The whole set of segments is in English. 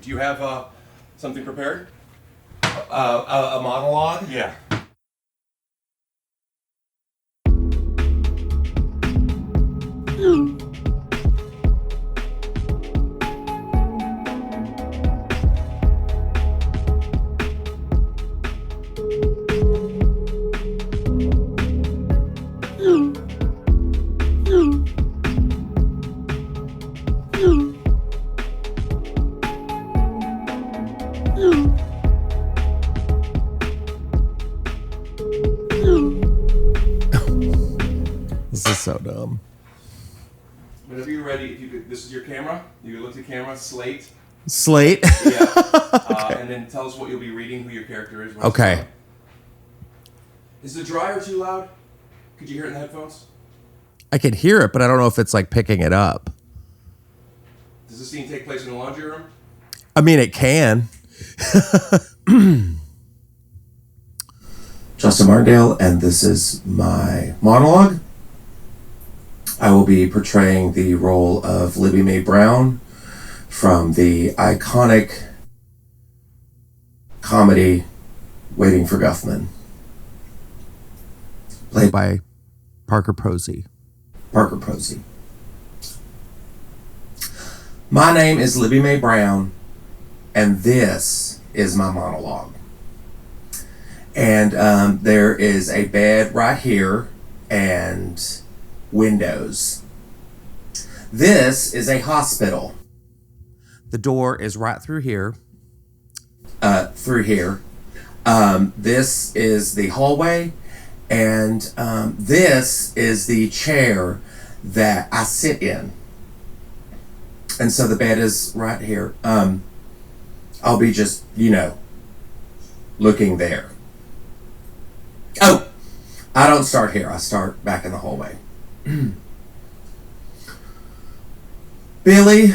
Do you have something prepared? A monologue? Yeah. This is so dumb. Whenever you're ready, if you could, this is your camera. You could look at the camera, slate. Slate? Yeah. And then tell us what you'll be reading, who your character is. Okay. Is the dryer too loud? Could you hear it in the headphones? I can hear it, but I don't know if it's like picking it up. Does this scene take place in the laundry room? I mean, it can. Justin Martindale, and this is my monologue. I will be portraying the role of Libby Mae Brown from the iconic comedy Waiting for Guffman. Played by Parker Posey. Parker Posey. My name is Libby Mae Brown, and this is my monologue. And there is a bed right here and windows. This is a hospital. The door is right through here. Through here. This is the hallway, and this is the chair that I sit in. And so the bed is right here. I'll be just, looking there. Oh, I don't start here. I start back in the hallway. Billy,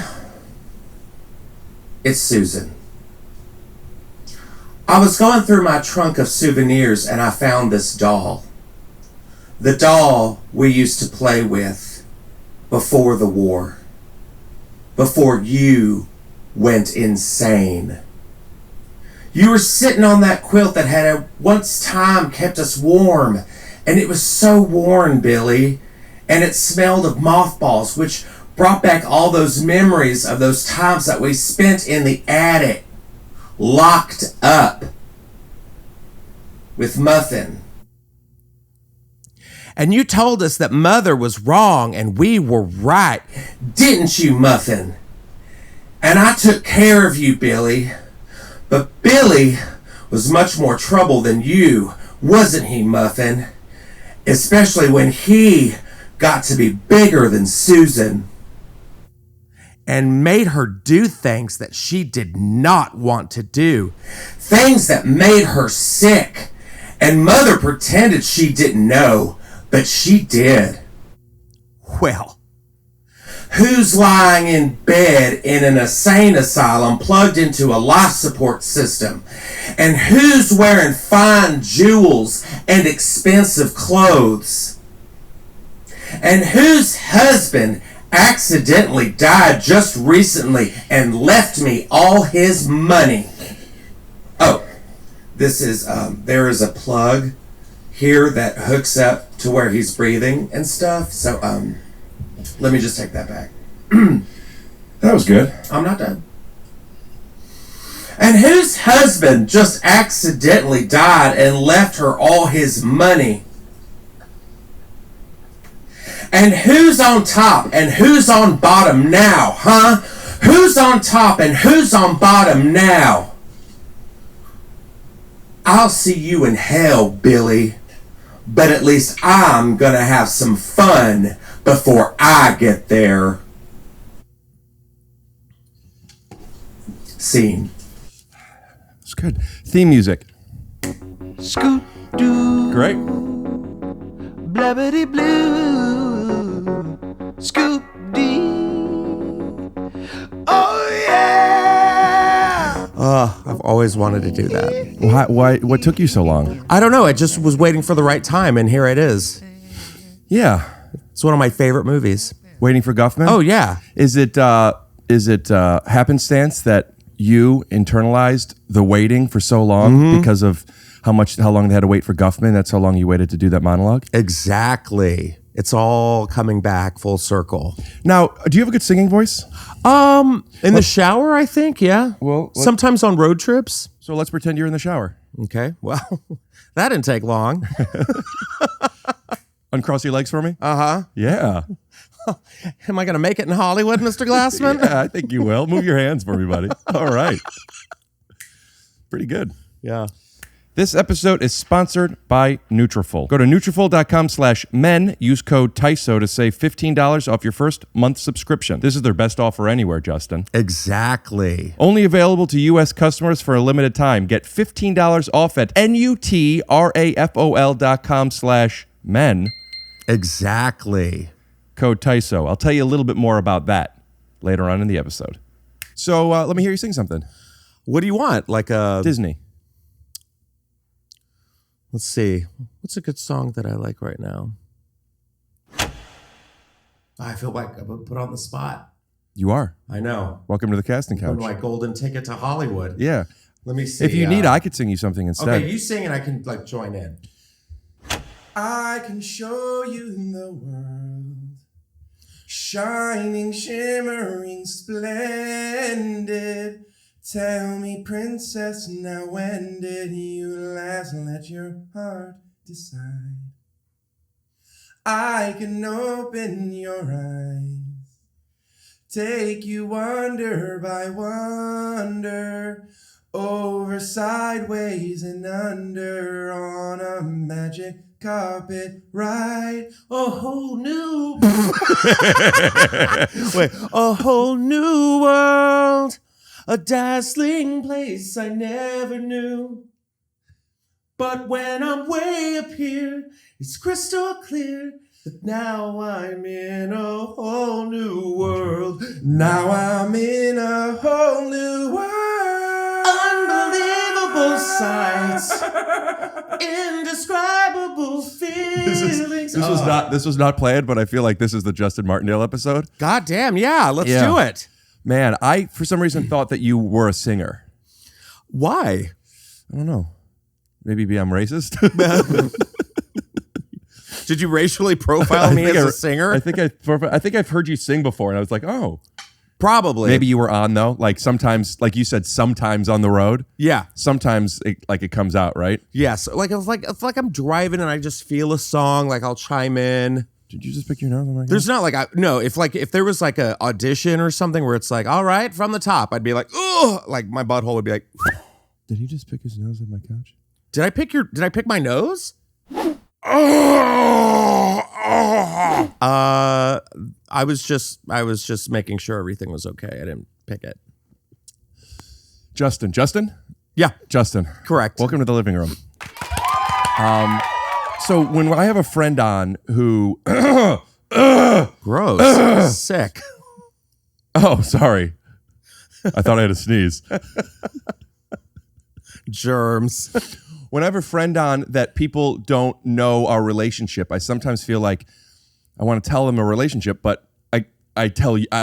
it's Susan. I was going through my trunk of souvenirs and I found this doll. The doll we used to play with before the war. Before you went insane. You were sitting on that quilt that had at once time kept us warm, and it was so worn, Billy, and it smelled of mothballs, which brought back all those memories of those times that we spent in the attic, locked up with Muffin. And you told us that Mother was wrong and we were right. Didn't you, Muffin? And I took care of you, Billy. But Billy was much more trouble than you, wasn't he, Muffin? Especially when he got to be bigger than Susan. And made her do things that she did not want to do. Things that made her sick. And Mother pretended she didn't know, but she did. Well, who's lying in bed in an insane asylum plugged into a life support system? And who's wearing fine jewels and expensive clothes? And whose husband accidentally died just recently and left me all his money? Oh, this is, there is a plug here that hooks up to where he's breathing and stuff. So, let me just take that back. That was good. I'm not done. And whose husband just accidentally died and left her all his money? And who's on top and who's on bottom now, huh? Who's on top and who's on bottom now? I'll see you in hell, Billy. But at least I'm gonna have some fun before I get there. Scene. It's good. Theme music. Scoot doo. Great. Blabbity blue. Scoop dee. Oh yeah. I've always wanted to do that. Why? What took you so long? I don't know. I just was waiting for the right time, and here it is. Yeah. It's one of my favorite movies. Waiting for Guffman? Oh, yeah. Is it happenstance that you internalized the waiting for so long because of how long they had to wait for Guffman. That's how long you waited to do that monologue. Exactly. It's all coming back full circle. Now, do you have a good singing voice? In the shower, I think, yeah. Well, sometimes on road trips. So let's pretend you're in the shower. Okay. Well, that didn't take long. Uncross your legs for me? Uh-huh. Yeah. Am I going to make it in Hollywood, Mr. Glassman? Yeah, I think you will. Move your hands for me, buddy. All right. Pretty good. Yeah. This episode is sponsored by Nutrafol. Go to Nutrafol.com/men. Use code TYSO to save $15 off your first month subscription. This is their best offer anywhere, Justin. Exactly. Only available to U.S. customers for a limited time. Get $15 off at Nutrafol.com/men. Exactly. Code TYSO. I'll tell you a little bit more about that later on in the episode. So let me hear you sing something. What do you want? Like a... Disney. Let's see. What's a good song that I like right now? I feel like I'm put on the spot. You are. I know. Welcome to the casting couch. My golden ticket to Hollywood. Yeah. Let me see. If you need, I could sing you something instead. Okay, you sing and I can like join in. I can show you the world, shining, shimmering, splendid. Tell me, princess, now when did you last let your heart decide? I can open your eyes, take you wonder by wonder, over, sideways, and under, on a magic carpet ride. A whole new wait, a whole new world. A dazzling place I never knew. But when I'm way up here, it's crystal clear that now I'm in a whole new world. Now I'm in a whole new world. Unbelievable sights, indescribable feelings. This was not planned, but I feel like this is the Justin Martindale episode. God damn, yeah, let's do it. Man, I, for some reason, thought that you were a singer. Why? I don't know. Maybe I'm racist? Did you racially profile me as a singer? I think I've heard you sing before, and I was like, oh. Probably. Maybe you were on, though. Like sometimes, like you said, sometimes on the road. Yeah. Sometimes it comes out, right? Yes. If I'm driving and I just feel a song, like I'll chime in. Did you just pick your nose? Oh my God. There's not like if there was like a audition or something where it's like, all right, from the top, I'd be like, ugh, like my butthole would be like. Did he just pick his nose on my couch? Did I pick my nose? I was just making sure everything was okay. I didn't pick it. Justin? Yeah. Justin. Correct. Welcome to the living room. So when I have a friend on who gross, sick. Oh, sorry. I thought I had a sneeze. Germs. When I have a friend on that people don't know our relationship, I sometimes feel like I want to tell them a relationship, but I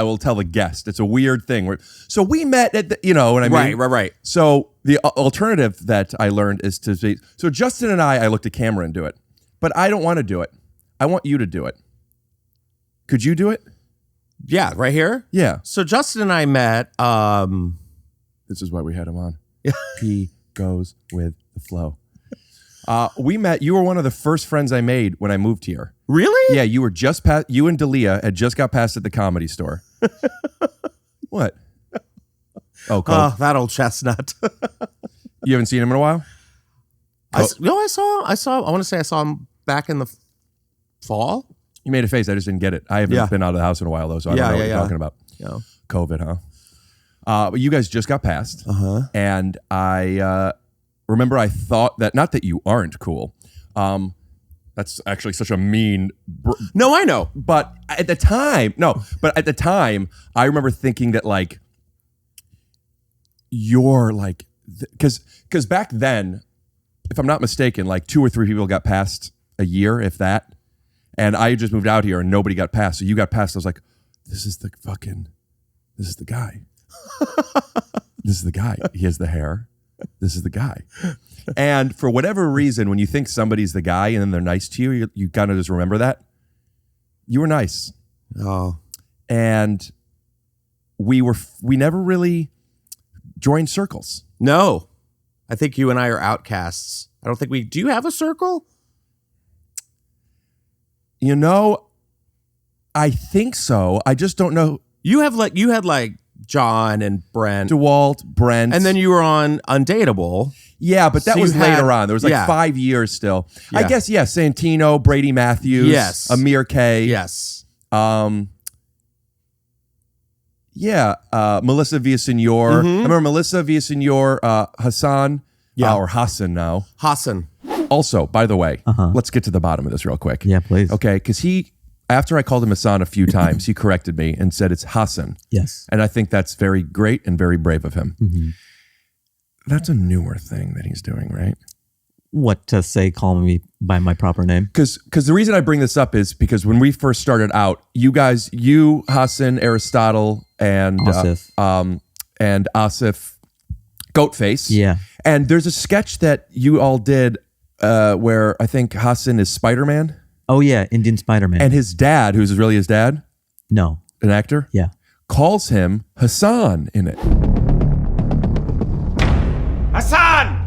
will tell the guest. It's a weird thing. So we met at the, you know what I mean? Right. So the alternative that I learned is to say, so Justin and I looked at camera and do it, but I don't want to do it. I want you to do it. Could you do it? Yeah, right here? Yeah. So Justin and I met. This is why we had him on. He goes with the flow. We met. You were one of the first friends I made when I moved here. Really? Yeah, you were just you and Dalia had just got passed at the Comedy Store. What? Oh, cool. That old chestnut. You haven't seen him in a while? I want to say I saw him back in the fall. You made a face. I just didn't get it. I haven't been out of the house in a while, though, so I don't know what you're talking about. Yeah. COVID, huh? But you guys just got passed. Uh-huh. And I remember I thought that, not that you aren't cool. That's actually such a mean... No, I know. But at the time, I remember thinking that, like, you're like... Because back then, if I'm not mistaken, like 2 or 3 people got passed a year, if that. And I just moved out here and nobody got passed. So you got passed. I was like, this is the guy. this is the guy. He has the hair. This is the guy. And for whatever reason, when you think somebody's the guy and then they're nice to you, you kind of just remember that. You were nice. Oh. And we never really joined circles. No. I think you and I are outcasts. I don't think do you have a circle? You know, I think so. I just don't know. You had like John and Brent. DeWalt, Brent. And then you were on Undateable. Yeah, but that So was you had- later on. There was like yeah. 5 years still. I Yeah. guess, Santino, Brady Matthews, Yes. Amir K. Yes. Melissa Villasenor. I remember Melissa Villasenor, Hassan, or Hassan now. Hassan. Also, by the way, let's get to the bottom of this real quick. Yeah, please. Okay, because after I called him Hassan a few times, he corrected me and said it's Hassan. Yes. And I think that's very great and very brave of him. Mm-hmm. That's a newer thing that he's doing, right? What to say, call me by my proper name? Because the reason I bring this up is because when we first started out, you, Hassan, Aristotle, and Asif. And Asif, Goatface. Yeah. And there's a sketch that you all did where I think Hassan is Spider-Man. Oh, yeah. Indian Spider-Man. And his dad, who's really his dad, no. an actor, Yeah. calls him Hassan in it. Hassan!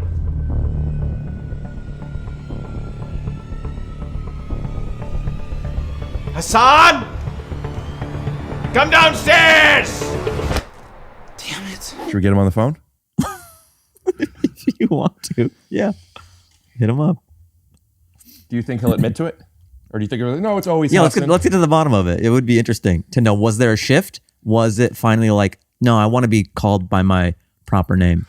Hassan! Come downstairs! Damn it. Should we get him on the phone? If you want to. Yeah. Hit him up. Do you think he'll admit to it? Or do you think he'll no, it's always Yeah, Hassan? let's get to the bottom of it. It would be interesting to know, was there a shift? Was it finally like, no, I want to be called by my proper name?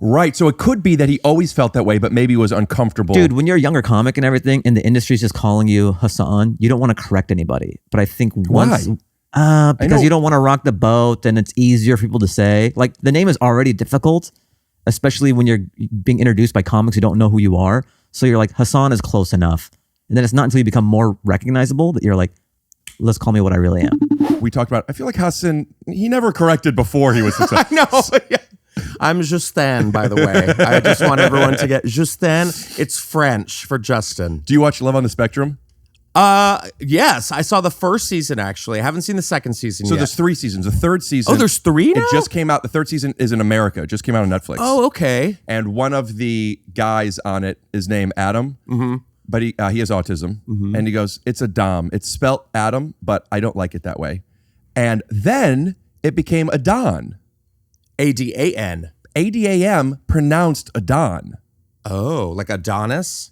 Right. So it could be that he always felt that way, but maybe was uncomfortable. Dude, when you're a younger comic and everything, and the industry's just calling you Hassan, you don't want to correct anybody. But I think once... Why? Because you don't want to rock the boat, and it's easier for people to say. Like, the name is already difficult, especially when you're being introduced by comics who don't know who you are. So you're like, Hassan is close enough. And then it's not until you become more recognizable that you're like, let's call me what I really am. We talked about, I feel like Hassan, he never corrected before he was successful. No. Yeah. I'm Justin, by the way. I just want everyone to get Justin. It's French for Justin. Do you watch Love on the Spectrum? Yes, I saw the first season actually. I haven't seen the second season So yet. there's 3 seasons. The third season. Oh, there's 3 now? It just came out. The third season is in America. It just came out on Netflix. Oh, okay. And one of the guys on it is named Adam. Mm-hmm. But he has autism. Mm-hmm. And he goes, it's a Dom. It's spelt Adam, but I don't like it that way. And then it became Adon. Adan. A-D-A-M pronounced Adon. Oh, like Adonis?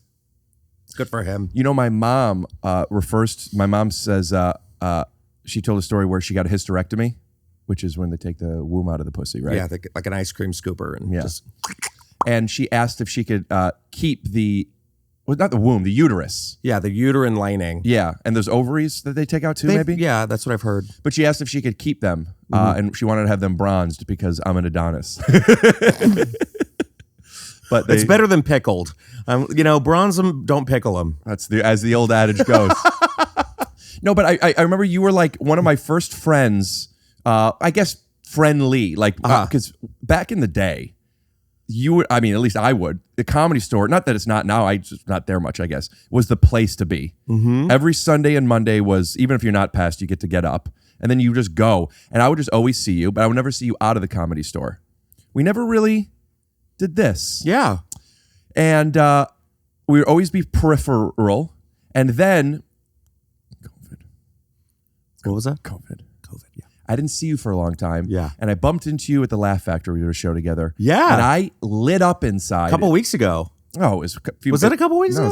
Good for him. You know, my mom my mom says she told a story where she got a hysterectomy, which is when they take the womb out of the pussy, right? Yeah, like an ice cream scooper. And Yeah. just And she asked if she could keep not the womb, the uterus. yeah, the uterine lining. Yeah, and those ovaries that they take out too, maybe? Yeah, that's what I've heard. But she asked if she could keep them, and she wanted to have them bronzed because I'm an Adonis. But It's better than pickled. Bronze them, don't pickle them. That's as the old adage goes. No, but I remember you were like one of my first friends. I guess friendly, like because back in the day, you would. I mean, at least I would. The Comedy Store. Not that it's not now. I just not there much. I guess was the place to be. Mm-hmm. Every Sunday and Monday was, even if you're not passed, you get up, and then you just go. And I would just always see you, but I would never see you out of the Comedy Store. We never really did this. Yeah. And we would always be peripheral. And then COVID. What was that? COVID. Yeah. I didn't see you for a long time. Yeah. And I bumped into you at the Laugh Factory. We did a show together. Yeah. And I lit up inside. A couple weeks ago. Oh, it was Was that a couple weeks no, ago?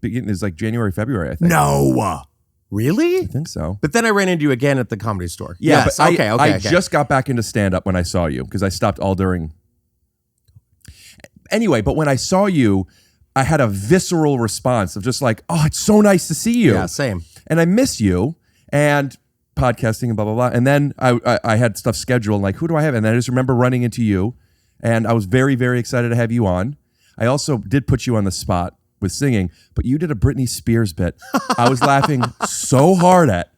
It was like January, February, I think. No. Really? I think so. But then I ran into you again at the Comedy Store. Yeah, Yes. but Okay. I just got back into stand-up when I saw you because I stopped all during. Anyway, but when I saw you, I had a visceral response of just like, oh, it's so nice to see you. Yeah, same. And I miss you and podcasting and blah, blah, blah. And then I had stuff scheduled, like, who do I have? And then I just remember running into you, and I was very, very excited to have you on. I also did put you on the spot with singing, but you did a Britney Spears bit. I was laughing so hard at.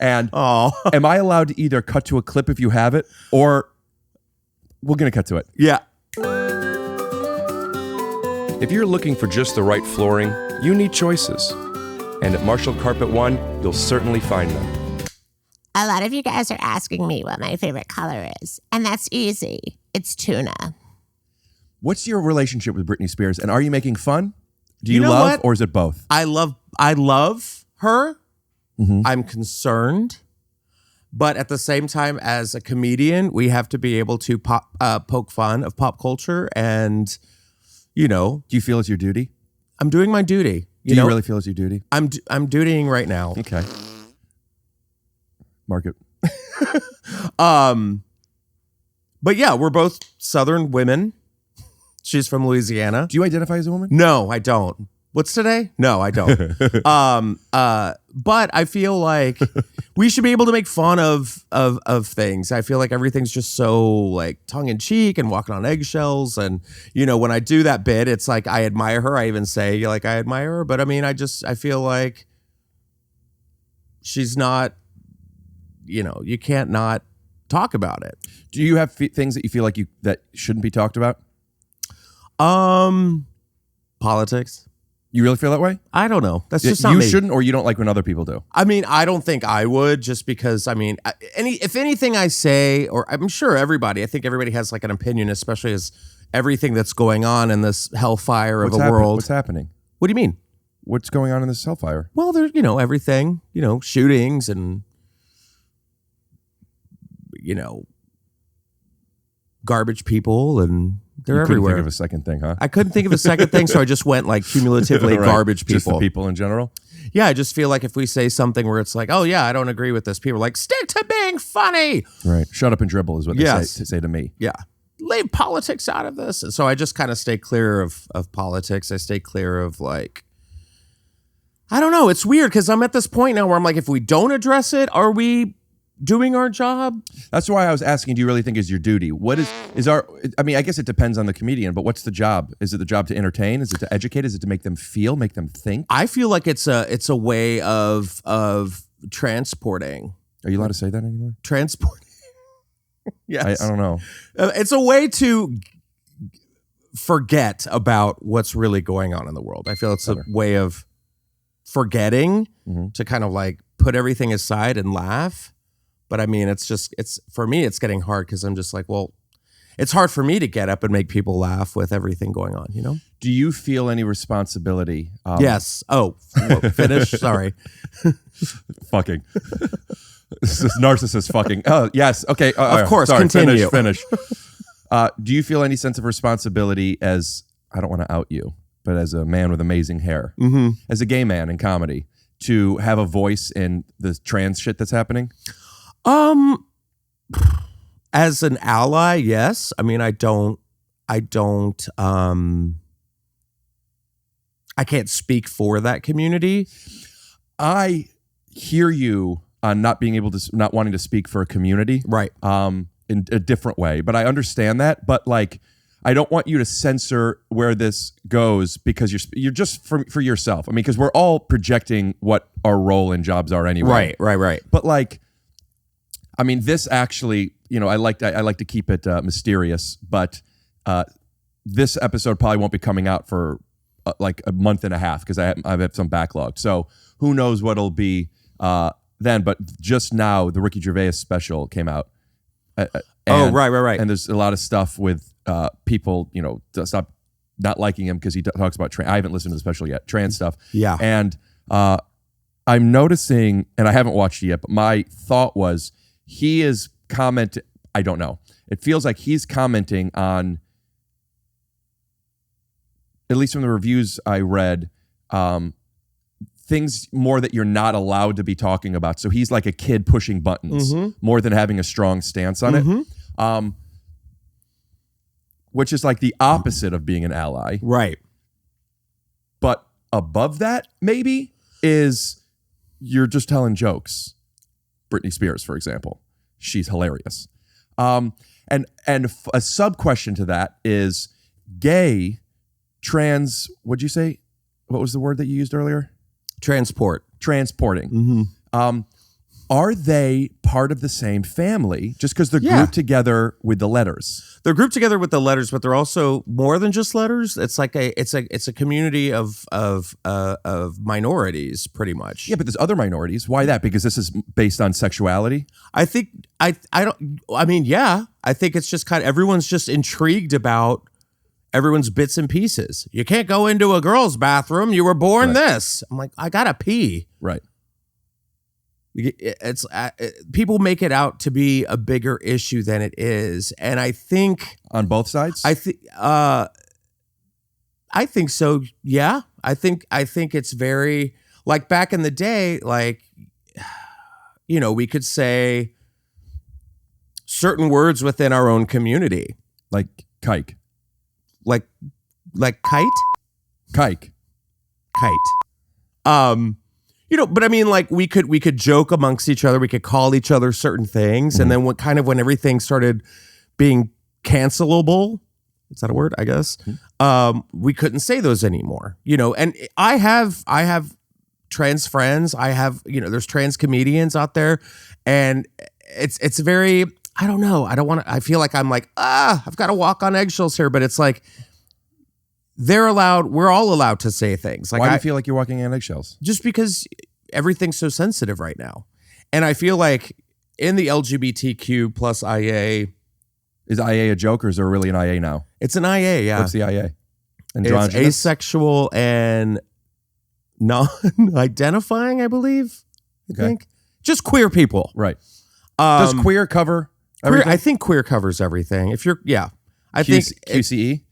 And am I allowed to either cut to a clip if you have it, or we're going to cut to it. Yeah. If you're looking for just the right flooring, you need choices. And at Marshall Carpet One, you'll certainly find them. A lot of you guys are asking me what my favorite color is, and that's easy. It's tuna. What's your relationship with Britney Spears? And are you making fun? Do you know love what? or is it both? I love her. Mm-hmm. I'm concerned. But at the same time, as a comedian, we have to be able to poke fun of pop culture. And, you know, Do you feel it's your duty? I'm doing my duty. Do you really feel it's your duty? I'm dutying right now. Okay. Mark it. But yeah, we're both Southern women. She's from Louisiana. Do you identify as a woman? No, I don't. What's today? No, I don't. But I feel like we should be able to make fun of things. I feel like everything's just so like tongue in cheek and walking on eggshells. And you know, when I do that bit, it's like I admire her. I even say like I admire her. But I mean, I feel like she's not. You know, you can't not talk about it. Do you have things that you feel like that shouldn't be talked about? Politics. You really feel that way? I don't know. That's just not you me. shouldn't, or you don't like when other people do. I mean, I don't think I would, just because. I mean, if anything I say, or I'm sure everybody. I think everybody has like an opinion, especially as everything that's going on in this hellfire of a world. What's happening? What do you mean? What's going on in this hellfire? Well, there's everything. Shootings and garbage people, and they're everywhere. Couldn't think of a second thing, huh? I couldn't think of a second thing, so I just went like cumulatively Right. garbage people. Just the people in general? Yeah, I just feel like if we say something where it's like, oh yeah, I don't agree with this, people are like, stick to being funny. Right. Shut up and dribble is what they Yes. say to me. Yeah. Leave politics out of this. And so I just kind of stay clear of politics. I stay clear of like, I don't know. It's weird because I'm at this point now where I'm like, if we don't address it, are we doing our job? That's why I was asking, do you really think is your duty? What is our, I mean, I guess it depends on the comedian, but what's the job? Is it the job to entertain? Is it to educate? Is it to make them feel, make them think? I feel like it's a way of transporting. Are you allowed to say that anymore? Transporting. Yes. I don't know. It's a way to forget about what's really going on in the world. I feel it's a way of forgetting to kind of like put everything aside and laugh. But I mean, it's for me, it's getting hard because I'm just like, well, it's hard for me to get up and make people laugh with everything going on, Do you feel any responsibility? Yes. Oh, finish. Sorry. Fucking. This is narcissist fucking. Oh, yes. Okay. Of course. Sorry, Continue. Finish. Do you feel any sense of responsibility as, I don't want to out you, but as a man with amazing hair, as a gay man in comedy, to have a voice in the trans shit that's happening? As an ally, yes. I mean, I can't speak for that community. I hear you on not being able to, not wanting to speak for a community. Right. In a different way, but I understand that. But like, I don't want you to censor where this goes because you're just for yourself. I mean, because we're all projecting what our role in jobs are anyway. Right. But like, I mean, this actually, I like to keep it mysterious, but this episode probably won't be coming out for like a month and a half because I have some backlog. So who knows what'll be then? But just now, the Ricky Gervais special came out. Right. And there's a lot of stuff with people, stop not liking him because he talks about I haven't listened to the special yet, trans stuff. Yeah. And I'm noticing, and I haven't watched it yet, but my thought was he is commenting. I don't know. It feels like he's commenting on, at least from the reviews I read, things more that you're not allowed to be talking about. So he's like a kid pushing buttons more than having a strong stance on it. Which is like the opposite of being an ally. Right. But above that, maybe, is you're just telling jokes. Britney Spears, for example. She's hilarious. And a sub-question to that is gay, trans, what'd you say? What was the word that you used earlier? Transporting. are they part of the same family just because they're grouped together with the letters? They're grouped together with the letters, but they're also more than just letters. It's like it's a community of minorities, pretty much. Yeah, but there's other minorities. Why that? Because this is based on sexuality? I think I think it's just kind of everyone's just intrigued about everyone's bits and pieces. You can't go into a girl's bathroom. You were born this. I'm like, I gotta pee. Right. It's people make it out to be a bigger issue than it is, and I think on both sides. I think so. Yeah, I think it's very like back in the day. Like, you know, we could say certain words within our own community, like kike, like kite, kike. You know, but I mean, like we could joke amongst each other. We could call each other certain things, and then when everything started being cancelable, is that a word? I guess we couldn't say those anymore. You know, and I have trans friends. I have, you know, there's trans comedians out there, and it's very. I don't know. I don't want to. I feel like I'm like I've got to walk on eggshells here, but it's like. They're allowed. We're all allowed to say things. Like why do you feel like you're walking on eggshells? Just because everything's so sensitive right now, and I feel like in the LGBTQ plus IA, is IA a joke or is there really an IA now? It's an IA. Yeah. What's the IA? It's asexual and non-identifying. I believe. I think just queer people. Right. Does queer cover everything? I think queer covers everything. If you're, I think think QCE.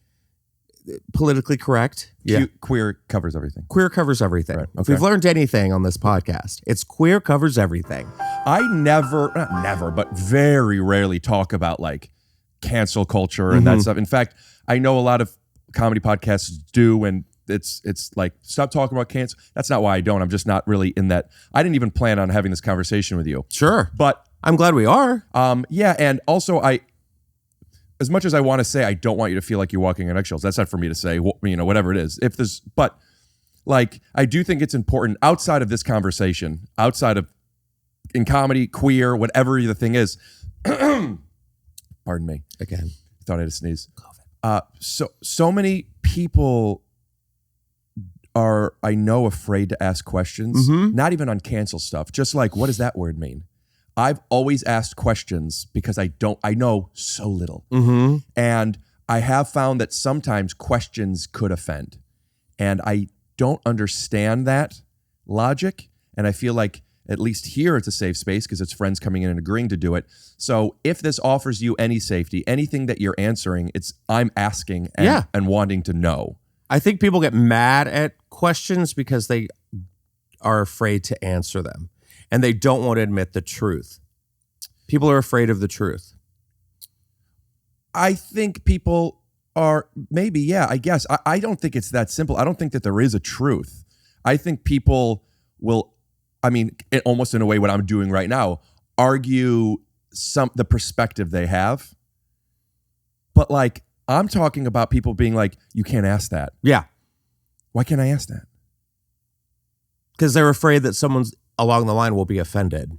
Politically correct. Yeah. Queer covers everything. Queer covers everything. Right. If we've learned anything on this podcast, it's queer covers everything. I not never, but very rarely talk about like cancel culture and that stuff. In fact, I know a lot of comedy podcasts do, and it's like, stop talking about cancel. That's not why I don't. I'm just not really in that. I didn't even plan on having this conversation with you. Sure. But I'm glad we are. Yeah. And also as much as I want to say, I don't want you to feel like you're walking on eggshells. That's not for me to say, you know, whatever it is. But like, I do think it's important outside of this conversation, outside of in comedy, queer, whatever the thing is. Pardon me. Again. I thought I had a sneeze. So many people are, I know, afraid to ask questions, not even on cancel stuff. Just like, what does that word mean? I've always asked questions because I know so little. And I have found that sometimes questions could offend. And I don't understand that logic. And I feel like at least here it's a safe space because it's friends coming in and agreeing to do it. So if this offers you any safety, anything that you're answering, I'm asking and wanting to know. I think people get mad at questions because they are afraid to answer them. And they don't want to admit the truth. People are afraid of the truth. I think people are maybe, I guess. I don't think it's that simple. I don't think that there is a truth. I think people will, almost in a way what I'm doing right now, argue the perspective they have. But like, I'm talking about people being like, you can't ask that. Yeah. Why can't I ask that? Because they're afraid that someone's along the line will be offended.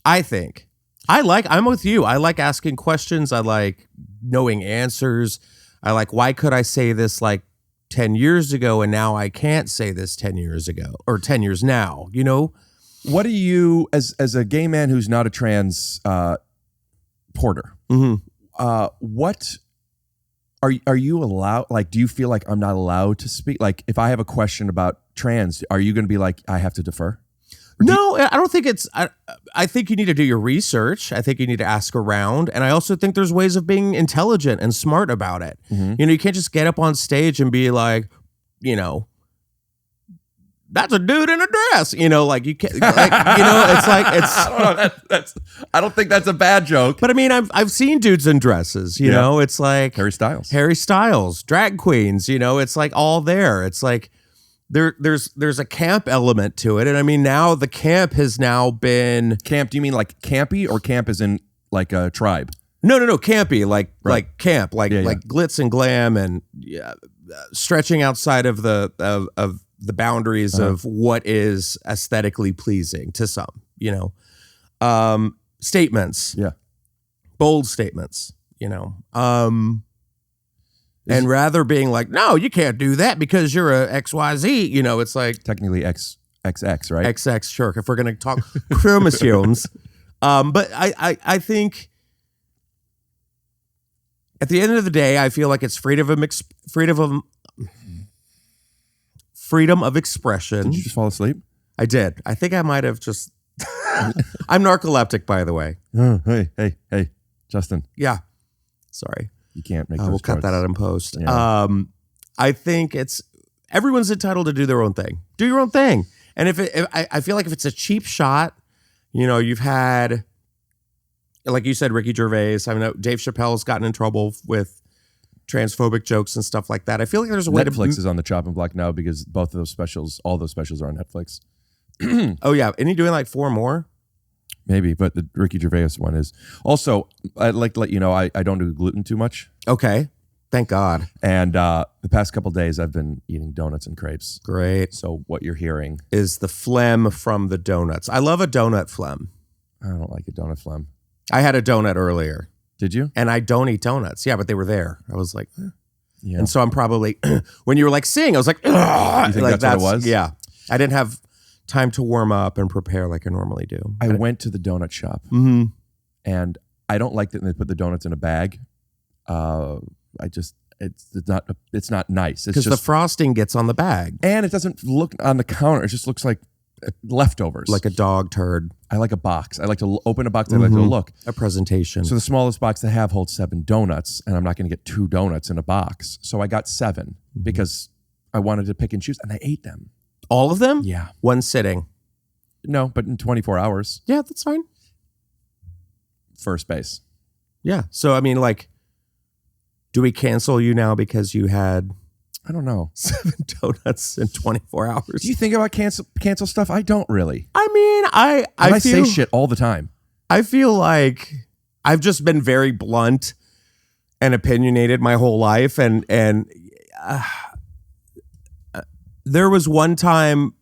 I think. I'm with you. I like asking questions. I like knowing answers. I like, why could I say this like 10 years ago and now I can't say this 10 years ago or 10 years now, you know? What do you, as a gay man who's not a trans porter, what are you allowed, like, do you feel like I'm not allowed to speak? Like, if I have a question about trans, are you going to be like, I have to defer? No, I don't think it's, I think you need to do your research. I think you need to ask around. And I also think there's ways of being intelligent and smart about it. You know, you can't just get up on stage and be like, you know, that's a dude in a dress, you know, like you can't, like, you know, it's like, it's, I don't think that's a bad joke. But I mean, I've seen dudes in dresses, you know, it's like Harry Styles, drag queens, you know, it's like all there. It's like, there's a camp element to it. And I mean, now the camp has now been... Camp, do you mean like campy or camp as in like a tribe? No, campy, like camp, like glitz and glam and stretching outside of the boundaries of what is aesthetically pleasing to some, statements. Yeah. Bold statements, and rather being like, no, you can't do that because you're a XYZ, it's like Technically XX, right? XX, sure, if we're going to talk chromosomes. But I think at the end of the day, I feel like it's freedom of expression. Did you just fall asleep? I did. I think I might have just. I'm narcoleptic, by the way. Oh, hey, Justin. Yeah. Sorry. You can't make those We'll cut jokes. that out in post. Yeah. I think everyone's entitled to do their own thing. Do your own thing. And I feel like if it's a cheap shot, you've had, like you said, Ricky Gervais. I know Dave Chappelle's gotten in trouble with transphobic jokes and stuff like that. I feel like there's a way Netflix is on the chopping block now because all those specials are on Netflix. Oh yeah, and he doing like 4 more. Maybe, but the Ricky Gervais one is. Also, I'd like to let you know I don't do gluten too much. Okay, thank God. And the past couple days I've been eating donuts and crepes. Great. So what you're hearing is the phlegm from the donuts. I love a donut phlegm. I don't like a donut phlegm. I had a donut earlier. Did you? And I don't eat donuts. Yeah, but they were there. I was like, Yeah. And so I'm probably, when you were like sing, I was like, ugh. You think Like, that's what it was? Yeah. I didn't have time to warm up and prepare like I normally do. I went to the donut shop and I don't like that they put the donuts in a bag. It's not nice. It's because the just frosting gets on the bag. and it doesn't look on the counter. It just looks like leftovers. Like a dog turd. I like a box. I like to open a box. I like to look. A presentation. So the smallest box they have holds 7 donuts, and I'm not going to get 2 donuts in a box. So I got 7 because I wanted to pick and choose, and I ate them. All of them? Yeah. One sitting. No, but in 24 hours, Yeah, that's fine. first base. Yeah. So, I mean, like, do we cancel you now because you had I don't know. 7 donuts in 24 hours? Do you think about cancel stuff? I don't really. I mean, I say feel, shit all the time. I feel like I've just been very blunt and opinionated my whole life. And there was one time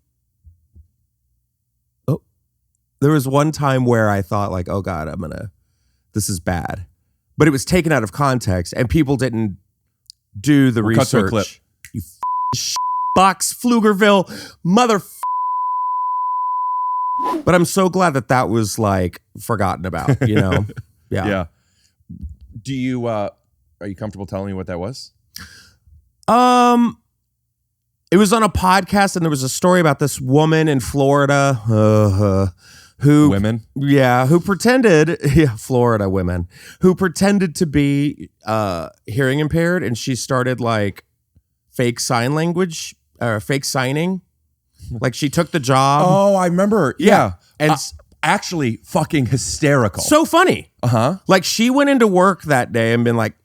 where I thought like, oh God, this is bad. But it was taken out of context and people didn't do the Cut to a research. clip. You box Pflugerville mother. But I'm so glad that was like forgotten about, Yeah. Yeah. Do you are you comfortable telling me what that was? It was on a podcast and there was a story about this woman in Florida who pretended, Florida women who pretended to be hearing impaired, and she started like fake sign language or fake signing. Like she took the job. Oh, I remember. Yeah. And actually fucking hysterical. so funny. Like she went into work that day and been like,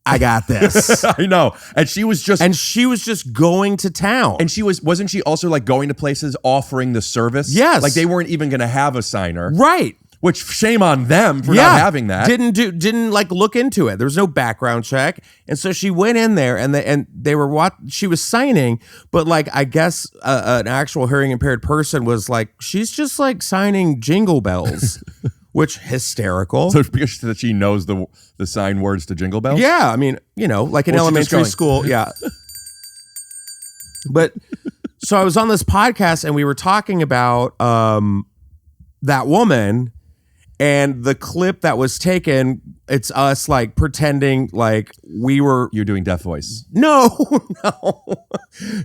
I got this. I know. And she was just going to town. And wasn't she also like going to places offering the service? Yes. Like they weren't even going to have a signer. Right. Which shame on them for not having that. Didn't like look into it. There was no background check. And so she went in there and they were she was signing, but like I guess an actual hearing impaired person was like, she's just like signing jingle bells. Which hysterical. So because that she knows the sign words to jingle bells? Yeah, I mean, like in elementary school, yeah. But so I was on this podcast and we were talking about that woman, and the clip that was taken, it's us like pretending like we were. You're doing deaf voice. No.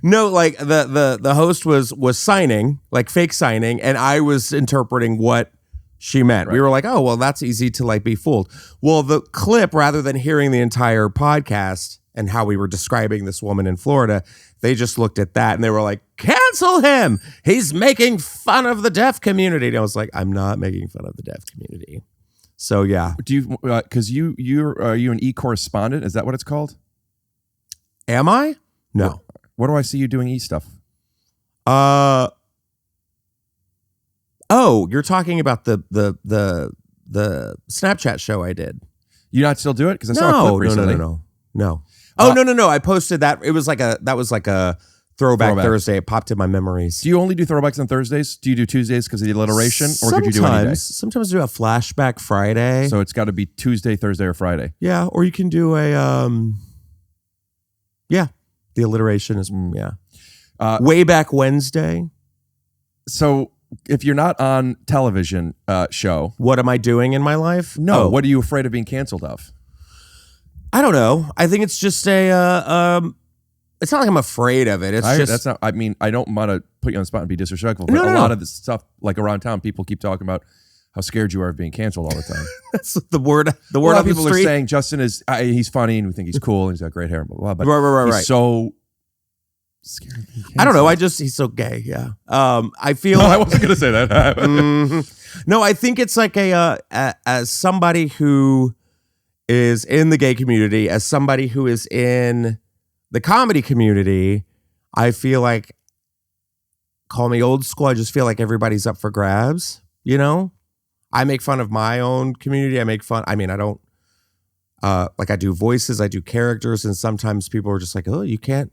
Like the host was signing, like fake signing, and I was interpreting what she meant. Right. We were like, oh, well, that's easy to like be fooled. Well, the clip, rather than hearing the entire podcast and how we were describing this woman in Florida, they just looked at that and they were like, cancel him. He's making fun of the deaf community. And I was like, I'm not making fun of the deaf community. So yeah. Do you, because are you an e-correspondent? Is that what it's called? Am I? No. What do I see you doing e-stuff? Oh, you're talking about the Snapchat show I did. You not still do it? Because I saw a clip recently. No. Oh, no. I posted that. It was like that was like a Throwback Throwback. Thursday. It popped in my memories. Do you only do throwbacks on Thursdays? Do you do Tuesdays because of the alliteration, or could you do any day? Sometimes do a flashback Friday. So it's got to be Tuesday, Thursday, or Friday. Yeah, or you can do a the alliteration is way back Wednesday. So if you're not on television show, What am I doing in my life? no, what are you afraid of being canceled of? I don't know. I think it's just a it's not like I'm afraid of it. It's just That's not. I mean, I don't want to put you on the spot and be disrespectful, but a lot of this stuff, like around town, people keep talking about how scared you are of being canceled all the time. that's the word. The A word lot on of people the are street. saying Justin is he's funny and we think he's cool and he's got great hair and blah blah. But Right. he's so scared of being canceled. I don't know. He's so gay. Yeah. I feel. No, I wasn't gonna say that. Mhm. No, I think it's like as somebody who is in the gay community, as somebody who is in the comedy community, I feel like, call me old school, I just feel like everybody's up for grabs, you know? I make fun of my own community. I don't, I do voices, I do characters, and sometimes people are just like, oh, you can't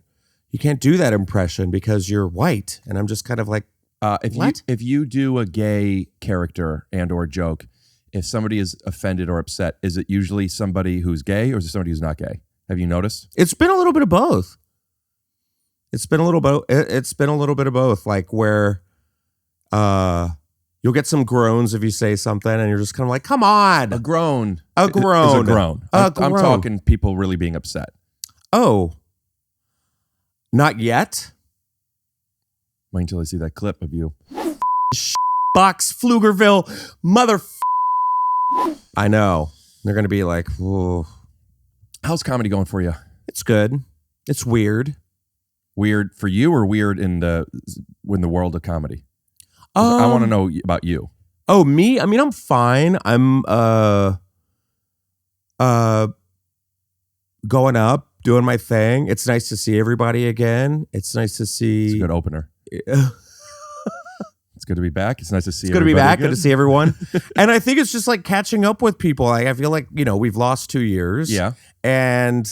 do that impression because you're white. And I'm just kind of like, if you do a gay character and or joke, if somebody is offended or upset, is it usually somebody who's gay or is it somebody who's not gay? Have you noticed? it's been a little bit of both. It's been a little bit of both, like where you'll get some groans if you say something and you're just kind of like, come on. A groan. A groan. Is a groan. I'm talking people really being upset. Oh, not yet. Wait until I see that clip of you. Box Pflugerville, mother. I know. They're going to be like, whoa. How's comedy going for you? It's good. It's weird. Weird for you or weird in the world of comedy? I want to know about you. Oh, me? I mean, I'm fine. I'm going up, doing my thing. It's nice to see everybody again. It's nice to see. It's a good opener. It's good to be back. It's nice to see. It's good to be back. Good to see everyone. And I think it's just like catching up with people. Like I feel like we've lost 2 years. Yeah. And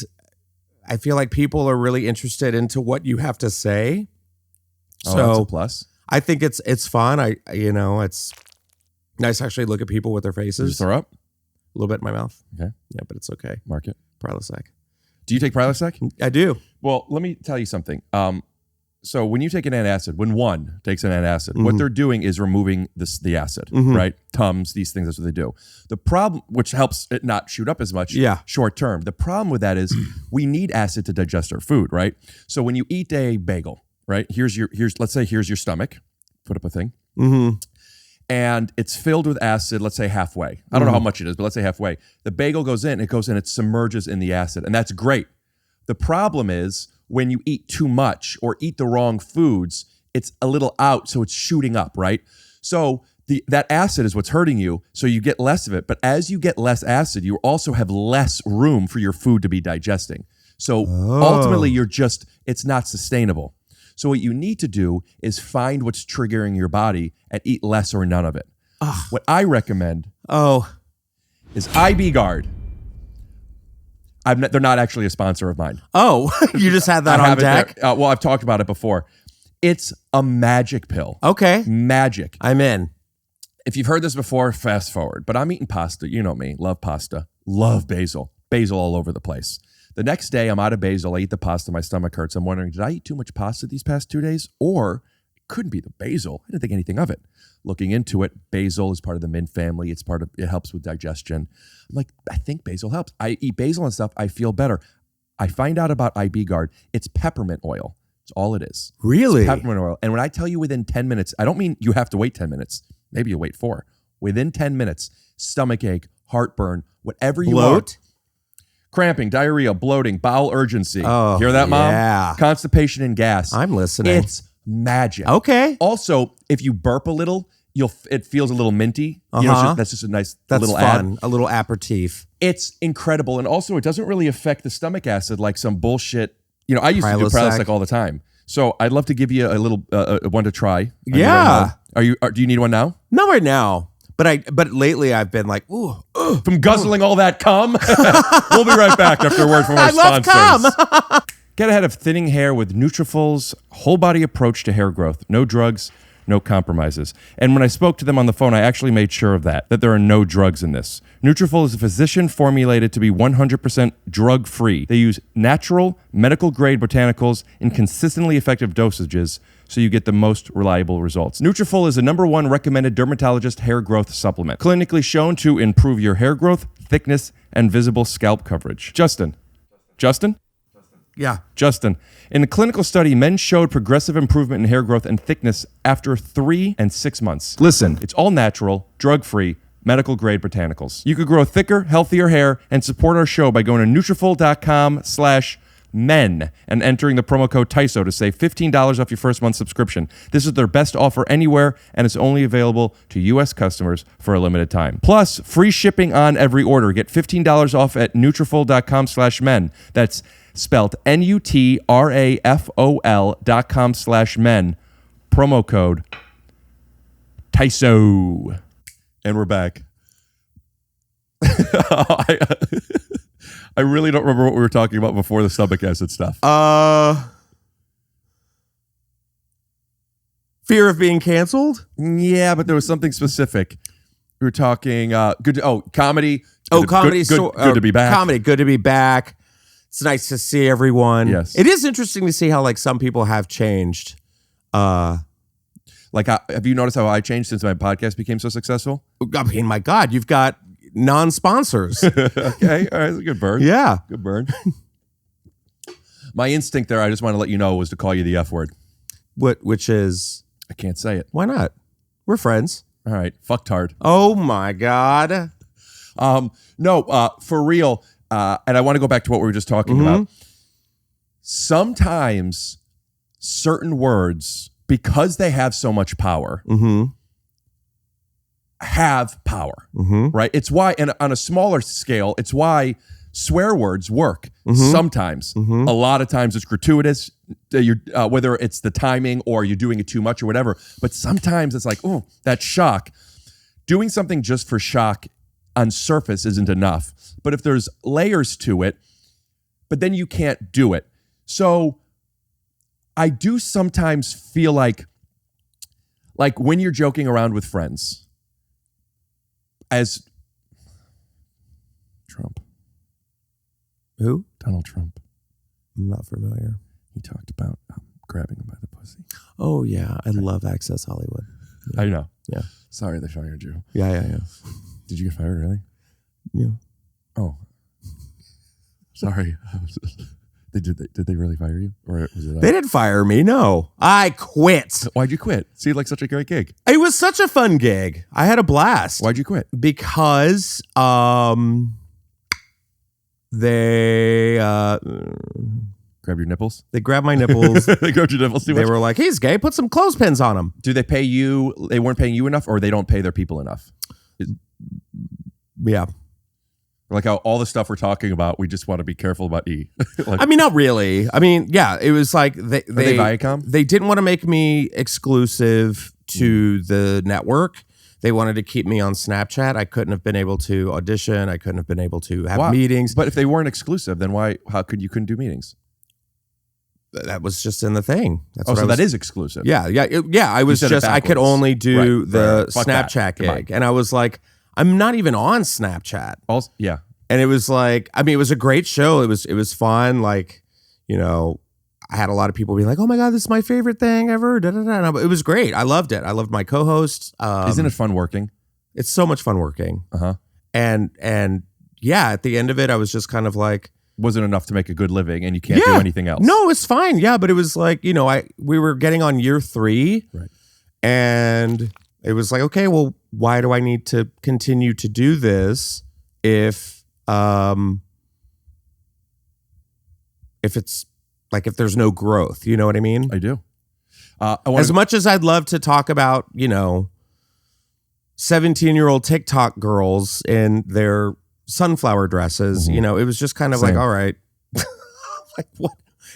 I feel like people are really interested into what you have to say. Oh, that's a plus. I think it's fun. It's nice to actually look at people with their faces. Just throw up a little bit in my mouth. Okay. Yeah, but it's okay. Mark it. Prilosec. Do you take Prilosec? I do. Well, let me tell you something. So when you take an antacid, when one takes an antacid, what they're doing is removing the acid, right? Tums, these things, that's what they do. The problem, which helps it not shoot up as much short term. The problem with that is we need acid to digest our food, right? So when you eat a bagel, right? Let's say here's your stomach. Put up a thing. And it's filled with acid, let's say halfway. I don't know how much it is, but let's say halfway. The bagel goes in, it submerges in the acid, and that's great. The problem is when you eat too much or eat the wrong foods, it's a little out, so it's shooting up, right? So that acid is what's hurting you, so you get less of it. But as you get less acid, you also have less room for your food to be digesting. So ultimately, it's not sustainable. So what you need to do is find what's triggering your body and eat less or none of it. What I recommend is IB Guard. They're not actually a sponsor of mine. Oh, you just had that on deck? Well, I've talked about it before. It's a magic pill. Okay. Magic. I'm in. If you've heard this before, fast forward. But I'm eating pasta. You know me. Love pasta. Love basil. Basil all over the place. The next day, I'm out of basil. I eat the pasta. My stomach hurts. I'm wondering, did I eat too much pasta these past 2 days? Or it couldn't be the basil. I didn't think anything of it. Looking into it, basil is part of the mint family. It helps with digestion. I'm like, I think basil helps. I eat basil and stuff. I feel better. I find out about IB Guard. It's peppermint oil. It's all it is. Really? It's peppermint oil. And when I tell you within 10 minutes, I don't mean you have to wait 10 minutes. Maybe you'll wait 4. Within 10 minutes, stomach ache, heartburn, whatever you want. Cramping, diarrhea, bloating, bowel urgency. Oh, hear that, Mom? yeah. Constipation and gas. I'm listening. It's magic. Okay. Also, if you burp a little, it feels a little minty. That's just a nice little fun. add. A little aperitif. It's incredible. And also, it doesn't really affect the stomach acid like some bullshit. I used to do Prilosec all the time. So I'd love to give you a little one to try. Yeah. Do you need one now? Not right now. But lately I've been like, ooh. From guzzling all that cum? We'll be right back after a word from our sponsors. I love cum. Get ahead of thinning hair with Nutrafol's whole body approach to hair growth. No drugs, no compromises. And when I spoke to them on the phone, I actually made sure of that there are no drugs in this. Nutrafol is a physician formulated to be 100% drug-free. They use natural, medical-grade botanicals in consistently effective dosages so you get the most reliable results. Nutrafol is the #1 recommended dermatologist hair growth supplement, clinically shown to improve your hair growth, thickness, and visible scalp coverage. Justin? Yeah. Justin, in a clinical study, men showed progressive improvement in hair growth and thickness after 3 and 6 months. Listen, it's all natural, drug-free, medical-grade botanicals. You could grow thicker, healthier hair and support our show by going to Nutrafol.com/men and entering the promo code TYSO to save $15 off your first month subscription. This is their best offer anywhere, and it's only available to U.S. customers for a limited time. Plus, free shipping on every order. Get $15 off at Nutrafol.com/men. That's spelled Nutrafol.com/men. Promo code TYSO. And we're back. I really don't remember what we were talking about before the stomach acid stuff. Fear of being canceled? Yeah, but there was something specific. We were talking comedy. Comedy. Good to be back. Comedy. Good to be back. It's nice to see everyone. Yes. It is interesting to see how like some people have changed. Have you noticed how I changed since my podcast became so successful? I mean, my God, you've got non-sponsors. Okay, all right, good burn. Yeah. Good burn. My instinct there, I just want to let you know, was to call you the F word. Which is? I can't say it. Why not? We're friends. All right, fucktard. Oh my God. No, for real. And I want to go back to what we were just talking about. Sometimes certain words, because they have so much power, have power, right? It's why, and on a smaller scale, it's why swear words work sometimes. A lot of times it's gratuitous, whether it's the timing or you're doing it too much or whatever. But sometimes it's like, oh, that shock. Doing something just for shock on surface isn't enough. But if there's layers to it, but then you can't do it. So I do sometimes feel like when you're joking around with friends, as Trump. Who? Donald Trump. I'm not familiar. He talked about grabbing him by the pussy. Oh, yeah. I love Access Hollywood. Yeah. I know. Yeah. Sorry they fired you. Yeah. Did you get fired, really? Yeah. Oh. Sorry. Did they really fire you? Or was it? They didn't fire me. No, I quit. Why'd you quit? Seemed like such a great gig. It was such a fun gig. I had a blast. Why'd you quit? Because they Grab your nipples? They grabbed my nipples. They grabbed your nipples too much? They were like, he's gay. Put some clothespins on him. Do they pay you? They weren't paying you enough, or they don't pay their people enough? Yeah. Like how all the stuff we're talking about, we just want to be careful about E. I mean, not really. I mean, yeah, it was like they Viacom? They didn't want to make me exclusive to the network. They wanted to keep me on Snapchat. I couldn't have been able to audition. I couldn't have been able to have meetings. But if they weren't exclusive, then why? How could you couldn't do meetings? That was just in the thing. That's so that is exclusive. Yeah. I was just I could only do the Snapchat gig, and I was like, I'm not even on Snapchat. Also, yeah. And it was like, I mean, it was a great show. It was fun. Like, you know, I had a lot of people being like, "Oh my God, this is my favorite thing ever." Da, da, da. It was great. I loved it. I loved my co-host. Isn't it fun working? It's so much fun working. And yeah, at the end of it, I was just kind of like, wasn't enough to make a good living, and you can't do anything else. No, it's fine. Yeah, but it was like, you know, we were getting on year 3, right? And it was like, okay, well, why do I need to continue to do this if it's like, if there's no growth, you know what I mean? I do. As much as I'd love to talk about, you know, 17-year-old TikTok girls in their sunflower dresses, you know, it was just kind of like, all right, like what?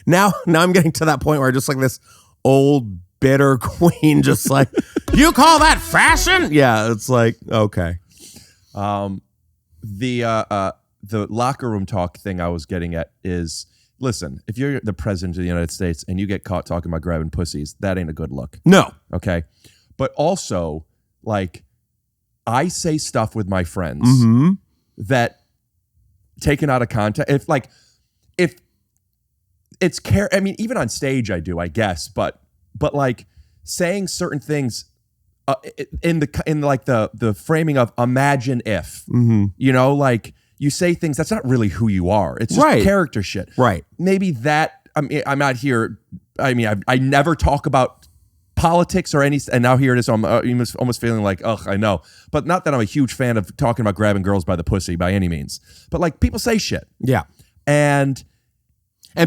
Now I'm getting to that point where I just like this old bitter queen, just like, you call that fashion? Yeah, it's like, okay. The locker room talk thing I was getting at is listen, if you're the president of the United States and you get caught talking about grabbing pussies, that ain't a good look. No. Okay. But also, like, I say stuff with my friends that taken out of context, if it's I mean, even on stage I do, I guess, but like saying certain things in the framing of imagine if, you know, like you say things that's not really who you are. It's just character shit. Right. Maybe that, I mean, I'm not here. I mean, I never talk about politics or any, and now here it is. I'm almost feeling like, ugh, I know. But not that I'm a huge fan of talking about grabbing girls by the pussy by any means. But like people say shit. Yeah. And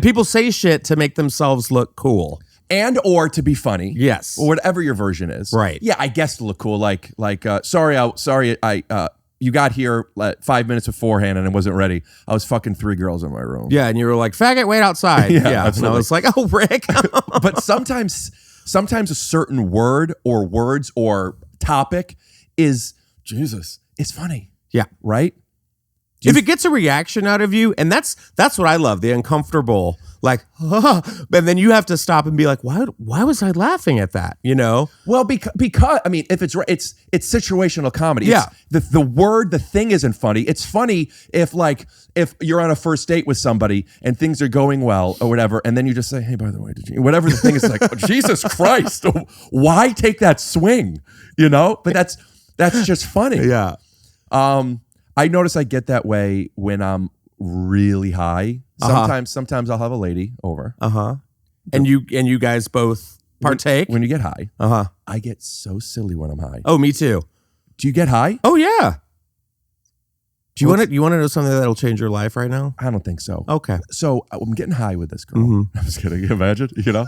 people say shit to make themselves look cool. And or to be funny. Yes. Or whatever your version is. Right. Yeah, I guess to look cool. Like sorry, you got here 5 minutes beforehand and I wasn't ready. I was fucking 3 girls in my room. Yeah, and you were like, faggot, wait outside. Yeah. Absolutely. And I was like, oh, Rick. But sometimes a certain word or words or topic is, Jesus, it's funny. Yeah. Right? If it gets a reaction out of you, and that's what I love, the uncomfortable, like, and then you have to stop and be like, why was I laughing at that? You know? Well, because I mean, if it's situational comedy. Yeah. It's the thing isn't funny. It's funny if you're on a first date with somebody and things are going well or whatever, and then you just say, hey, by the way, whatever the thing is, like, oh, Jesus Christ, why take that swing? You know? But that's just funny. Yeah. I notice I get that way when I'm really high. Sometimes I'll have a lady over. And you guys both partake when you get high. I get so silly when I'm high. Oh, me too. Do you get high? Oh yeah. Do you want to know something that'll change your life right now? I don't think so. Okay. So I'm getting high with this girl. I'm just kidding. Imagine, you know.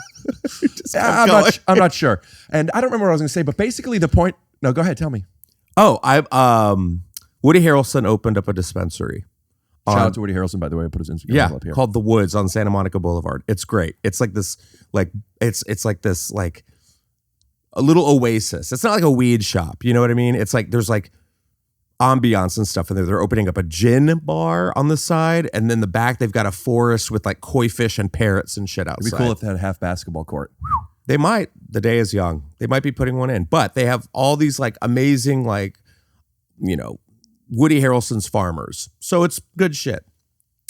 I'm not sure, and I don't remember what I was going to say. But basically, the point. No, go ahead. Tell me. Oh, Woody Harrelson opened up a dispensary. Shout out to Woody Harrelson, by the way. I put his Instagram up here. Called The Woods on Santa Monica Boulevard. It's great. It's like this, it's like this, like a little oasis. It's not like a weed shop. You know what I mean? It's like there's like ambiance and stuff in there. They're opening up a gin bar on the side, and then the back they've got a forest with like koi fish and parrots and shit outside. It'd be cool if they had a half basketball court. They might. The day is young. They might be putting one in, but they have all these like amazing, like, you know, Woody Harrelson's Farmers. So it's good shit.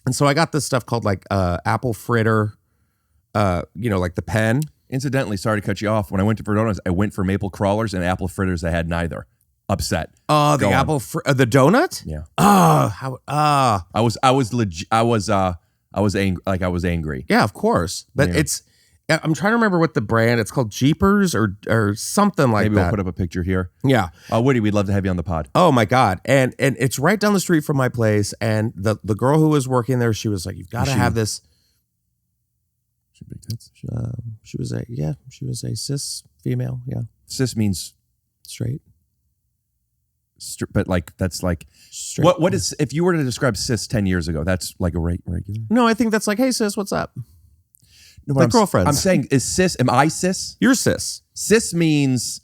And so I got this stuff called like apple fritter, you know, like the pen. Incidentally, sorry to cut you off. When I went to Verdona's, I went for maple crawlers and apple fritters. I had neither. Upset. The the donut? Yeah. I was angry. Yeah, of course. But I'm trying to remember what the brand, it's called Jeepers or something like that. Maybe we'll put up a picture here. Yeah. Woody, we'd love to have you on the pod. Oh my God. And it's right down the street from my place. And the girl who was working there, she was like, you've got to have this. She was a cis female. Yeah. Cis means straight. But like, that's like, straight. What is, if you were to describe cis 10 years ago, that's like a regular? No, I think that's like, hey sis, what's up? No, like girlfriends. I'm saying, am I cis? You're cis. Cis means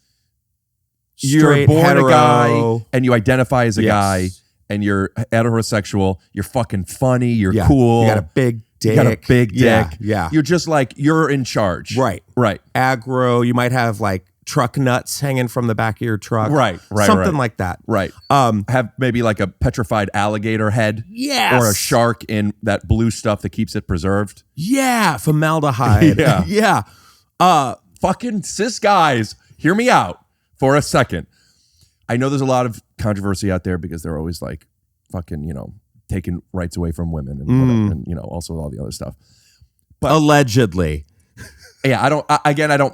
straight, you're born hetero. a guy and you identify as a guy and you're heterosexual. You're fucking funny. You're cool. You got a big dick. Yeah. You're just like, you're in charge. Right. Aggro. You might have like truck nuts hanging from the back of your truck. Right. Something like that. Right. Have maybe like a petrified alligator head. Yes. Or a shark in that blue stuff that keeps it preserved. Yeah. Formaldehyde. Yeah. Fucking cis guys, hear me out for a second. I know there's a lot of controversy out there because they're always like fucking, you know, taking rights away from women and whatever, and, you know, also all the other stuff. But allegedly. Yeah, I don't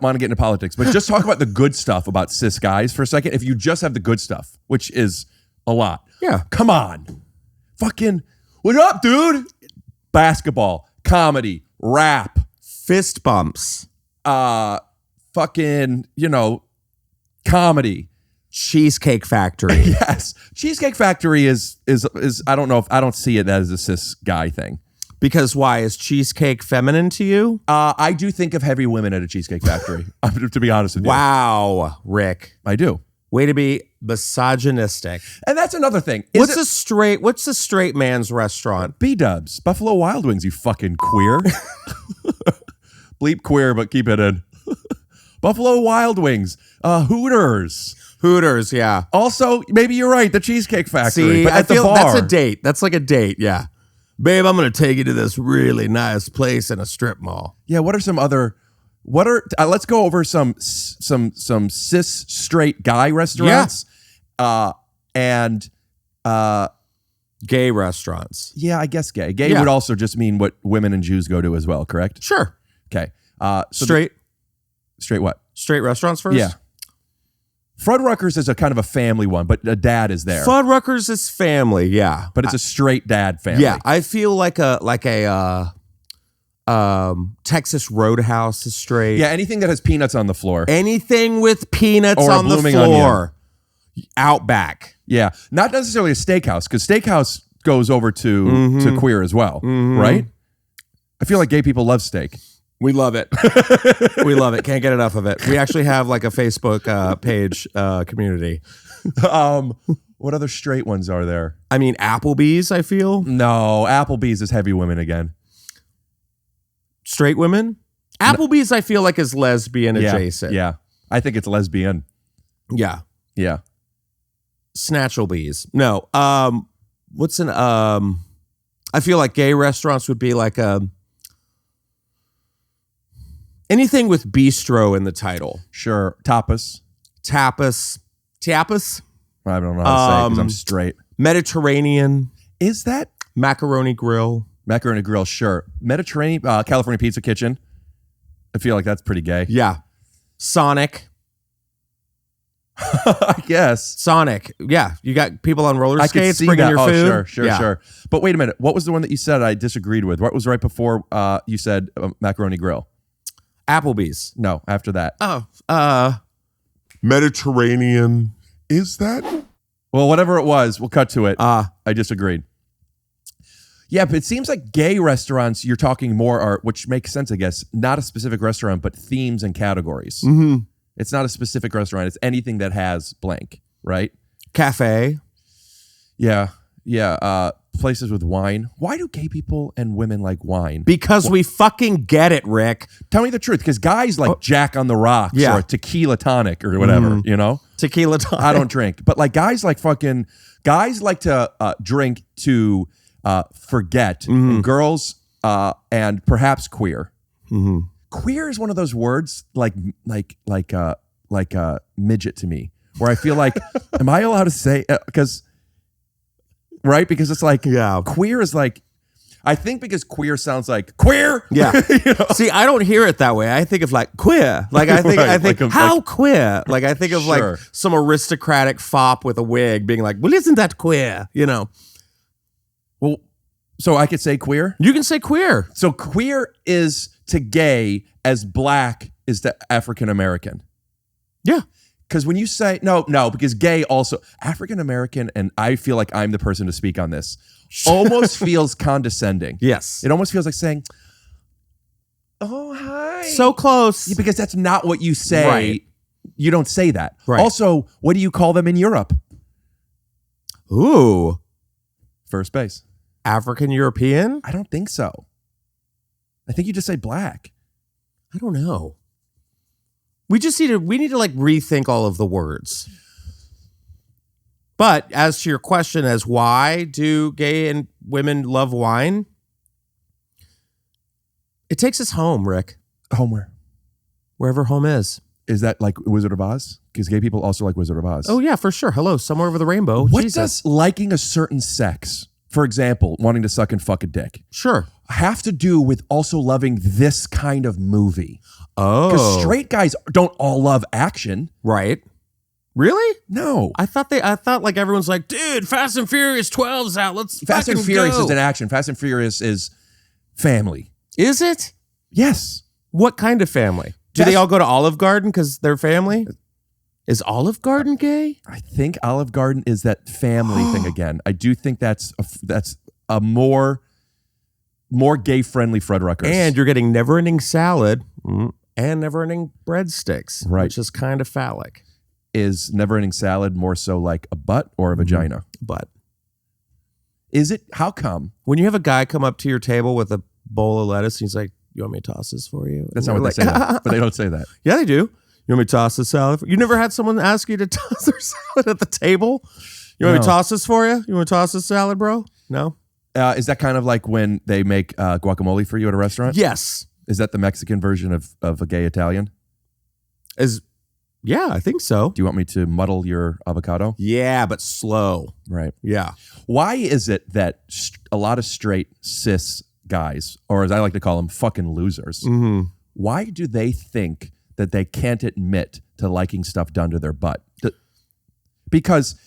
want to get into politics, but just talk about the good stuff about cis guys for a second. If you just have the good stuff, which is a lot. Yeah. Come on. Fucking, what up, dude? Basketball, comedy, rap. Fist bumps. Fucking, you know, comedy. Cheesecake Factory. Yes. Cheesecake Factory is I don't know if I don't see it as a cis guy thing. Because why? Is cheesecake feminine to you? I do think of heavy women at a Cheesecake Factory, to be honest with you. Wow, Rick. I do. Way to be misogynistic. And that's another thing. What's a straight man's restaurant? B-dubs, Buffalo Wild Wings, you fucking queer. Bleep queer, but keep it in. Buffalo Wild Wings, Hooters. Hooters, yeah. Also, maybe you're right, the Cheesecake Factory. See, but I at the feel bar. that's a date. That's like a date, yeah. Babe, I'm gonna take you to this really nice place in a strip mall. Yeah, what are some other? What are? Let's go over some cis straight guy restaurants, and gay restaurants. Yeah, I guess gay. Gay Yeah. would also just mean what women and Jews go to as well. Correct? Sure. Okay. So Straight straight what? straight restaurants first. Yeah. Fuddruckers is a kind of a family one, but a dad is there. Fuddruckers is family, yeah. But it's a straight dad family. Yeah, I feel like a Texas Roadhouse is straight. Yeah, anything that has peanuts on the floor. Anything with peanuts Or a on the blooming floor. Outback. Yeah, not necessarily a steakhouse, because steakhouse goes over to queer as well, right? I feel like gay people love steak. We love it. We love it. Can't get enough of it. We actually have like a Facebook page community. What other straight ones are there? I mean, Applebee's, I feel. No, Applebee's is heavy women again. Straight women? Applebee's, I feel like, is lesbian adjacent. Yeah, I think it's lesbian. Yeah. Yeah. Snatchlebees. No. What's an I feel like gay restaurants would be like anything with bistro in the title. Sure. Tapas. Tapas. Tapas? I don't know how to say it because I'm straight. Mediterranean. Is that? Macaroni Grill. Macaroni Grill, sure. Mediterranean, California Pizza Kitchen. I feel like that's pretty gay. Yeah. Sonic. I guess. Sonic. Yeah. You got people on roller I could skates see bringing that. your Oh, food. sure. But wait a minute. What was the one that you said I disagreed with? What was right before you said Macaroni Grill? Applebee's. No, after that. Oh. Mediterranean. Is that? Well, whatever it was, we'll cut to it. I disagreed. Yeah, but it seems like gay restaurants, you're talking more are, which makes sense, I guess, not a specific restaurant, but themes and categories. Mm-hmm. It's not a specific restaurant. It's anything that has blank, right? Cafe. Yeah. Places with wine. Why do gay people and women like wine? Because we fucking get it, Rick. Tell me the truth, because guys like Jack on the Rocks or a tequila tonic or whatever, you know? Tequila tonic. I don't drink. But like guys like to drink to forget. And girls and perhaps queer. Mm-hmm. Queer is one of those words like midget to me, where I feel like, am I allowed to say, because it's like, queer is like, I think because queer sounds like queer. Yeah. You know? See, I don't hear it that way. I think of like queer. Like I think, how queer? Like I think of like some aristocratic fop with a wig being like, well, isn't that queer? You know? Well, so I could say queer? You can say queer. So queer is to gay as black is to African American. Yeah. Because when you say, no, because gay also, African American, and I feel like I'm the person to speak on this, almost feels condescending. Yes. It almost feels like saying, oh, hi. So close. Yeah, because that's not what you say. Right. You don't say that. Right. Also, what do you call them in Europe? Ooh. First base. African European? I don't think so. I think you just say black. I don't know. We need to like rethink all of the words. But as to your question as why do gay and women love wine? It takes us home, Rick. Home where? Wherever home is. Is that like Wizard of Oz? Because gay people also like Wizard of Oz. Oh yeah, for sure. Hello, somewhere over the rainbow. What Jesus. does liking a certain sex, for example, wanting to suck and fuck a dick, Sure. have to do with also loving this kind of movie? Oh. Because straight guys don't all love action. Right. Really? No. I thought like everyone's like, dude, Fast and Furious 12's out. Let's Fast and fucking Furious go. is an action. Fast and Furious is family. Is it? Yes. What kind of family? Do they all go to Olive Garden because they're family? Is Olive Garden gay? I think Olive Garden is that family thing again. I do think that's a more gay friendly Fuddruckers. And you're getting never-ending salad and never-ending breadsticks, Right. which is kind of phallic. is Never Ending Salad more so like a butt or a vagina? But Is it? How come? when you have a guy come up to your table with a bowl of lettuce, and he's like, "You want me to toss this for you?" That's And not what they you're say, like, though. But they don't say that. Yeah, they do. You want me to toss the salad? You never had someone ask you to toss their salad at the table? You want me to No. toss this for you? You want to toss this salad, bro? No. Is that kind of like when they make guacamole for you at a restaurant? Yes. Is that the Mexican version of a gay Italian? Yeah, I think so. Do you want me to muddle your avocado? Yeah, but slow. Right. Yeah. Why is it that a lot of straight cis guys, or as I like to call them, fucking losers, why do they think that they can't admit to liking stuff done to their butt? Because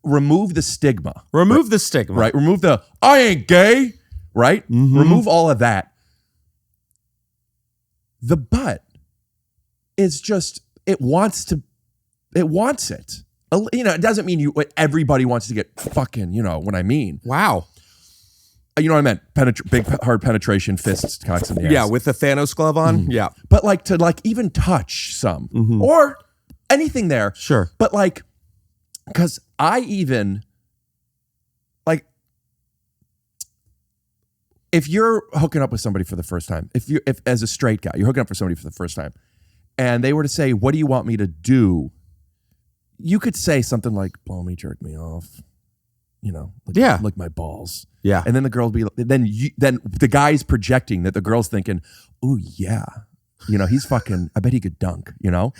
remove the stigma. Remove the stigma. Right? Remove the, I ain't gay, right? Remove all of that. The butt is just, it wants it. You know, it doesn't mean everybody wants to get fucking, you know what I mean. Wow. You know what I meant? Big, hard penetration, fists, cocks in the ass. Yeah, with the Thanos glove on. Yeah. But like to like even touch some or anything there. Sure. But like, because I even, like, if you're hooking up with somebody for the first time, if as a straight guy, you're hooking up for somebody for the first time, and they were to say, "What do you want me to do?" You could say something like, "Blow me, jerk me off," you know, like my balls. Yeah. And then the girl will be, then the guy's projecting that the girl's thinking, "Oh yeah, you know, he's fucking, I bet he could dunk," you know?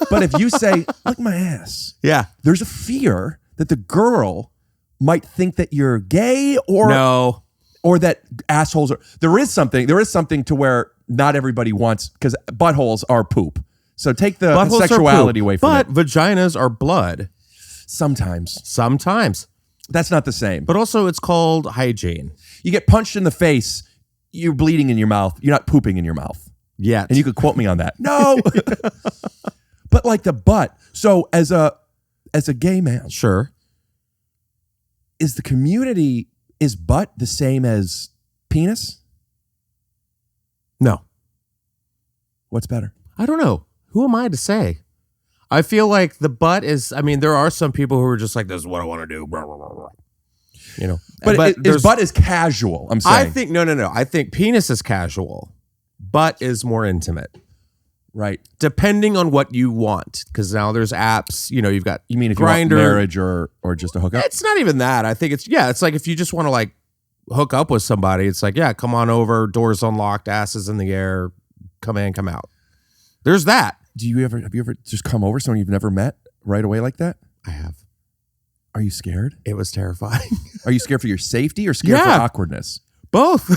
But if you say, "Look my ass," Yeah. there's a fear that the girl might think that you're gay or that assholes are, there is something to where not everybody wants, because buttholes are poop. So take the Buttholes are sexuality poop, away from but it. vaginas are blood. Sometimes. That's not the same. But also it's called hygiene. You get punched in the face, you're bleeding in your mouth. You're not pooping in your mouth. Yeah. And you could quote me on that. No. But like the butt. So as a gay man, Sure. is butt the same as penis? No. What's better? I don't know. Who am I to say? I feel like the butt is, I mean, there are some people who are just like, this is what I want to do. Blah, blah, blah, blah. You know, But there's- butt is casual, I'm saying. I think, no. I think penis is casual. Butt is more intimate. Right. Depending on what you want. Because now there's apps, you know, you've got You mean if Grindr. you want marriage or just a hookup? It's not even that. I think it's like if you just want to like hook up with somebody, it's like, yeah, come on over, doors unlocked, asses in the air, come in, come out. There's that. Have you ever just come over someone you've never met right away like that? I have. Are you scared? It was terrifying. Are you scared for your safety or scared Yeah. for awkwardness? Both.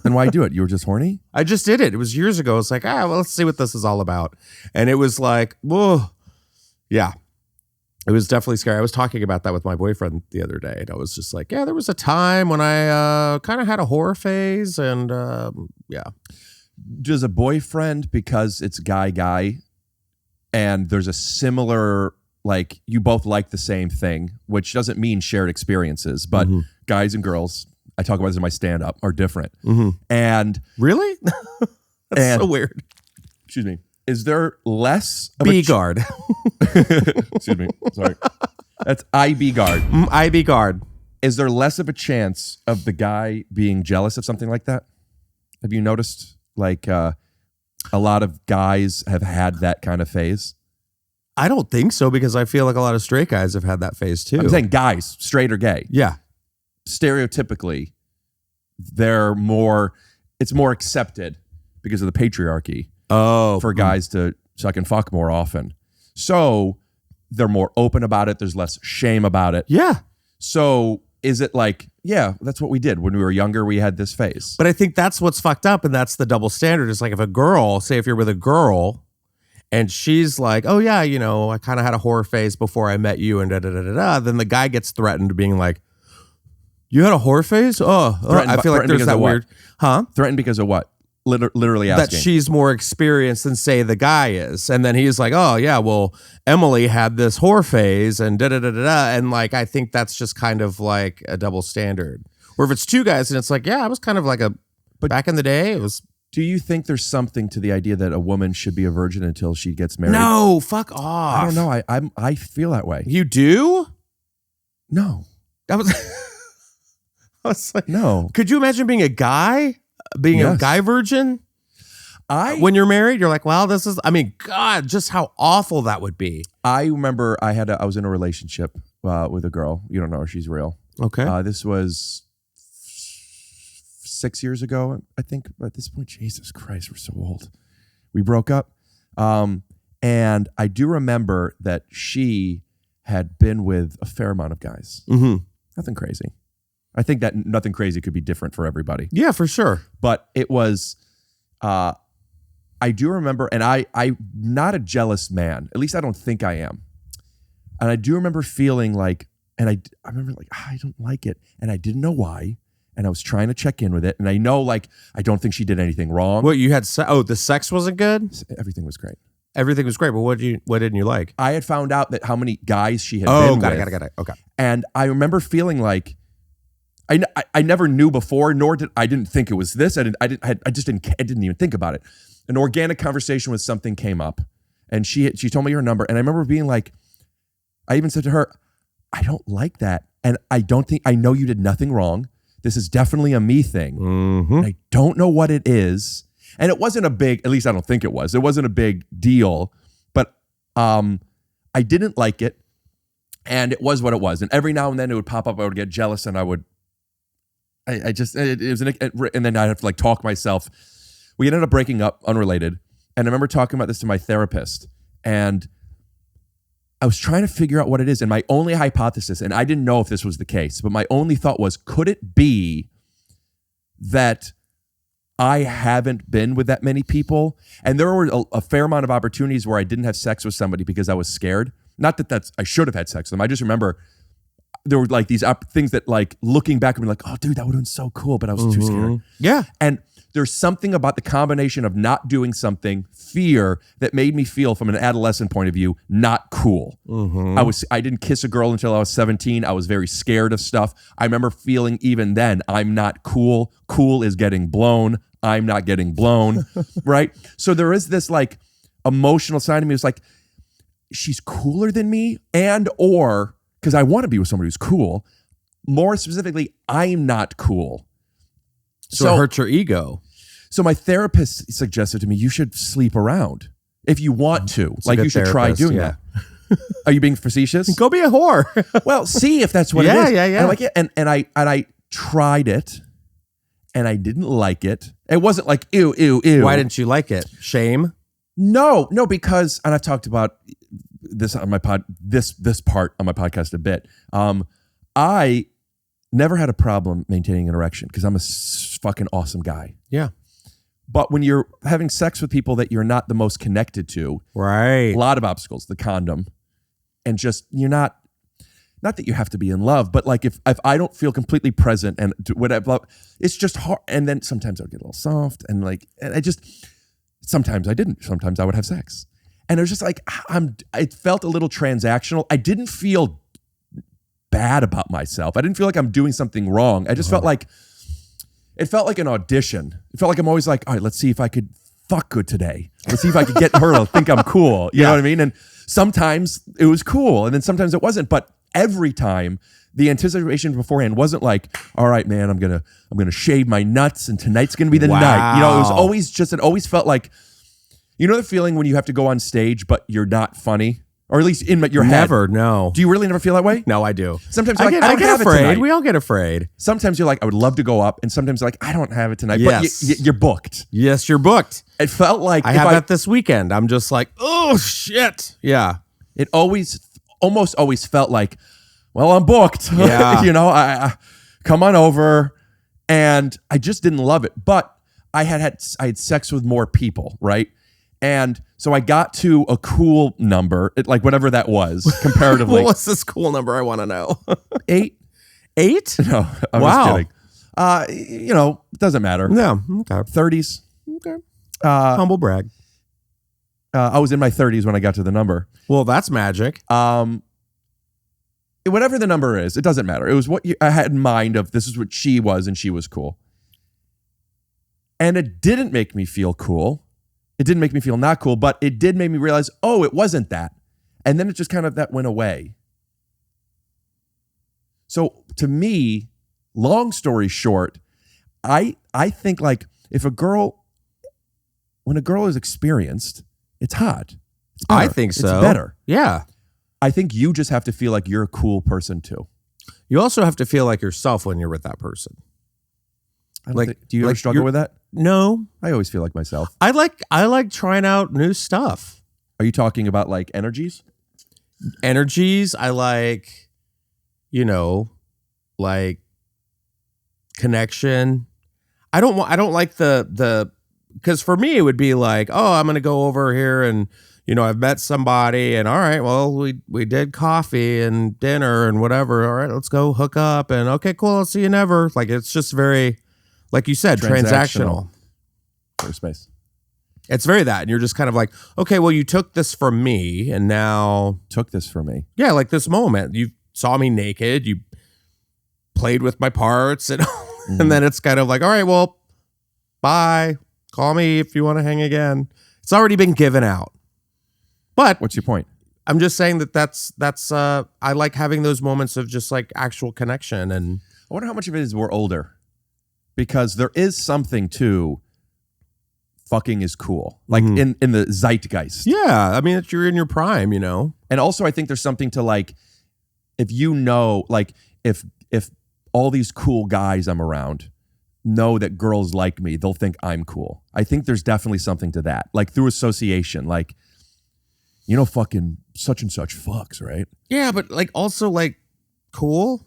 Then why do it? You were just horny? I just did it. It was years ago. It's like, well, let's see what this is all about. And it was like, whoa. Yeah. It was definitely scary. I was talking about that with my boyfriend the other day. And I was just like, yeah, there was a time when I kind of had a horror phase. And yeah. Does a boyfriend, because it's guy, and there's a similar, like, you both like the same thing, which doesn't mean shared experiences, but guys and girls, I talk about this in my stand-up, are different. And Really? That's so weird. excuse me, is there less of B guard. excuse me, sorry. That's IB guard. IB guard. Is there less of a chance of the guy being jealous of something like that? Have you noticed, like, a lot of guys have had that kind of phase? I don't think so, because I feel like a lot of straight guys have had that phase too. I'm saying guys, straight or gay. Yeah. Stereotypically, it's more accepted because of the patriarchy for guys to suck and fuck more often. So they're more open about it. There's less shame about it. Yeah. So is it like, yeah, that's what we did when we were younger, we had this phase. But I think that's what's fucked up, and that's the double standard. It's like if a girl, say if you're with a girl and she's like, oh yeah, you know, I kind of had a horror phase before I met you and da-da-da-da-da, then the guy gets threatened being like, you had a horror phase? I feel like there's that weird, Threatened because of what? Literally asking. that she's more experienced than say the guy is. And then he's like, oh yeah, well, Emily had this horror phase and da-da-da-da-da. And like, I think that's just kind of like a double standard. Or if it's two guys and it's like, yeah, I was kind of like but back in the day, it was. Do you think there's something to the idea that a woman should be a virgin until she gets married? No, fuck off. I don't know. I feel that way. You do? No. That was. I was like, No. could you imagine being a guy, being a Yes. guy virgin? When you're married, you're like, well, this is. I mean, God, just how awful that would be. I remember I was in a relationship with a girl. You don't know her. She's real. Okay. This was 6 years ago, I think. At this point, Jesus Christ, we're so old. We broke up. And I do remember that she had been with a fair amount of guys. Mm-hmm. Nothing crazy. I think that nothing crazy could be different for everybody. Yeah, for sure. But it was, I do remember, and I'm not a jealous man. At least I don't think I am. And I do remember feeling like, and I remember like, I don't like it. And I didn't know why. And I was trying to check in with it. And I know, like, I don't think she did anything wrong. What you had? The sex wasn't good. Everything was great. Everything was great, but what didn't you like? I had found out that how many guys she had been with. Got it. Okay. And I remember feeling like, I never knew before, nor didn't think it was this. I didn't even think about it. An organic conversation with something came up, and she told me her number, and I remember being like, I even said to her, I don't like that, and I know you did nothing wrong. This is definitely a me thing. Mm-hmm. And I don't know what it is, and it wasn't a big. At least I don't think it was. It wasn't a big deal, but I didn't like it, and it was what it was. And every now and then it would pop up. I would get jealous, and I would. It was and then I'd have to like talk myself. We ended up breaking up, unrelated. And I remember talking about this to my therapist, and I was trying to figure out what it is. And my only hypothesis, and I didn't know if this was the case, but my only thought was, could it be that I haven't been with that many people? And there were a fair amount of opportunities where I didn't have sex with somebody because I was scared. Not that I should have had sex with them. I just remember there were like these things that, like, looking back, I'm like, oh, dude, that would have been so cool, but I was too scared. Yeah. And there's something about the combination of not doing something, fear, that made me feel, from an adolescent point of view, not cool. Mm-hmm. I didn't kiss a girl until I was 17. I was very scared of stuff. I remember feeling even then, I'm not cool. Cool is getting blown. I'm not getting blown. Right? So there is this like emotional side of me. It's like, she's cooler than me, or because I want to be with somebody who's cool. More specifically, I'm not cool. So it hurts your ego. So my therapist suggested to me, you should sleep around if you want to. It's a like, good you should try therapist, doing yeah. that. Are you being facetious? Go be a whore. Well, see if that's what Yeah, it is. yeah, yeah. And I'm like, yeah. And I tried it, and I didn't like it. It wasn't like, ew, ew, ew. Why didn't you like it? Shame? No, because, and I've talked about this on my this part on my podcast a bit. I never had a problem maintaining an erection because I'm a fucking awesome guy. Yeah. But when you're having sex with people that you're not the most connected to, Right. a lot of obstacles, the condom, and just, you're not that you have to be in love, but like if I don't feel completely present and whatever, it's just hard. And then sometimes I would get a little soft, and sometimes I didn't. Sometimes I would have sex. And it was just like, it felt a little transactional. I didn't feel bad about myself. I didn't feel like I'm doing something wrong. I just felt like, it felt like an audition. It felt like I'm always like, all right, let's see if I could fuck good today. Let's see if I could get her to think I'm cool. You know what I mean? And sometimes it was cool, and then sometimes it wasn't. But every time, the anticipation beforehand wasn't like, all right, man, I'm gonna shave my nuts, and tonight's gonna be the night. You know, it was always just, it always felt like, you know the feeling when you have to go on stage, but you're not funny? Or at least in your head. Never, no. Do you really never feel that way? No, I do. Sometimes you're like, I don't get have afraid. it tonight. We all get afraid. Sometimes you're like, I would love to go up. And sometimes you're like, I don't have it tonight. Yes. But you're booked. Yes, you're booked. It felt like I have that this weekend. I'm just like, oh, shit. Yeah. It almost always felt like, well, I'm booked. Yeah. You know, I come on over. And I just didn't love it. But I had sex with more people, right? And so I got to a cool number, like whatever that was, comparatively. What's this cool number? I want to know. 8. 8? No, I'm just kidding. You know, it doesn't matter. No. Okay. 30s. Okay. Humble brag. I was in my 30s when I got to the number. Well, that's magic. Whatever the number is, it doesn't matter. It was what I had in mind of, this is what she was, and she was cool. And it didn't make me feel cool. It didn't make me feel not cool, but it did make me realize, oh, it wasn't that. And then it just kind of that went away. So to me, long story short, I think like when a girl is experienced, it's hot. It's better. I think so. It's better. Yeah. I think you just have to feel like you're a cool person too. You also have to feel like yourself when you're with that person. Do you ever struggle with that? No. I always feel like myself. I like trying out new stuff. Are you talking about like energies? Energies. I like, like connection. I don't like the because for me it would be like, oh, I'm gonna go over here and I've met somebody and all right, well we did coffee and dinner and whatever. All right, let's go hook up and okay, cool. I'll see you never. Like it's just very, like you said, transactional. Clear space. It's very that, and you're just kind of like, okay, well you took this from me and now Took this from me. yeah, like this moment you saw me naked, you played with my parts and and then it's kind of like, all right, well, bye. Call me if you want to hang again. It's already been given out. But What's your point? I'm just saying that's I like having those moments of just like actual connection. And I wonder how much of it is we're older. Because there is something to fucking is cool. Like in the zeitgeist. yeah, I mean, you're in your prime, And also I think there's something to like, if like if all these cool guys I'm around know that girls like me, they'll think I'm cool. I think there's definitely something to that. Like through association, like, fucking such and such fucks, right? Yeah, but like also like cool.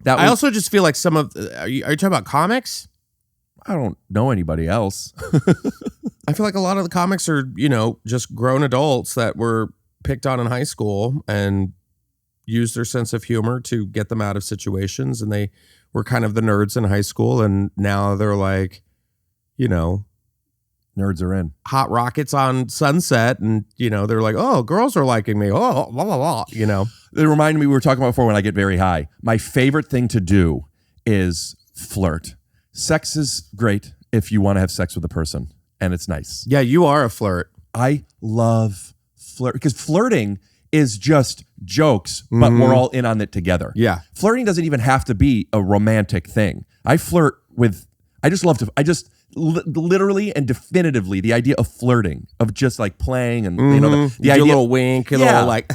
I also just feel like some of are you talking about comics? I don't know anybody else. I feel like a lot of the comics are, just grown adults that were picked on in high school and used their sense of humor to get them out of situations. And they were kind of the nerds in high school. And now they're like, Nerds are in. hot rockets on Sunset. And, they're like, oh, girls are liking me. Oh, blah, blah, blah, It reminded me, we were talking about before when I get very high. My favorite thing to do is flirt. Sex is great if you want to have sex with a person and it's nice. Yeah, you are a flirt. I love flirt because flirting is just jokes, but we're all in on it together. Yeah. Flirting doesn't even have to be a romantic thing. I just literally and definitively the idea of flirting, of just like playing and the Do idea, a little wink, a little like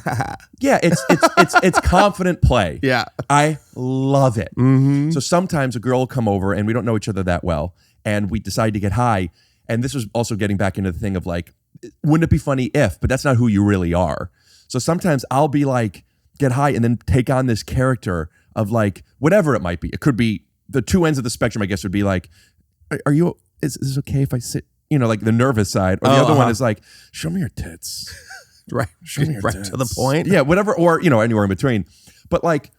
yeah, it's confident play. Yeah. I love it. So sometimes a girl will come over and we don't know each other that well, and we decide to get high. And this was also getting back into the thing of like, wouldn't it be funny if? But that's not who you really are. So sometimes I'll be like, get high and then take on this character of like whatever it might be. It could be the two ends of the spectrum. I guess would be like, is this okay if I sit? Like the nervous side, or the other one is like, show me your tits. right, Show me your right tits. to the point. Yeah, whatever, or anywhere in between. But like,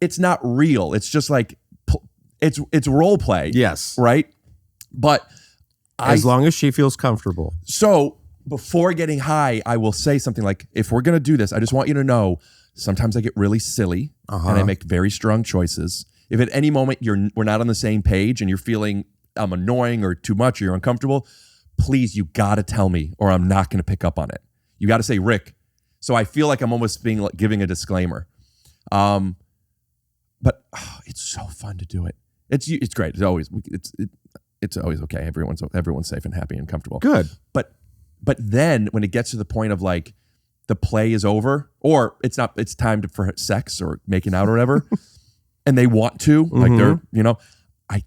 it's not real. It's just like it's role play. Yes. Right. But As long as she feels comfortable. So before getting high, I will say something like, if we're going to do this, I just want you to know, sometimes I get really silly and I make very strong choices. If at any moment we're not on the same page and you're feeling I'm annoying or too much or you're uncomfortable, please, you got to tell me or I'm not going to pick up on it. You got to say, Rick. So I feel like I'm almost being like giving a disclaimer. But it's so fun to do it. It's great. It's always okay. Everyone's safe and happy and comfortable. Good. But then when it gets to the point of like the play is over or it's time for sex or making out or whatever, and they want to, like they're,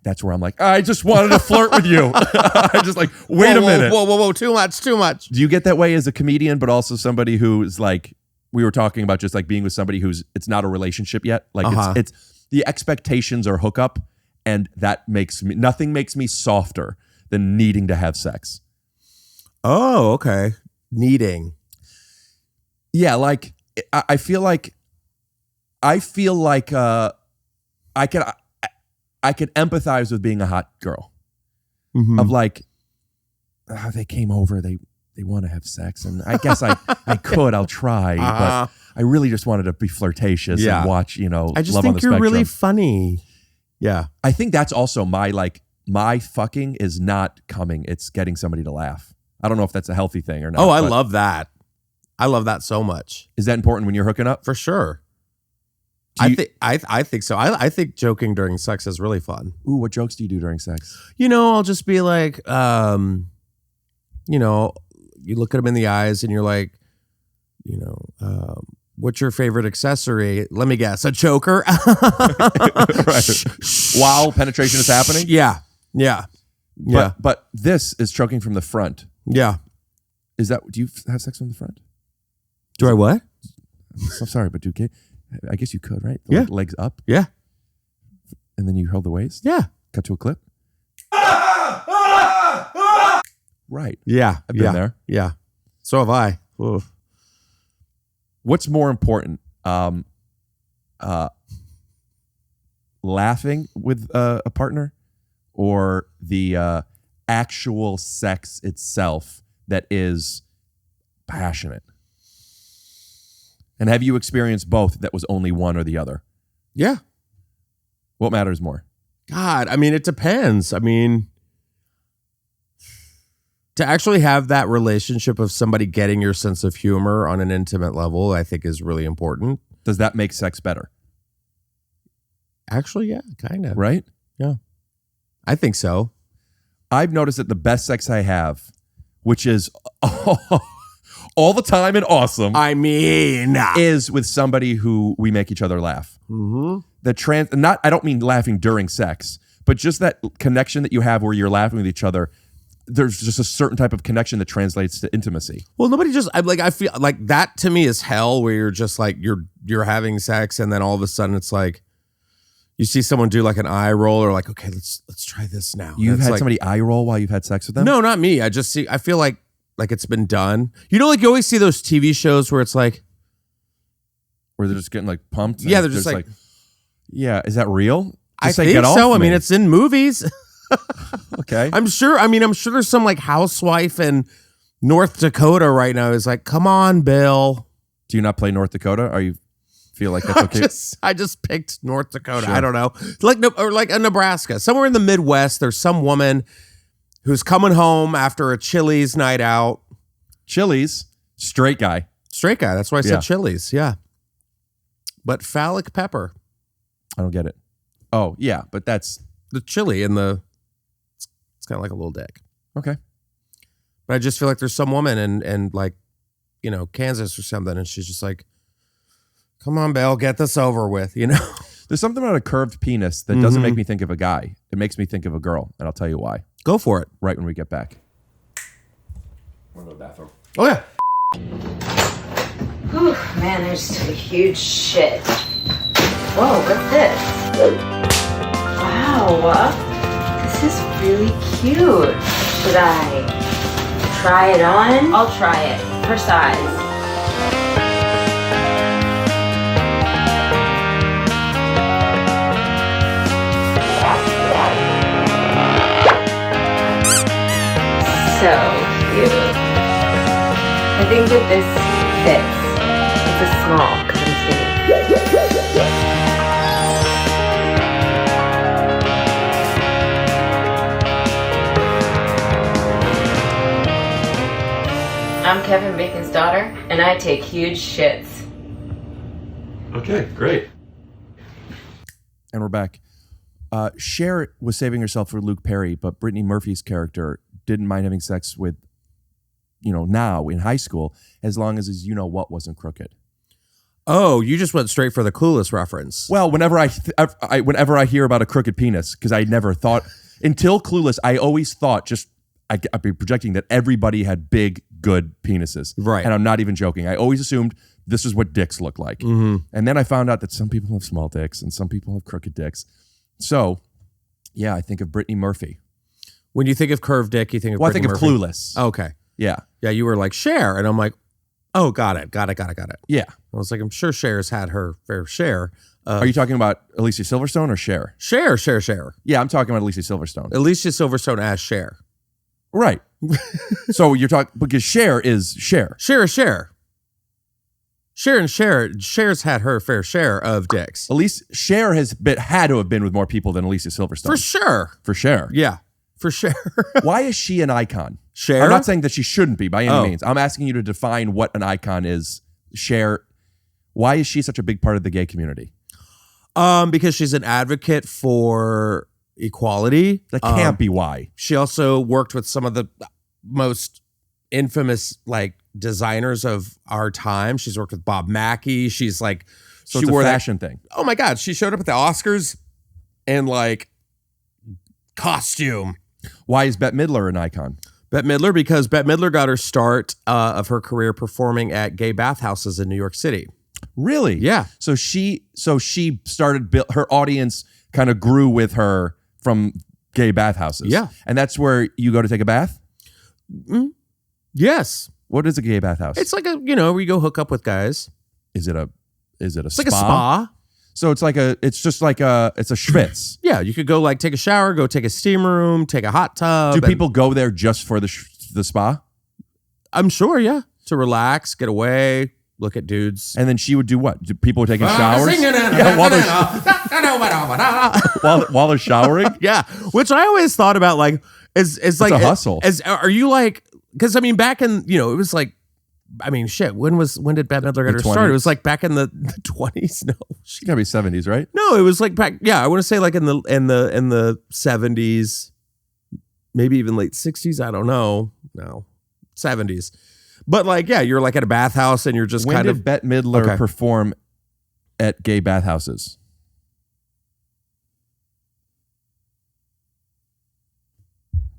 that's where I'm like, I just wanted to flirt with you. I just like, wait a minute. Whoa, too much. Do you get that way as a comedian, but also somebody who's like, we were talking about just like being with somebody it's not a relationship yet. Like it's the expectations are hookup, and that nothing makes me softer than needing to have sex. Oh, okay. Needing. Yeah, like I feel like I can empathize with being a hot girl. Of like, they came over, they want to have sex, and I guess I'll try, but I really just wanted to be flirtatious and watch, I just Love think on the you're Spectrum. really funny. Yeah. I think that's also my my fucking is not coming. It's getting somebody to laugh. I don't know if that's a healthy thing or not. Oh, I but love that. I love that so much. Is that important when you're hooking up? For sure. Do you- I think so. I think joking during sex is really fun. Ooh, what jokes do you do during sex? I'll just be like, you look at him in the eyes and you're like, what's your favorite accessory? Let me guess, a choker. Right. While penetration is happening? Yeah. Yeah. Yeah. But this is choking from the front. Yeah. Do you have sex from the front? Do I what? I'm sorry, but I guess you could, right? Yeah. Legs up. Yeah. And then you hold the waist. Yeah. Cut to a clip. Right. Yeah. I've been there. Yeah. So have I. Oof. What's more important? Laughing with a partner or the actual sex itself that is passionate? And have you experienced both that was only one or the other? Yeah. What matters more? God, I mean, it depends. I mean, to actually have that relationship of somebody getting your sense of humor on an intimate level, I think is really important. Does that make sex better? Actually, yeah, kind of. Right? Yeah. I think so. I've noticed that the best sex I have, which is all the time and awesome, I mean, is with somebody who we make each other laugh. Mm-hmm. I don't mean laughing during sex, but just that connection that you have where you're laughing with each other. There's just a certain type of connection that translates to intimacy. Well, I feel like that to me is hell, where you're just like, you're having sex and then all of a sudden it's like, you see someone do like an eye roll or like, okay, let's try this now. You've had somebody eye roll while you've had sex with them? No, not me. I feel like it's been done. Like you always see those TV shows where it's like, where they're just getting like pumped. Yeah, they're just like, yeah, is that real? I think so. I mean, it's in movies. Okay. I'm sure there's some like housewife in North Dakota right now who's like, come on, Bill. Do you not play North Dakota? Or you feel like that's okay? I just picked North Dakota. Sure. I don't know. Like a Nebraska. Somewhere in the Midwest, there's some woman who's coming home after a Chili's night out. Chili's, straight guy. Straight guy. That's why I said Yeah. Chili's. Yeah. But phallic pepper. I don't get it. Oh, yeah, but that's The chili and it's kind of like a little dick. okay. But I just feel like there's some woman in like, Kansas or something, and she's just like, come on, Bill, get this over with, There's something about a curved penis that doesn't make me think of a guy. It makes me think of a girl, and I'll tell you why. Go for it. Right when we get back. Go to the bathroom. Oh, yeah. Whew, man, there's some huge shit. Whoa, what's this? Wow, this is really cute. Should I try it on? I'll try it for size. So cute. I think that this fits. It's a small because I'm skinny. I'm Kevin Bacon's daughter, and I take huge shits. Okay, great. And we're back. Cher was saving herself for Luke Perry, but Brittany Murphy's character didn't mind having sex with, now in high school, as long as his what wasn't crooked. Oh, you just went straight for the Clueless reference. Well, whenever I hear about a crooked penis, because I never thought until Clueless, I always thought I'd be projecting that everybody had big, good penises. Right. And I'm not even joking. I always assumed this is what dicks look like. Mm-hmm. And then I found out that some people have small dicks and some people have crooked dicks. So, yeah, I think of Brittany Murphy. When you think of curved dick, you think of Well, I Brittany think of Murphy? Clueless. Okay. Yeah. Yeah, you were like, Cher. And I'm like, oh, got it. Yeah. I was like, I'm sure Cher's had her fair share. Are you talking about Alicia Silverstone or Cher? Cher. Yeah, I'm talking about Alicia Silverstone. Alicia Silverstone as Cher. Right. So you're talking, because Cher is Cher. Cher is Cher. Cher's had her fair share of dicks. At least Cher had to have been with more people than Alicia Silverstone. For sure. For Cher. Yeah, for sure. Why is she an icon? Cher? I'm not saying that she shouldn't be by any Oh. means. I'm asking you to define what an icon is. Cher, why is she such a big part of the gay community? Because she's an advocate for equality. That can't be why. She also worked with some of the most infamous like designers of our time. She's worked with Bob Mackie. She's like, So she it's a wore fashion thing. Oh my God. She showed up at the Oscars in like costume. Why is Bette Midler an icon? Bette Midler, because Bette Midler got her start of her career performing at gay bathhouses in New York City. Really? Yeah. So she started, her audience kind of grew with her from gay bathhouses. Yeah. And that's where you go to take a bath? Yes. What is a gay bathhouse? It's like where you go hook up with guys. Is it a It's spa? like a spa. So it's just like it's a schwitz. Yeah, you could go like take a shower, go take a steam room, take a hot tub. Do people go there just for the spa? I'm sure, yeah. To relax, get away, look at dudes. And then she would do what? Do people taking showers? While they're showering? Yeah, which I always thought about like is like a hustle. Are you like, because I mean back in, it was like, I mean shit, when did Bette Midler get her start? It was like back in the 20s. No, She gotta be 70s, right? no, it was like back, yeah, I want to say like in the 70s, maybe even late 60s, I don't know. No, 70s. But like, yeah, you're like at a bathhouse and you're just When kind did of Bette Midler Okay. perform at gay bathhouses?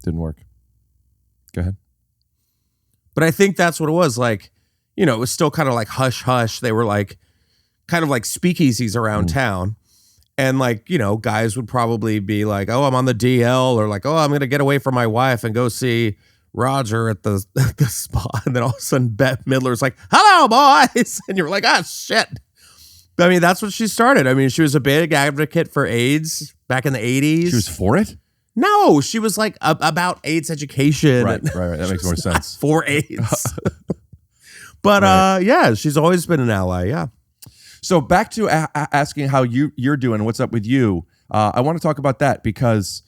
Didn't work. Go ahead. But I think that's what it was. Like, it was still kind of like hush hush. They were like kind of like speakeasies around town. And like, guys would probably be like, oh, I'm on the DL, or like, oh, I'm going to get away from my wife and go see Roger at the spa. And then all of a sudden Bette Midler's like, hello, boys. And you're like, ah, shit. But I mean, that's what she started. I mean, she was a big advocate for AIDS back in the 80s. She was for it? No, she was like about AIDS education. Right. That makes more sense. For AIDS. But yeah, she's always been an ally. Yeah. So back to asking how you're doing, what's up with you. I want to talk about that because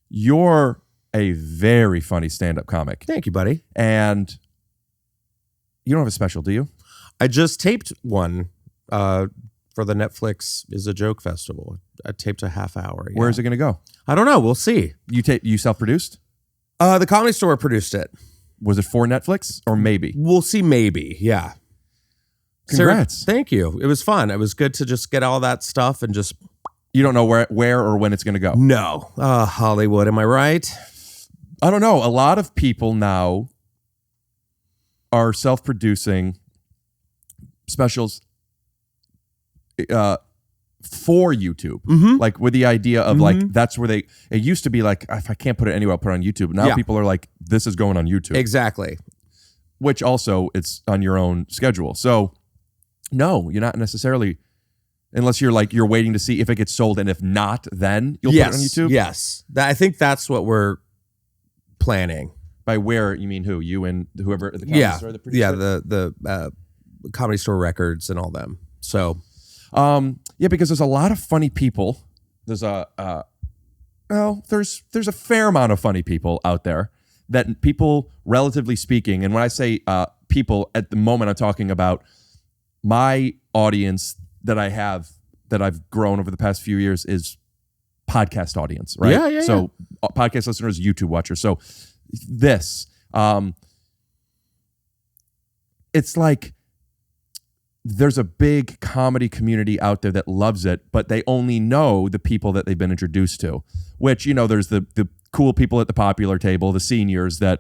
you're a very funny stand-up comic. Thank you, buddy. And you don't have a special, do you? I just taped one for the Netflix Is a Joke Festival. I taped a half hour. Yeah. Where is it going to go? I don't know. We'll see. You self-produced? The Comedy Store produced it. Was it for Netflix or maybe? We'll see. Maybe. Yeah. Congrats. Thank you. It was fun. It was good to just get all that stuff and just. You don't know where or when it's going to go? No. Hollywood. Am I right? I don't know. A lot of people now are self-producing specials for YouTube. Mm-hmm. Like with the idea of like, that's where it used to be like, if I can't put it anywhere, I'll put it on YouTube. Now people are like, this is going on YouTube. Exactly. Which also it's on your own schedule. So no, you're not necessarily, unless you're waiting to see if it gets sold. And if not, then you'll put it on YouTube. Yes. I think that's what we're planning. By where, you mean who? You and whoever at the Comedy Store that produced it? the Comedy Store Records and all them. So, yeah, because there's a lot of funny people. There's there's a fair amount of funny people out there that people, relatively speaking, and when I say people, at the moment I'm talking about my audience that I've grown over the past few years is podcast audience, right? Yeah. So podcast listeners, YouTube watchers. So this, it's like there's a big comedy community out there that loves it, but they only know the people that they've been introduced to, which, there's the cool people at the popular table, the seniors and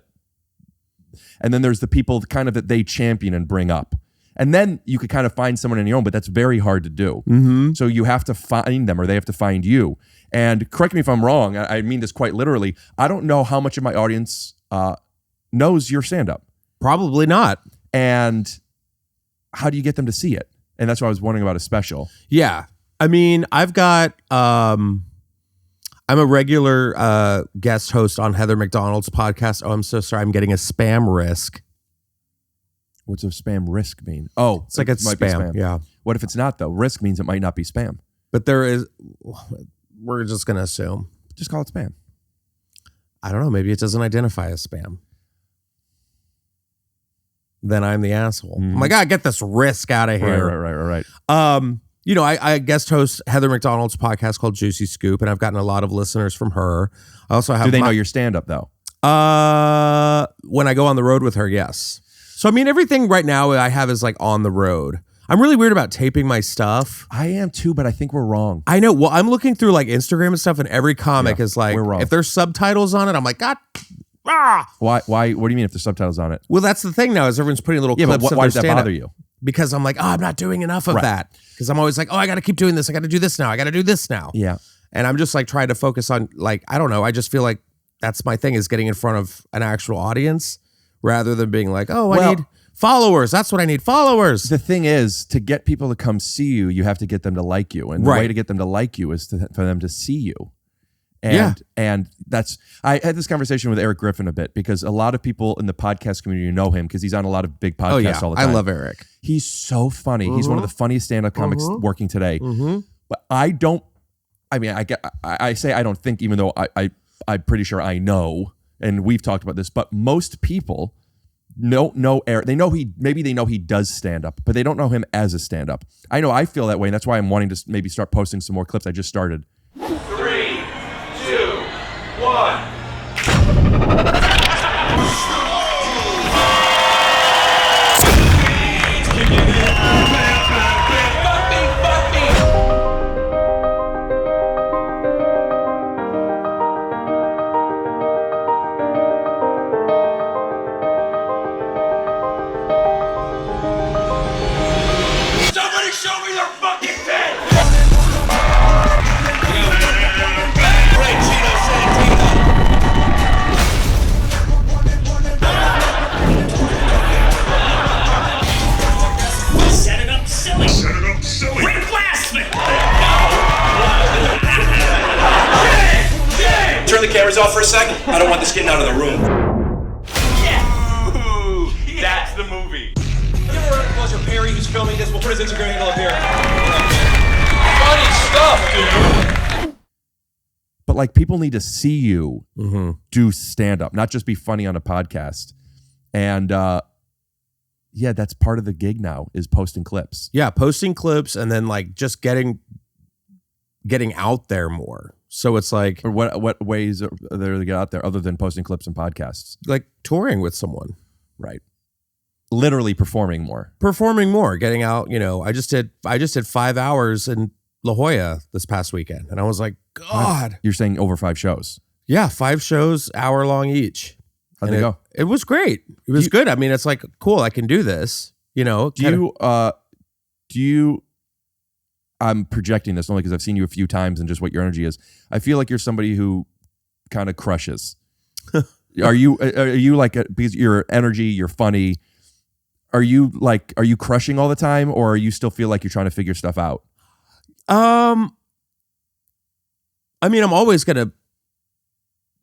then there's the people kind of that they champion and bring up. And then you could kind of find someone in your own, but that's very hard to do. Mm-hmm. So you have to find them or they have to find you. And correct me if I'm wrong. I mean this quite literally. I don't know how much of my audience knows your stand-up. Probably not. And how do you get them to see it? And that's why I was wondering about a special. Yeah. I mean, I've got, I'm a regular guest host on Heather McDonald's podcast. Oh, I'm so sorry. I'm getting a spam risk. What's a spam risk mean? Oh, It's like it's might be spam. Yeah. What if it's not though? Risk means it might not be spam. But there is, we're just going to assume. Just call it spam. I don't know. Maybe it doesn't identify as spam. Then I'm the asshole. I'm like, I get this risk out of here. Right. You know, I guest host Heather McDonald's podcast called Juicy Scoop, and I've gotten a lot of listeners from her. I also have. Do they know your stand-up though? When I go on the road with her, yes. So I mean, everything right now I have is like on the road. I'm really weird about taping my stuff. I am too, but I think we're wrong. I know. Well, I'm looking through like Instagram and stuff, and every comic is like, we're wrong. if there's subtitles on it, I'm like, God. Why? What do you mean if there's subtitles on it? Well, that's the thing now is everyone's putting little clips but of why their does that stand-up. bother you? Because I'm like, I'm not doing enough of that. Because I'm always like, I got to keep doing this. I got to do this now. I got to do this now. Yeah. And I'm just like trying to focus on like, I don't know. I just feel like that's my thing is getting in front of an actual audience rather than being like, I need followers. That's what I need, followers. The thing is, to get people to come see you, you have to get them to like you. And the way to get them to like you is for them to see you. And that's, I had this conversation with Eric Griffin a bit because a lot of people in the podcast community know him because he's on a lot of big podcasts all the time. I love Eric. He's so funny. He's one of the funniest stand-up comics working today. But I say I don't think, even though I'm pretty sure I know, and we've talked about this, but most people know Eric. They know he does stand-up, but they don't know him as a stand-up. I know I feel that way, and that's why I'm wanting to maybe start posting some more clips. I just started. 3, 2, 1. Somebody show me their fucking face! Set it up silly. Rick Glassman. Turn the cameras off for a second. I don't want this getting out of the room. Ooh, that's the movie. Give a round of applause for Perry who's filming this. We'll put his Instagram handle up here. Funny stuff, dude. But like people need to see you do stand-up, not just be funny on a podcast. And that's part of the gig now is posting clips. Yeah, posting clips and then like just getting out there more. So it's like, Or what ways are there to get out there other than posting clips and podcasts? like touring with someone. Right. Literally performing more. Getting out, I just did 5 hours in La Jolla this past weekend. And I was like, God. You're saying over 5 shows. Yeah, 5 shows, hour long each. How'd And they go? It was great. It was good. I mean, it's like, cool, I can do this. I'm projecting this only because I've seen you a few times and just what your energy is. I feel like you're somebody who kind of crushes. Are you like, because your energy, you're funny. Are you crushing all the time, or you still feel like you're trying to figure stuff out? I mean, I'm always going to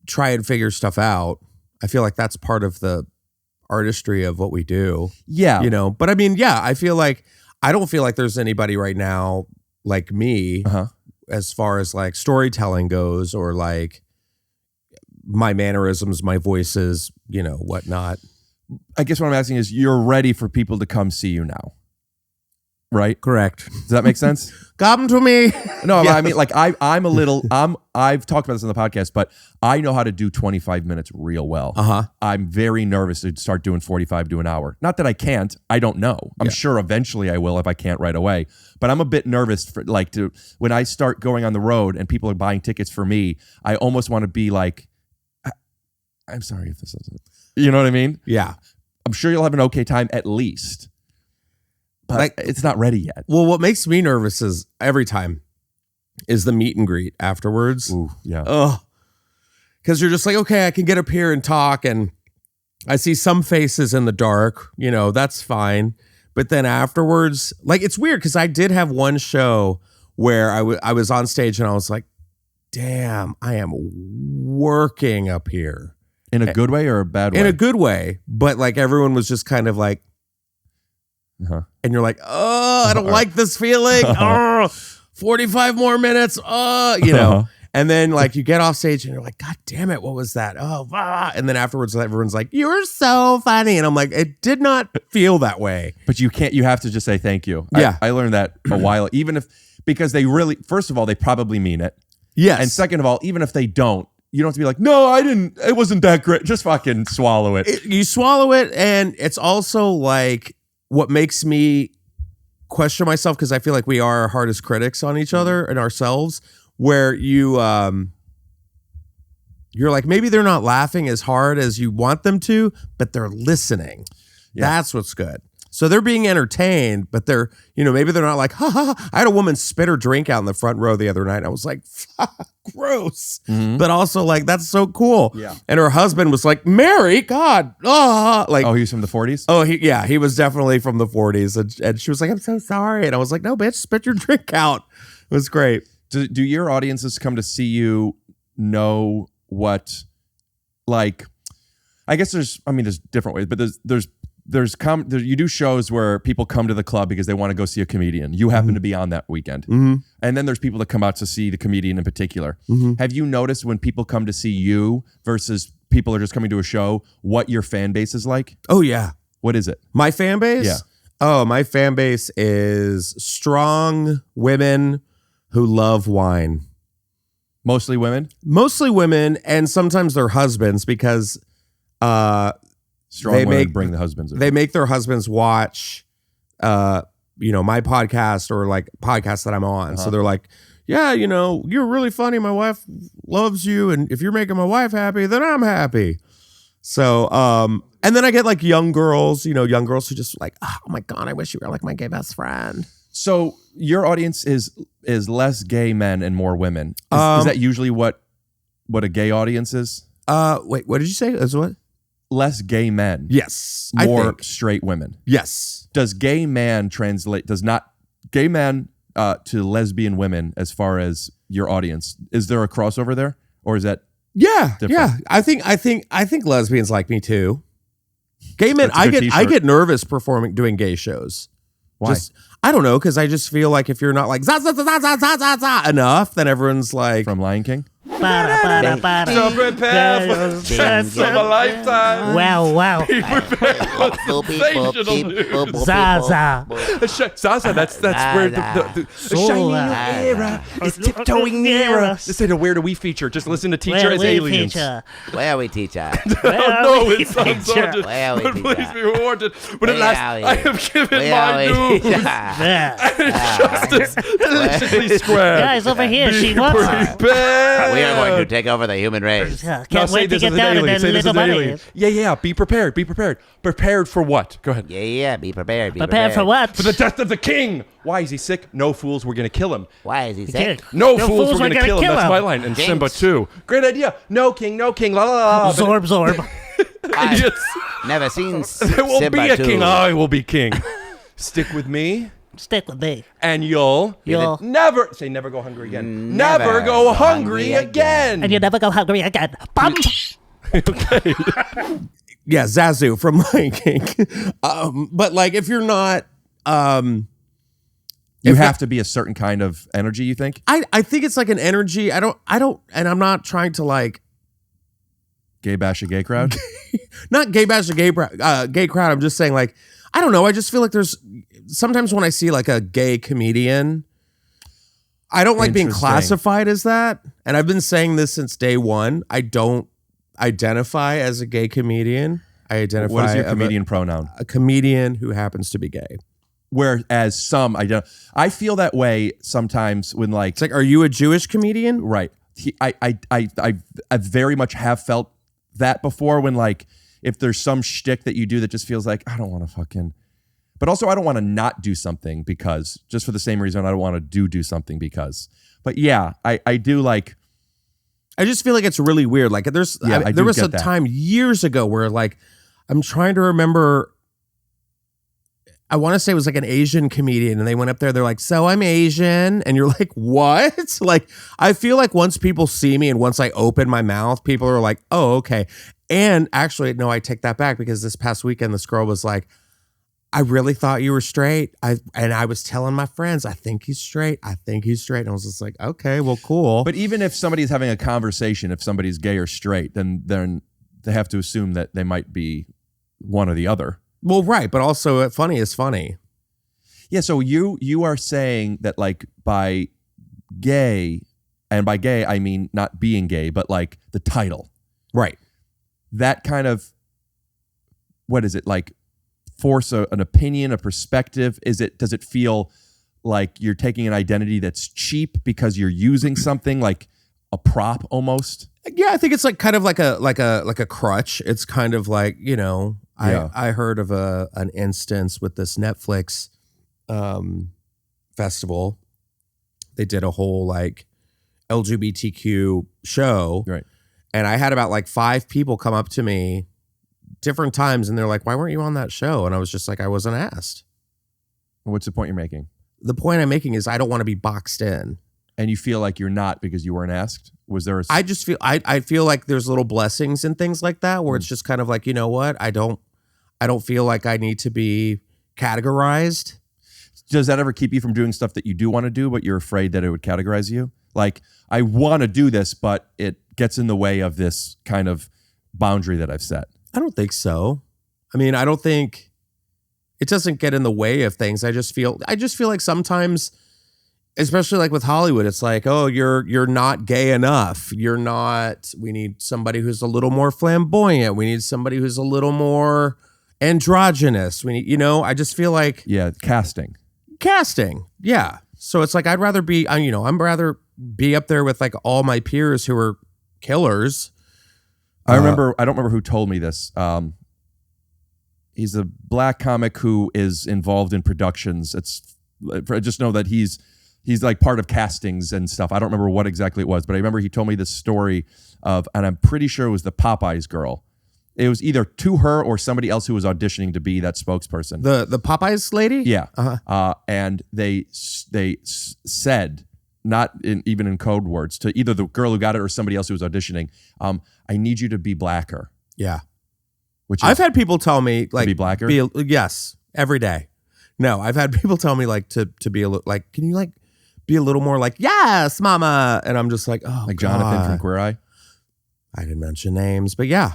try and figure stuff out. I feel like that's part of the artistry of what we do. Yeah. But I mean, I feel like, I don't feel like there's anybody right now like me as far as like storytelling goes or like my mannerisms, my voices, whatnot. I guess what I'm asking is you're ready for people to come see you now. Right? Correct. Does that make sense? Come to me. No, I mean, like I've talked about this on the podcast, but I know how to do 25 minutes real well. I'm very nervous to start doing 45 to an hour. Not that I can't, I don't know. I'm sure eventually I will if I can't right away. But I'm a bit nervous for when I start going on the road and people are buying tickets for me, I almost want to be like, I'm sorry if this isn't. You know what I mean? Yeah. I'm sure you'll have an okay time at least. But it's not ready yet. Well, what makes me nervous is every time is the meet and greet afterwards. Ooh, yeah. Ugh. Because you're just like, okay, I can get up here and talk, and I see some faces in the dark. That's fine. But then afterwards, like it's weird because I did have one show where I was on stage and I was like, damn, I am working up here. In a good way or a bad way? In a good way. But like everyone was just kind of like, and you're like, oh, I don't like this feeling. 45 more minutes. You know. And then like you get off stage and you're like, God damn it, what was that? And then afterwards everyone's like, you were so funny. And I'm like, it did not feel that way. But you have to just say thank you. Yeah. I learned that a while, because they really, first of all, they probably mean it. Yes. And second of all, even if they don't, you don't have to be like, no, it wasn't that great. Just fucking swallow it. You swallow it. And it's also like what makes me question myself, because I feel like we are our hardest critics on each other and ourselves, where you're like, maybe they're not laughing as hard as you want them to, but they're listening. Yeah. That's what's good. So they're being entertained, but they're, maybe they're not like, ha ha ha. I had a woman spit her drink out in the front row the other night. And I was like, fuck, gross. Mm-hmm. But also like, that's so cool. Yeah. And her husband was like, Mary, God. Like, oh, he was from the 40s? Oh, he was definitely from the 40s. And she was like, I'm so sorry. And I was like, no, bitch, spit your drink out. It was great. Do your audiences come to see you know what, like, I guess there's different ways, but you do shows where people come to the club because they want to go see a comedian. You happen to be on that weekend. Mm-hmm. And then there's people that come out to see the comedian in particular. Mm-hmm. Have you noticed when people come to see you versus people are just coming to a show, what your fan base is like? Oh, yeah. What is it? My fan base? Yeah. Oh, my fan base is strong women who love wine. Mostly women? Mostly women, and sometimes their husbands, because strong women bring the husbands. They make their husbands watch my podcast or like podcasts that I'm on. So they're like, yeah, you're really funny. My wife loves you, and if you're making my wife happy, then I'm happy. So and then I get like young girls who just like, oh my God, I wish you were like my gay best friend. So your audience is less gay men and more women. Is that usually what a gay audience is? Wait, what did you say? Is what? Less gay men. Yes. More straight women. Yes. Does gay man translate? Does not gay man to lesbian women as far as your audience? Is there a crossover there, or is that? Yeah. different? Yeah. I think lesbians like me too. Gay men. I get nervous doing gay shows. Why? I don't know, because I just feel like if you're not like za za za za za za za enough, then everyone's like From Lion King. So prepare for the chance of a lifetime. Wow. Be prepared for sensational news. Zaza. Zaza, that's where the shiny new era is tiptoeing nearer. This ain't a Where Do We feature. Just listen to Teacher as Aliens. Where we teacher? No, it's unsolved. Where we But please teacher? be rewarded. But at Where last, are we? I have given Where my are we? news. And justice deliciously squared. Guys, over here, Be she wants prepared. We are going to take over the human race. Now Can't say wait to this get as an down to alien. that Say this little as an money. alien. Yeah. Be prepared. Be prepared. Prepared for what? Go ahead. Yeah. Be prepared. Be Prepare for what? For the death of the king. Why is he sick? No fools, we're gonna kill him. Why is he can't. sick? No fools, we're gonna kill him. That's my line. And Jinx. Simba too. Great idea. No king, la la la. Zorb. Idiots. Never seen There won't Simba be a 2. king. I will be king. Stick with me, Stick with me. and you'll never go hungry again. Never go hungry again. And you never go hungry again. Bum. Okay. yeah, Zazu from Lion King. But like if you're not You have to be a certain kind of energy, you think? I think it's like an energy. I don't and I'm not trying to like Gay bash a gay crowd? not gay bash a gay crowd. I'm just saying like I don't know. I just feel like there's sometimes when I see like a gay comedian, I don't like being Interesting. classified as that. And I've been saying this since day one. I don't identify as a gay comedian. I identify What is your as comedian pronoun? a comedian who happens to be gay. Whereas some, I feel that way sometimes when like, It's like, are you a Jewish comedian? right. I very much have felt that before when like, if there's some shtick that you do that just feels like, I don't want to fucking, but also I don't want to not do something because just for the same reason I don't want to do something because, but yeah, I do like, I just feel like it's really weird. Like there was a time years ago where like, I'm trying to remember, I want to say it was like an Asian comedian and they went up there, they're like, so I'm Asian. And you're like, what? Like, I feel like once people see me and once I open my mouth, people are like, oh, okay. And actually, no, I take that back because this past weekend, this girl was like, I really thought you were straight. I was telling my friends, I think he's straight. I think he's straight. And I was just like, okay, well, cool. But even if somebody's having a conversation, if somebody's gay or straight, then they have to assume that they might be one or the other. Well, right. But also funny is funny. Yeah. So you are saying that like by gay, and by gay, I mean not being gay, but like the title. Right. That kind of, what is it like? Force an opinion, a perspective? Does it feel like you're taking an identity that's cheap because you're using something like a prop almost? Yeah, I think it's like kind of like a crutch. It's kind of like, you know, I heard of an instance with this Netflix festival. They did a whole like LGBTQ show. Right. And I had about like 5 people come up to me different times and they're like, why weren't you on that show? And I was just like, I wasn't asked. What's the point you're making? The point I'm making is I don't want to be boxed in. And you feel like you're not because you weren't asked? Was there I just feel I feel like there's little blessings and things like that where it's just kind of like, you know what? I don't feel like I need to be categorized. Does that ever keep you from doing stuff that you do want to do, but you're afraid that it would categorize you? Like, I want to do this, but it gets in the way of this kind of boundary that I've set. I don't think so. I mean, I don't think it doesn't get in the way of things. I just feel like sometimes, especially like with Hollywood, it's like, oh, you're not gay enough. We need somebody who's a little more flamboyant. We need somebody who's a little more androgynous. We need, I just feel like casting. Yeah. So it's like, I'd rather be, I'm rather be up there with like all my peers who are killers. I don't remember who told me this. He's a black comic who is involved in productions. I just know that he's like part of castings and stuff. I don't remember what exactly it was, but I remember he told me this story of, and I'm pretty sure it was the Popeyes girl. It was either to her or somebody else who was auditioning to be that spokesperson. The Popeyes lady? Yeah. Uh-huh. And they said, not even in code words, to either the girl who got it or somebody else who was auditioning, I need you to be blacker. Yeah. Which I've had people tell me like be blacker. Yes, every day. No, I've had people tell me like to be a little like, can you like be a little more like, yes, mama? And I'm just like, oh, like Jonathan from Queer Eye. I didn't mention names, but yeah.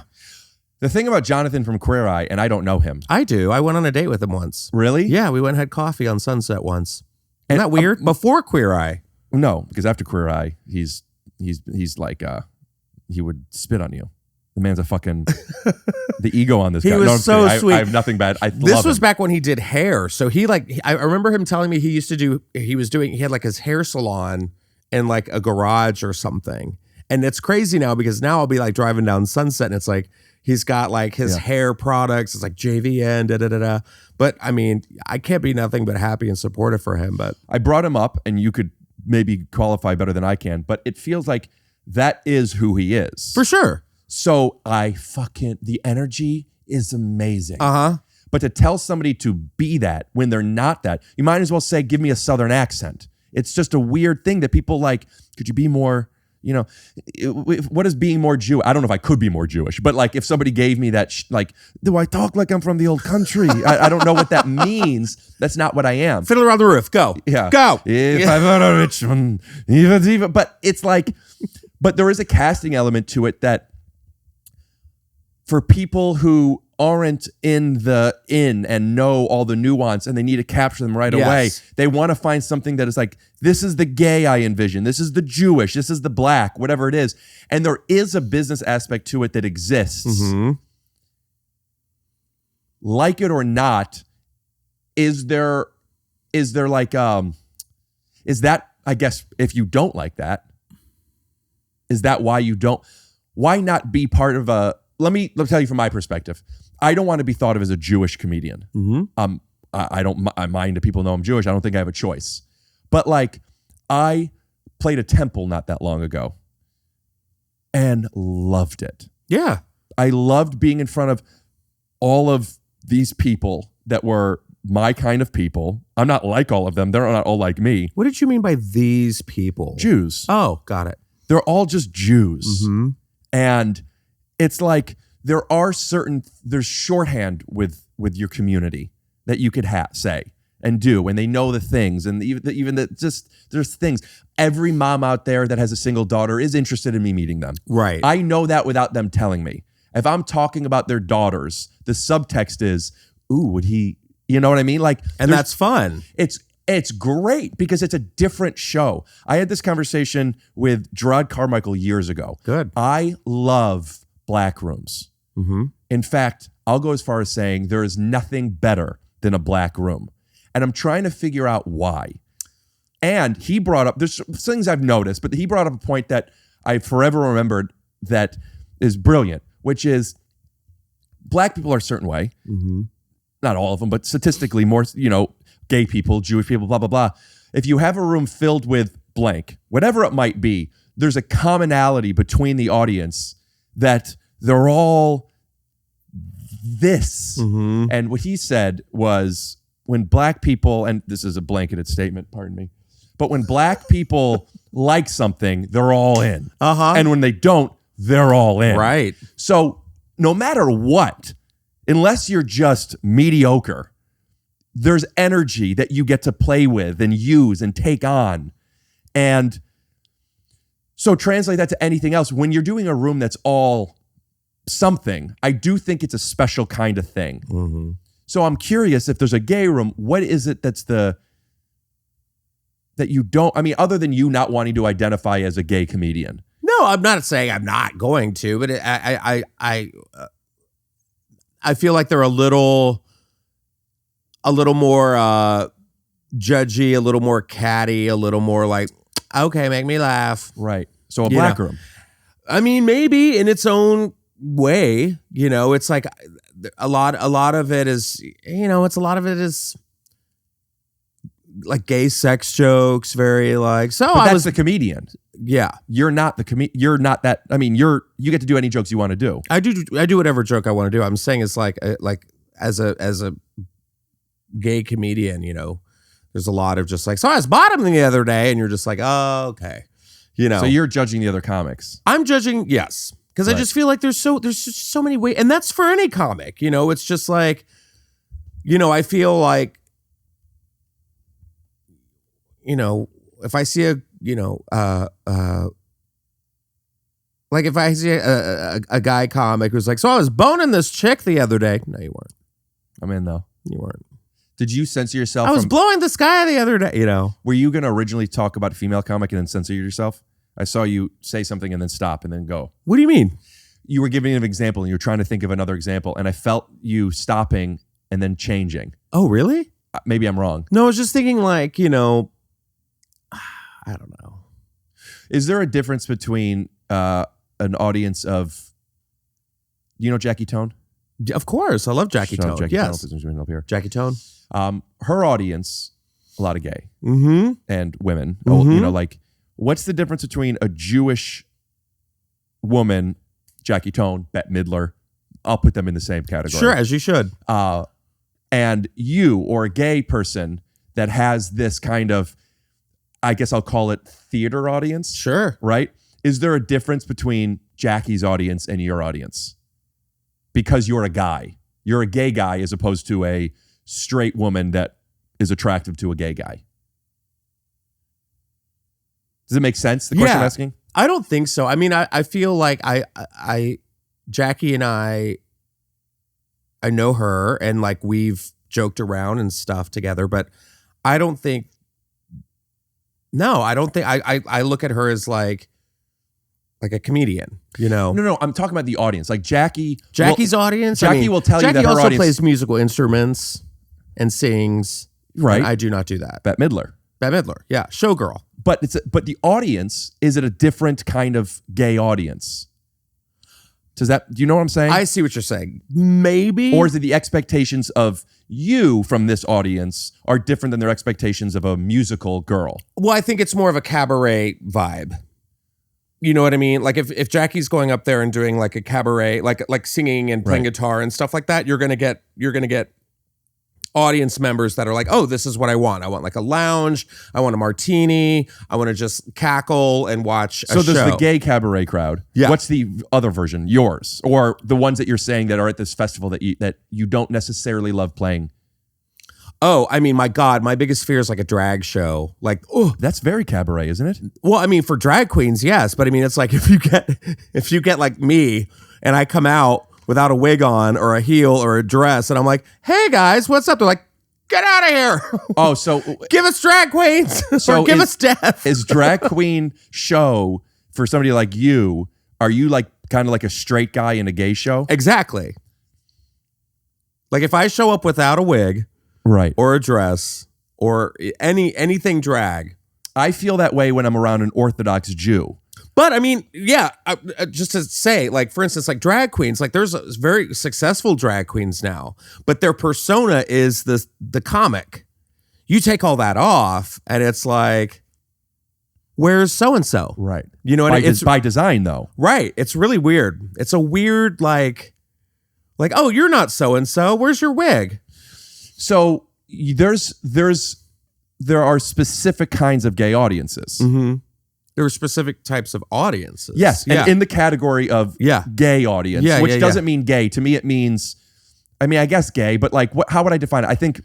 The thing about Jonathan from Queer Eye, and I don't know him. I do. I went on a date with him once. Really? Yeah, we went and had coffee on Sunset once. Isn't that weird? Before Queer Eye. No, because after Queer Eye, he's like he would spit on you. The man's a fucking the ego on this guy. He was so sweet. I have nothing bad. This was back when he did hair. So he I remember him telling me he had like his hair salon in like a garage or something. And it's crazy now because now I'll be like driving down Sunset and it's like he's got like his hair products. It's like JVN, da-da-da-da. But I mean, I can't be nothing but happy and supportive for him. But I brought him up and you could maybe qualify better than I can, but it feels like that is who he is. For sure. So the energy is amazing. Uh-huh. But to tell somebody to be that when they're not that, you might as well say, give me a Southern accent. It's just a weird thing that people like, could you be more, what is being more Jewish? I don't know if I could be more Jewish, but like if somebody gave me that, do I talk like I'm from the old country? I don't know what that means. That's not what I am. Fiddle around the roof. Go. Yeah. Go. If I were a rich one, even, but it's like, but there is a casting element to it that for people who aren't in and know all the nuance and they need to capture them right away, they want to find something that is like, this is the gay I envision, this is the Jewish, this is the black, whatever it is. And there is a business aspect to it that exists. Mm-hmm. Like it or not, is there like, is that, I guess, if you don't like that, is that why not be part of let me tell you from my perspective. I don't want to be thought of as a Jewish comedian. Mm-hmm. I mind if people know I'm Jewish. I don't think I have a choice. But like, I played a temple not that long ago and loved it. Yeah. I loved being in front of all of these people that were my kind of people. I'm not like all of them. They're not all like me. What did you mean by these people? Jews. Oh, got it. They're all just Jews. Mm-hmm. And it's like there's shorthand with your community. that you could say and do, and they know the things, and even just there's things. Every mom out there that has a single daughter is interested in me meeting them. Right. I know that without them telling me. If I'm talking about their daughters, the subtext is, ooh, would he, you know what I mean? Like, and that's fun. It's great because it's a different show. I had this conversation with Gerard Carmichael years ago. Good. I love black rooms. Mm-hmm. In fact, I'll go as far as saying there is nothing better than a black room. And I'm trying to figure out why. And he brought up, there's things I've noticed, but he brought up a point that I forever remembered that is brilliant, which is black people are a certain way. Mm-hmm. Not all of them, but statistically more, gay people, Jewish people, blah, blah, blah. If you have a room filled with blank, whatever it might be, there's a commonality between the audience that they're all this. Mm-hmm. And what he said was when black people, and this is a blanketed statement, pardon me, but when black people like something, they're all in. Uh-huh. And when they don't, they're all in. Right. So no matter what, unless you're just mediocre, there's energy that you get to play with and use and take on. And so translate that to anything else. When you're doing a room that's all something, I do think it's a special kind of thing. Mm-hmm. So I'm curious, if there's a gay room, what is it that you don't, I mean, other than you not wanting to identify as a gay comedian? No, I'm not saying I'm not going to, but I feel like they're a little more judgy, a little more catty, a little more like, okay, make me laugh. Right. So a black room. I mean, maybe in its own way, it's like a lot of it is, it's a lot of it is like gay sex jokes, very like, so but I that's was the comedian. Yeah. You're not the you're not that, I mean, you get to do any jokes you want to do. I do whatever joke I want to do. I'm saying it's like as a gay comedian, there's a lot of just like, so I was bottoming the other day, and you're just like, oh, okay. So you're judging the other comics. I'm judging, yes. Because Right. I just feel like there's just so many ways, and that's for any comic, it's just like, I feel like, if I see like if I see a guy comic who's like, so I was boning this chick the other day. No, you weren't. I'm in though. You weren't. Did you censor yourself? I was blowing this guy the other day, Were you going to originally talk about a female comic and then censor yourself? I saw you say something and then stop and then go. What do you mean? You were giving an example and you were trying to think of another example, and I felt you stopping and then changing. Oh, really? Maybe I'm wrong. No, I was just thinking like, I don't know. Is there a difference between an audience of, Jackie Tone? Of course. I love Jackie Tone. Yes. Tone up here. Jackie Tone. Her audience, a lot of gay Mm-hmm. and women. Mhm. Like, what's the difference between a Jewish woman, Jackie Tone, Bette Midler? I'll put them in the same category. Sure, as you should. And you, or a gay person that has this kind of, I guess I'll call it theater audience. Sure. Right? Is there a difference between Jackie's audience and your audience? Because you're a guy. You're a gay guy as opposed to a straight woman that is attractive to a gay guy. Does it make sense, the question I'm asking? I don't think so. I mean, I feel like Jackie and I know her, and like we've joked around and stuff together, but I don't think I look at her as like a comedian, No, I'm talking about the audience. Like Jackie's audience. Jackie will tell you that her also audience plays musical instruments and sings. Right. And I do not do that. Bette Midler. Yeah. Showgirl. But the audience, is it a different kind of gay audience? Do you know what I'm saying? I see what you're saying. Maybe. Or is it the expectations of you from this audience are different than their expectations of a musical girl? Well, I think it's more of a cabaret vibe. You know what I mean? Like if Jackie's going up there and doing like a cabaret, like singing and playing guitar and stuff like that, you're gonna get audience members that are like, oh, this is what I want. I want like a lounge. I want a martini. I want to just cackle and watch a show. So there's the gay cabaret crowd. Yeah. What's the other version? Yours, or the ones that you're saying that are at this festival that you don't necessarily love playing? Oh, I mean, my God, my biggest fear is like a drag show. Like, oh, That's very cabaret, isn't it? well, I mean, for drag queens, yes, but I mean, it's like if you get like me and I come out without a wig on or a heel or a dress, and I'm like, hey guys, what's up? They're like, get out of here. Oh, so Give us drag queens So or give is- us death. is drag queen show for somebody like you? Are you like kind of like a straight guy in a gay show? Exactly. Like if I show up without a wig Right. or a dress or anything drag. I feel that way when I'm around an Orthodox Jew. But I mean, yeah, just to say, like, for instance, like drag queens, like there's very successful drag queens now, but their persona is the comic. You take all that off and it's like, where's so-and-so? Right. You know what I mean? It's by design, though. right. It's really weird. It's a weird, like, oh, you're not so-and-so. Where's your wig? So there are specific kinds of gay audiences. Mm-hmm. There are specific types of audiences. Yes, Yeah. and in the category of gay audience, which doesn't mean gay. To me, it means, I mean, I guess gay, but like, how would I define it? I think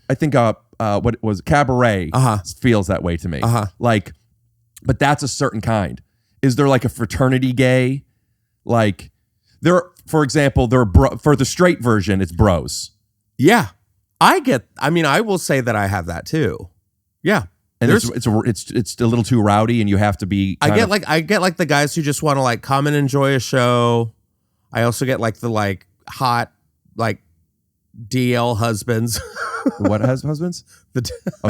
what was cabaret feels that way to me. Like, but that's a certain kind. Is there like a fraternity gay? Like, for example, for the straight version, it's bros. Yeah. I mean, I will say that I have that too. Yeah. And it's a little too rowdy, and you have to be. I get like the guys who just want to like come and enjoy a show. I also get like the like hot like DL husbands. What husbands?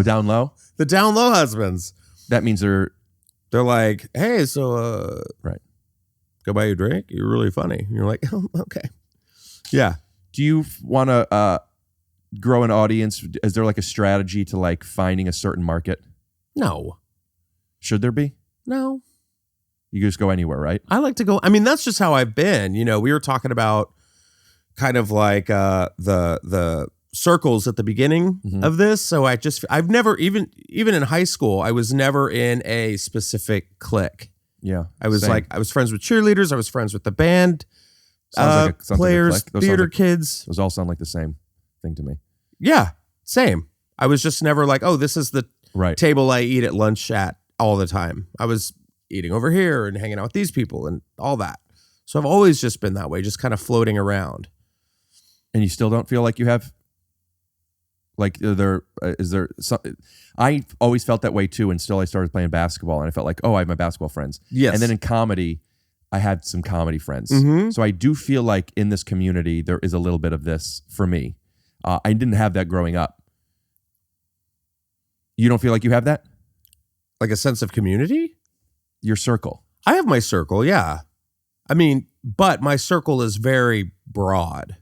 Down low. The down low husbands. That means they're like, hey, so right. Go buy you a drink. You're really funny. And you're like, oh, okay. Yeah. Do you want to grow an audience? Is there like a strategy to like finding a certain market? No. Should there be? No. You just go anywhere, right? I like to go. I mean, that's just how I've been. You know, we were talking about kind of like the circles at the beginning of this. So I've never even in high school, I was never in a specific clique. Yeah. I was same. like, I was friends with cheerleaders. I was friends with the band Sounds like players, those theater sound like- kids. Those all sound like the same thing to me. Yeah, same. I was just never like, oh, this is the Right. table I eat at lunch at all the time. I was eating over here and hanging out with these people and all that. So I've always just been that way, just kind of floating around. And you still don't feel like you have, like, is there some, I always felt that way too until I started playing basketball, and I felt like, oh, I have my basketball friends. Yes. And then in comedy, I had some comedy friends. Mhm. So I do feel like in this community, there is a little bit of this for me. I didn't have that growing up. You don't feel like you have that? Like a sense of community? Your circle. I have my circle, yeah. I mean, but my circle is very broad.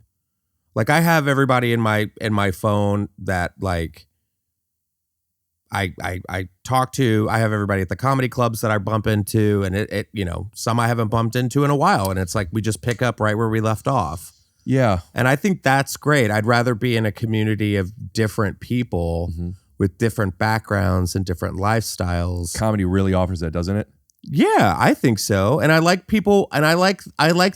Like I have everybody in my phone that like I talk to. I have everybody at the comedy clubs that I bump into, and it you know, some I haven't bumped into in a while, and it's like we just pick up right where we left off. Yeah. And I think that's great. I'd rather be in a community of different people with different backgrounds and different lifestyles. Comedy really offers that, doesn't it? Yeah, I think so. And I like people, and I like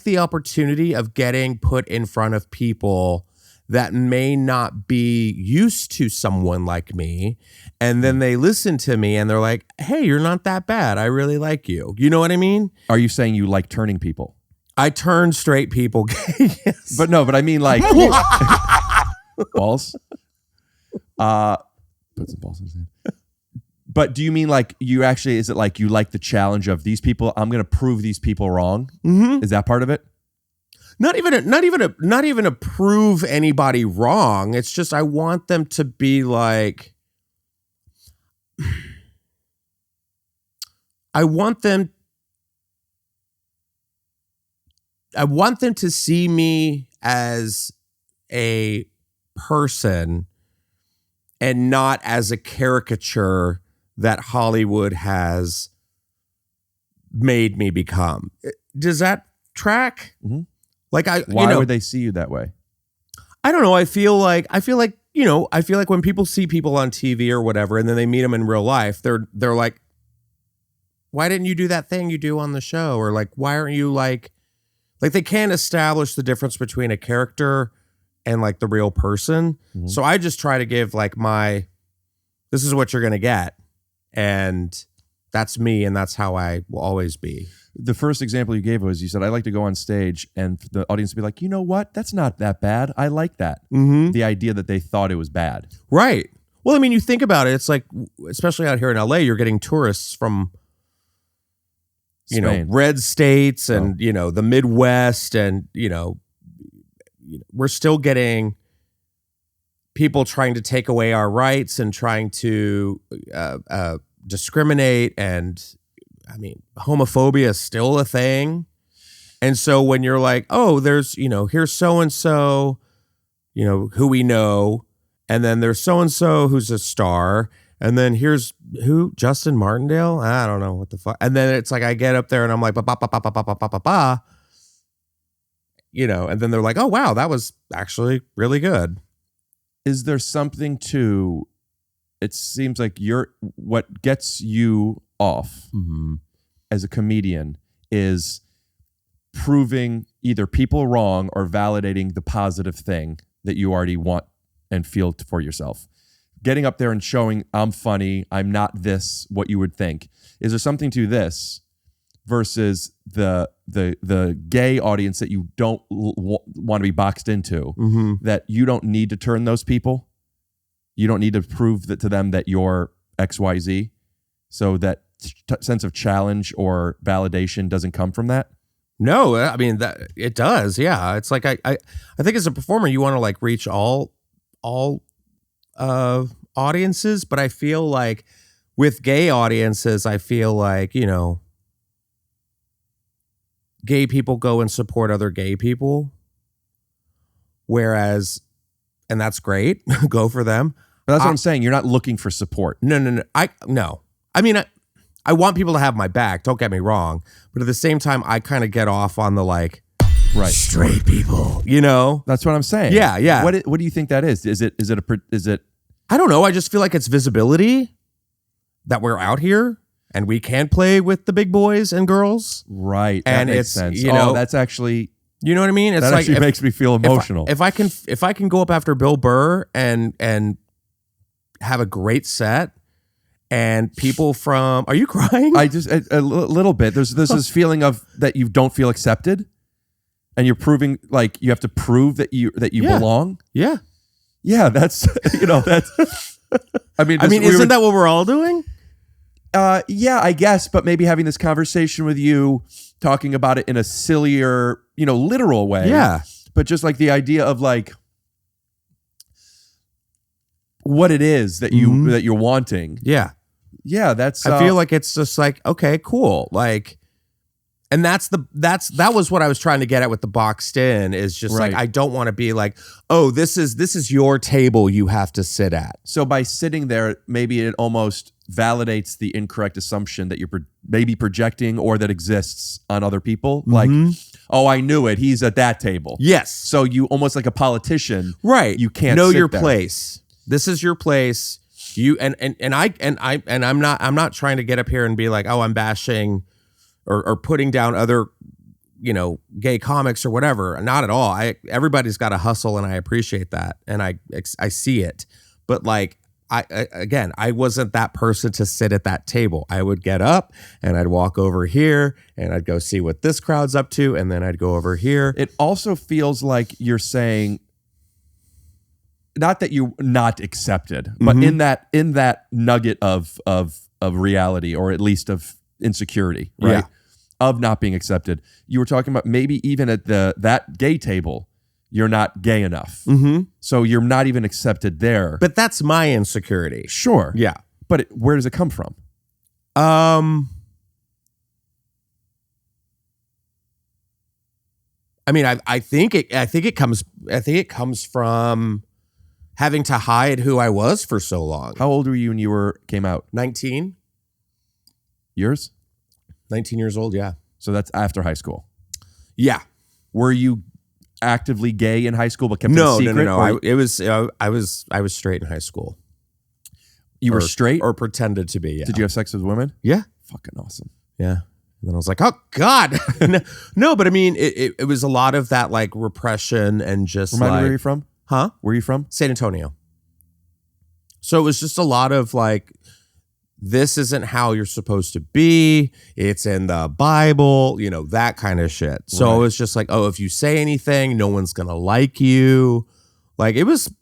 the opportunity of getting put in front of people that may not be used to someone like me. And then they listen to me and they're like, hey, you're not that bad. I really like you. You know what I mean? Are you saying you like turning people? I turn straight people gay. Yes. But no, but I mean like balls. Put some balls in his hand. But do you mean like you actually, is it like you like the challenge of these people? I'm going to prove these people wrong. Mm-hmm. Is that part of it? Not even to prove anybody wrong. It's just I want them to be like, I want them to see me as a person and not as a caricature that Hollywood has made me become. Does that track? Mm-hmm. Like Why would they see you that way? I don't know. I feel like when people see people on TV or whatever, and then they meet them in real life, they're like, why didn't you do that thing you do on the show? Or like, why aren't you like they can't establish the difference between a character and like the real person. So I just try to give like this is what you're going to get. And that's me. And that's how I will always be. The first example you gave was you said, I like to go on stage and the audience would be like, you know what? That's not that bad. I like that. The idea that they thought it was bad. Right. Well, I mean, you think about it. It's like, especially out here in LA, you're getting tourists from, Spain. red states and, the Midwest. And, we're still getting people trying to take away our rights and trying to discriminate. And I mean, homophobia is still a thing. And so when you're like, oh, there's, here's so-and-so, who we know. And then there's so-and-so who's a star. And then here's Justin Martindale? I don't know what the fuck. And then it's like, I get up there and I'm like, ba-ba-ba-ba-ba-ba-ba-ba. And then they're like, oh, wow, that was actually really good. Is there something to, it seems like what gets you off as a comedian is proving either people wrong or validating the positive thing that you already want and feel for yourself. Getting up there and showing I'm funny, I'm not this, what you would think. Is there something to this versus the gay audience that you don't want to be boxed into, that you don't need to turn those people? You don't need to prove that to them that you're XYZ, so that sense of challenge or validation doesn't come from that? No, I mean, that it does. Yeah. It's like, I think as a performer, you want to like reach all audiences, but I feel like with gay audiences, I feel like, gay people go and support other gay people. Whereas, and that's great. Go for them. But that's what I'm saying. You're not looking for support. No. I mean, I want people to have my back. Don't get me wrong. But at the same time, I kind of get off on the like, straight people, That's what I'm saying. Yeah. What do you think that is? Is it? I don't know. I just feel like it's visibility that we're out here and we can play with the big boys and girls. Right. And that makes it's, sense. That's actually, you know what I mean? It's that like actually makes me feel emotional. If I can go up after Bill Burr and have a great set, and people from, are you crying? I just a little bit. There's this feeling of that you don't feel accepted, and you're proving like you have to prove that you belong. Yeah. Yeah, that's that's. I mean, isn't that what we're all doing? Yeah, I guess, but maybe having this conversation with you, talking about it in a sillier, literal way. Yeah. But just like the idea of like what it is that you're wanting. Yeah. Yeah, that's. I feel like it's just like, okay, cool, like. And that was what I was trying to get at with the boxed in, is just like, I don't want to be like, oh, this is your table you have to sit at. So by sitting there, maybe it almost validates the incorrect assumption that you're maybe projecting or that exists on other people. Like, oh, I knew it. He's at that table. Yes. So you almost like a politician. Right. You can't know sit your there. place. This is your place. You and I'm not trying to get up here and be like, oh, I'm bashing or putting down other, gay comics or whatever. Not at all. Everybody's got to hustle, and I appreciate that, and I see it. But like, I wasn't that person to sit at that table. I would get up and I'd walk over here and I'd go see what this crowd's up to, and then I'd go over here. It also feels like you're saying, not that you're not accepted, but in that nugget of reality, or at least of insecurity, right? Yeah. Of not being accepted. You were talking about maybe even at that gay table, you're not gay enough. So you're not even accepted there. But that's my insecurity. Sure. Yeah. But where does it come from? I mean, I think it comes from having to hide who I was for so long. How old were you when you came out? 19. Yours? 19 years old, yeah. So that's after high school. Yeah. Were you actively gay in high school but kept No, it a secret? No. I was straight in high school. You were straight? Or pretended to be, yeah. Did you have sex with women? Yeah. Fucking awesome. Yeah. And then I was like, oh, God. No, but I mean, it was a lot of that like repression and just Remind me where you're from? Huh? Where are you from? San Antonio. So it was just a lot of like, this isn't how you're supposed to be. It's in the Bible, you know, that kind of shit. So Right. it was just like, oh, if you say anything, no one's going to like you. Like it was,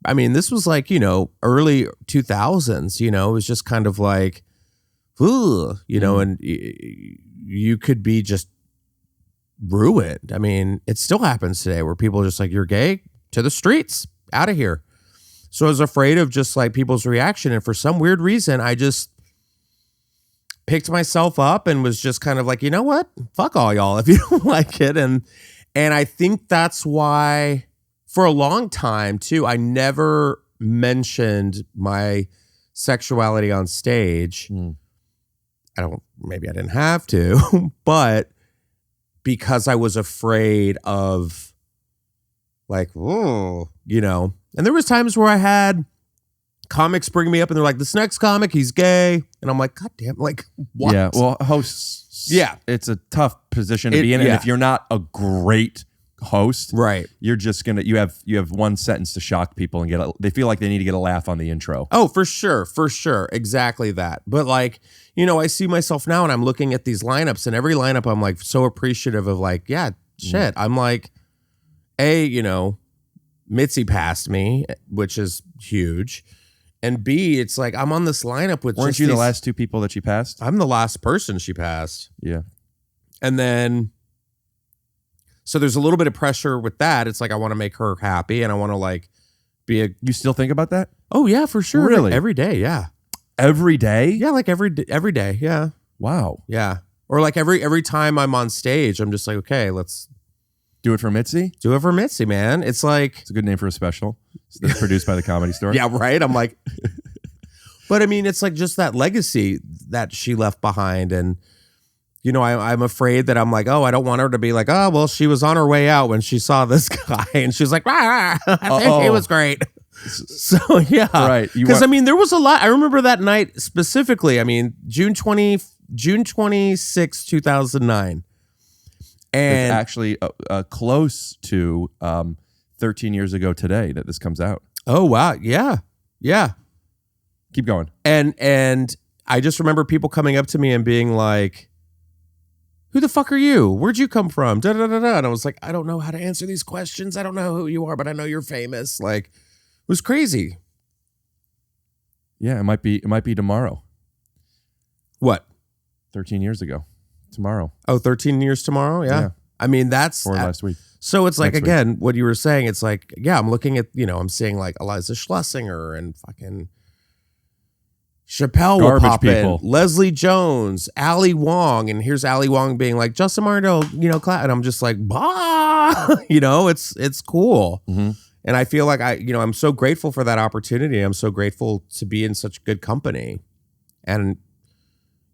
I mean, this was like, you know, early 2000s, you know, it was just kind of like, ooh, you know, and you could be just ruined. I mean, it still happens today where people are just like, you're gay, to the streets, out of here. So I was afraid of just like people's reaction. And for some weird reason, I just picked myself up and was just kind of like, you know what? Fuck all y'all if you don't like it. And I think that's why for a long time too, I never mentioned my sexuality on stage. Maybe I didn't have to, but because I was afraid of like, oh, you know. And there was times where I had comics bring me up and they're like, this next comic, he's gay. And I'm like, God damn, like, what? Yeah, well, hosts, yeah, it's a tough position to be in. And yeah. if you're not a great host, right, you're just gonna you have one sentence to shock people and they feel like they need to get a laugh on the intro. Oh, for sure, exactly that. But like, you know, I see myself now and I'm looking at these lineups, and every lineup I'm like so appreciative of, like, yeah, shit. I'm like, you know, Mitzi passed me, which is huge. And B, it's like I'm on this lineup with. Weren't you the last two people that she passed? I'm the last person she passed. Yeah. And then, so there's a little bit of pressure with that. It's like I want to make her happy, and I want to like be a. You still think about that? Oh yeah, for sure. Really? Every day, yeah. Every day? Yeah, like every day, yeah. Wow. Yeah. Or like every time I'm on stage, I'm just like, okay, let's do it for Mitzi. Do it for Mitzi, man. It's like, it's a good name for a special. It's produced by the Comedy Store. Yeah, right. I'm like, but I mean, it's like just that legacy that she left behind, and you know, I'm afraid that I'm like, oh, I don't want her to be like, oh, well, she was on her way out when she saw this guy, and she was like, I think it was great. So yeah, right. Because I mean, there was a lot. I remember that night specifically. I mean, June 26, 2009. And it's actually close to 13 years ago today that this comes out. Oh, wow. Yeah. Yeah. Keep going. And I just remember people coming up to me and being like, who the fuck are you? Where'd you come from? Da, da, da, da. And I was like, I don't know how to answer these questions. I don't know who you are, but I know you're famous. Like, it was crazy. Yeah, it might be tomorrow. What? 13 years ago. Tomorrow. Oh, 13 years tomorrow? Yeah. I mean, that's... Or last week. So it's like, Next again, week. what you were saying, it's like, yeah, I'm looking at, you know, I'm seeing like Eliza Schlesinger and fucking Chappelle will Garbage pop people. in, Leslie Jones, Ali Wong, and here's Ali Wong being like, Justin Martindale, you know, and I'm just like, bah, you know, it's cool. Mm-hmm. And I feel like I'm so grateful for that opportunity. I'm so grateful to be in such good company. And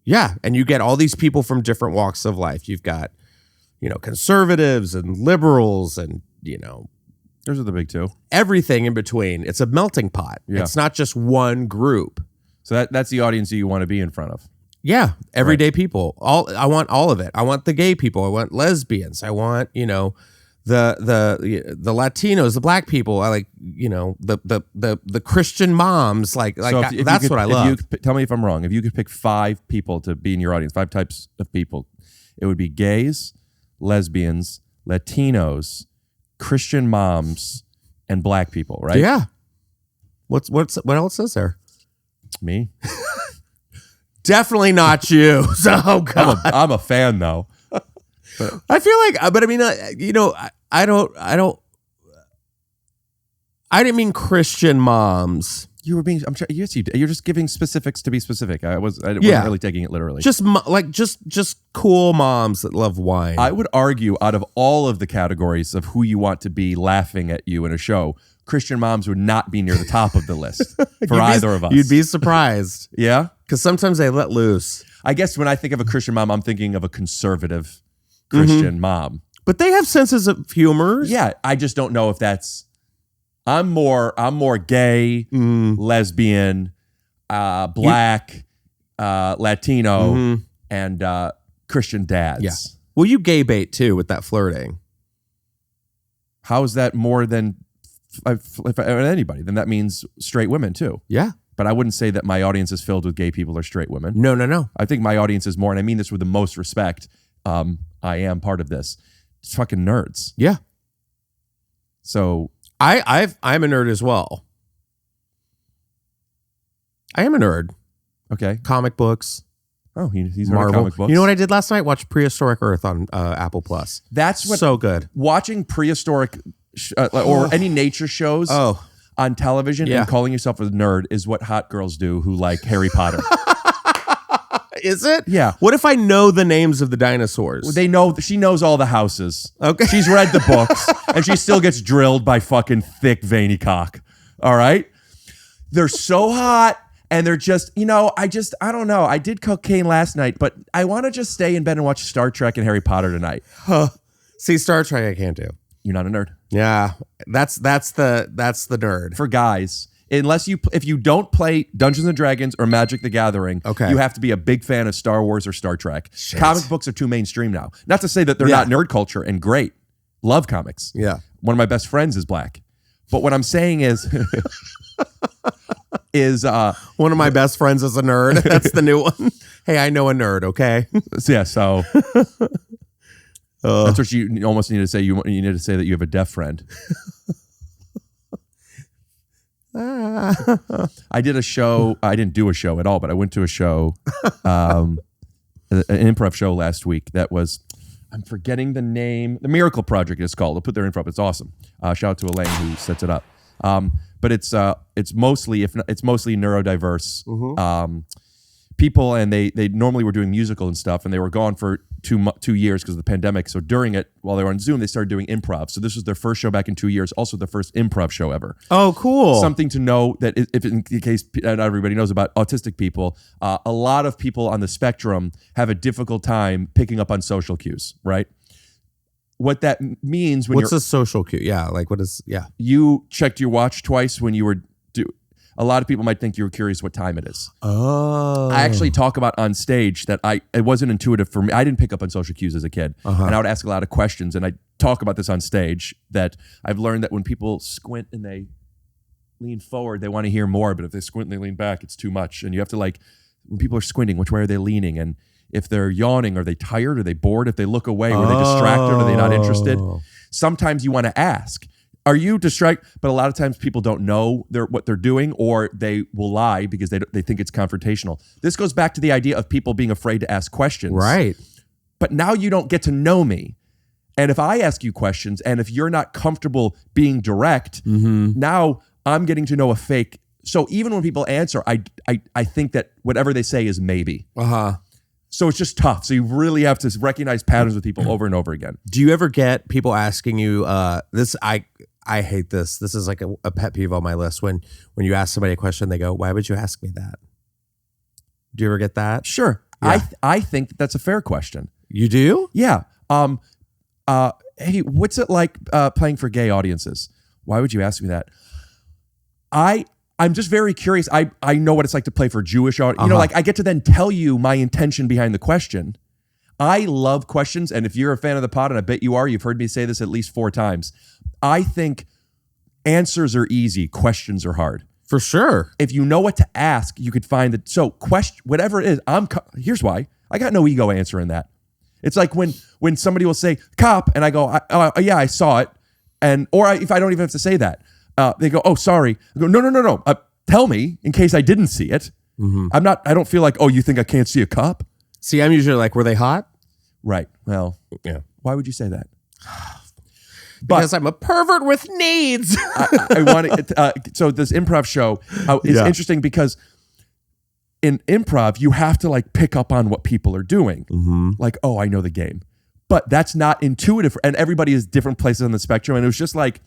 yeah, and you get all these people from different walks of life. You've got, you know, conservatives and liberals and, you know, those are the big two. Everything in between. It's a melting pot. Yeah. It's not just one group. So that's the audience that you want to be in front of. Yeah, everyday people. I want all of it. I want the gay people. I want lesbians. I want, you know, the Latinos, the black people. I like, you know, the Christian moms. Like So if that's you could, what I love. Tell me if I'm wrong. If you could pick 5 people to be in your audience, 5 types of people, it would be gays, lesbians, Latinos, Christian moms, and black people, right? Yeah. What else is there? Me. Definitely not you. So God. I'm a fan though. I feel like, but I mean, you know, I didn't mean Christian moms. You were being, I'm sure, yes, you did. You're just giving specifics to be specific. I wasn't really taking it literally. Just cool moms that love wine. I would argue out of all of the categories of who you want to be laughing at you in a show, Christian moms would not be near the top of the list for either of us. You'd be surprised. Yeah? Because sometimes they let loose. I guess when I think of a Christian mom, I'm thinking of a conservative Christian mom. But they have senses of humor. Yeah, I just don't know if that's... I'm more gay, lesbian, black, Latino, and Christian dads. Yeah. Well, you gay bait too with that flirting. How is that more than anybody, then that means straight women too. Yeah. But I wouldn't say that my audience is filled with gay people or straight women. No. I think my audience is more, and I mean this with the most respect. I am part of this. It's fucking nerds. Yeah. So I'm a nerd as well. I am a nerd. Okay. Comic books. Oh, he's heard Marvel. comic books. You know what I did last night? Watched Prehistoric Earth on Apple Plus. That's what so good. Watching prehistoric or any nature shows on television and calling yourself a nerd is what hot girls do who like Harry Potter. Is it? Yeah. What if I know the names of the dinosaurs? They know. She knows all the houses. Okay. She's read the books and she still gets drilled by fucking thick veiny cock. All right. They're so hot. And they're just, I don't know. I did cocaine last night, but I want to just stay in bed and watch Star Trek and Harry Potter tonight. See, Star Trek I can't do. You're not a nerd. Yeah, that's the nerd for guys. If you don't play Dungeons and Dragons or Magic the Gathering, you have to be a big fan of Star Wars or Star Trek. Shit. Comic books are too mainstream now. Not to say that they're not nerd culture and great. Love comics. Yeah. One of my best friends is black. But what I'm saying is one of my best friends is a nerd. That's the new one. Hey, I know a nerd, okay? Yeah, so that's what you almost need to say. You need to say that you have a deaf friend. I did a show. I didn't do a show at all, but I went to a show, an improv show last week that was, I'm forgetting the name. The Miracle Project is called. I'll put their info up. It's awesome. Shout out to Elaine who sets it up. But it's mostly neurodiverse people, and they normally were doing musical and stuff, and they were gone for 2 years because of the pandemic. So during it, while they were on Zoom, they started doing improv. So this was their first show back in 2 years, also their first improv show ever. Oh, cool! Something to know that if in case not everybody knows about autistic people, a lot of people on the spectrum have a difficult time picking up on social cues, right? What that means when what's a social cue? Yeah, like what is you checked your watch twice when you were a lot of people might think you were curious what time it is. Oh. I actually talk about on stage that it wasn't intuitive for me. I didn't pick up on social cues as a kid. And I would ask a lot of questions, and I talk about this on stage that I've learned that when people squint and they lean forward, they want to hear more, but if they squint and they lean back, it's too much. And you have to when people are squinting, which way are they leaning? And if they're yawning, are they tired? Are they bored? If they look away, were they distracted? Are they not interested? Sometimes you want to ask, are you distracted? But a lot of times people don't know what they're doing, or they will lie because they think it's confrontational. This goes back to the idea of people being afraid to ask questions. Right. But now you don't get to know me. And if I ask you questions, and if you're not comfortable being direct, now I'm getting to know a fake. So even when people answer, I think that whatever they say is maybe. So it's just tough. So you really have to recognize patterns with people over and over again. Do you ever get people asking you this? I hate this. This is like a pet peeve on my list. When you ask somebody a question, they go, "Why would you ask me that?" Do you ever get that? Sure. Yeah. I think that's a fair question. You do? Yeah. Hey, what's it like playing for gay audiences? Why would you ask me that? I'm just very curious. I know what it's like to play for Jewish audience. I get to then tell you my intention behind the question. I love questions, and if you're a fan of the pod, and I bet you are, you've heard me say this at least 4 times. I think answers are easy, questions are hard. For sure. If you know what to ask, you could find that. So whatever it is, here's why. I got no ego answering that. It's like when somebody will say cop, and I go, yeah, I saw it, if I don't even have to say that. They go, oh, sorry. I go, no. Tell me in case I didn't see it. I don't feel like, oh, you think I can't see a cop? See, I'm usually like, were they hot? Right. Well, yeah. Why would you say that? Because I'm a pervert with needs. I want to. So this improv show is interesting because in improv, you have to pick up on what people are doing. Like, oh, I know the game. But that's not intuitive. And everybody is different places on the spectrum. And it was just like,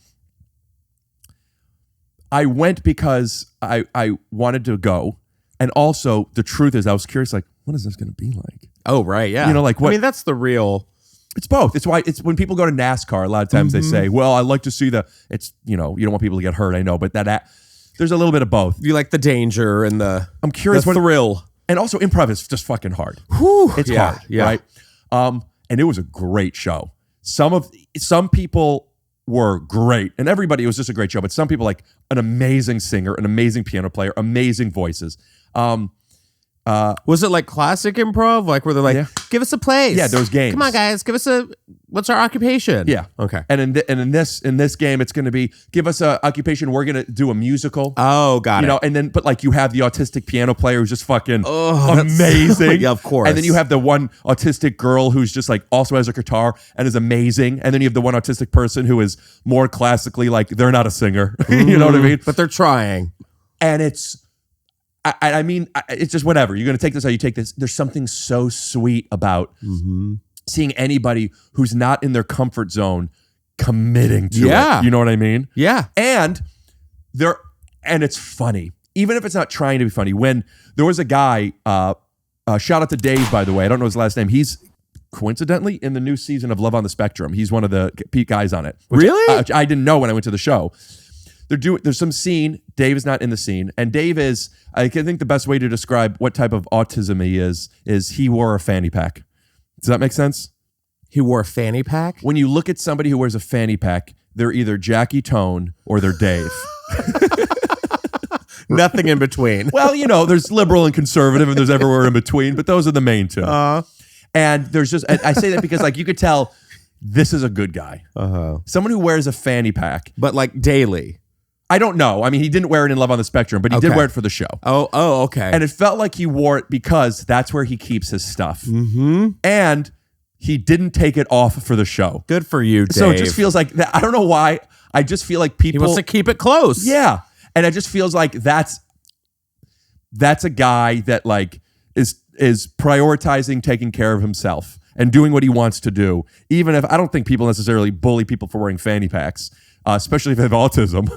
I went because I wanted to go. And also, the truth is, I was curious, what is this going to be like? Oh, right, yeah. What? I mean, that's the real... It's both. It's why it's when people go to NASCAR, a lot of times they say, well, I like to see you don't want people to get hurt, I know, but there's a little bit of both. You like the danger and I'm curious. The thrill. And also, improv is just fucking hard. It's hard, right? And it was a great show. Some people were great, and everybody, it was just a great show. But some people, like an amazing singer, an amazing piano player, amazing voices. Was it like classic improv? Like where they're like, give us a place. Yeah, those games. Come on, guys, give us what's our occupation? Yeah. Okay. And in this game, it's going to be, give us a occupation. We're going to do a musical. Oh, got it. And then, but like you have the autistic piano player who's just fucking amazing. Yeah, of course. And then you have the one autistic girl who's just like also has a guitar and is amazing. And then you have the one autistic person who is more classically like, they're not a singer. You know what I mean? But they're trying. And it's just whatever. You're going to take this how you take this. There's something so sweet about seeing anybody who's not in their comfort zone committing to it. You know what I mean? Yeah. And it's funny. Even if it's not trying to be funny. When there was a guy, shout out to Dave, by the way. I don't know his last name. He's coincidentally in the new season of Love on the Spectrum. He's one of the guys on it. Really? I didn't know when I went to the show. There's some scene. Dave is not in the scene, and Dave is. I think the best way to describe what type of autism he is he wore a fanny pack. Does that make sense? He wore a fanny pack? When you look at somebody who wears a fanny pack, they're either Jackie Tone or they're Dave. Nothing in between. Well, there's liberal and conservative, and there's everywhere in between, but those are the main two. And there's just, I say that because like you could tell this is a good guy. Someone who wears a fanny pack. But like daily. I don't know. I mean, he didn't wear it in Love on the Spectrum, but he did wear it for the show. Oh, okay. And it felt like he wore it because that's where he keeps his stuff. And he didn't take it off for the show. Good for you, Dave. So it just feels like that. I don't know why. I just feel like people. He wants to keep it close. Yeah. And it just feels like that's a guy that like is prioritizing taking care of himself and doing what he wants to do. Even if I don't think people necessarily bully people for wearing fanny packs. Especially if they have autism.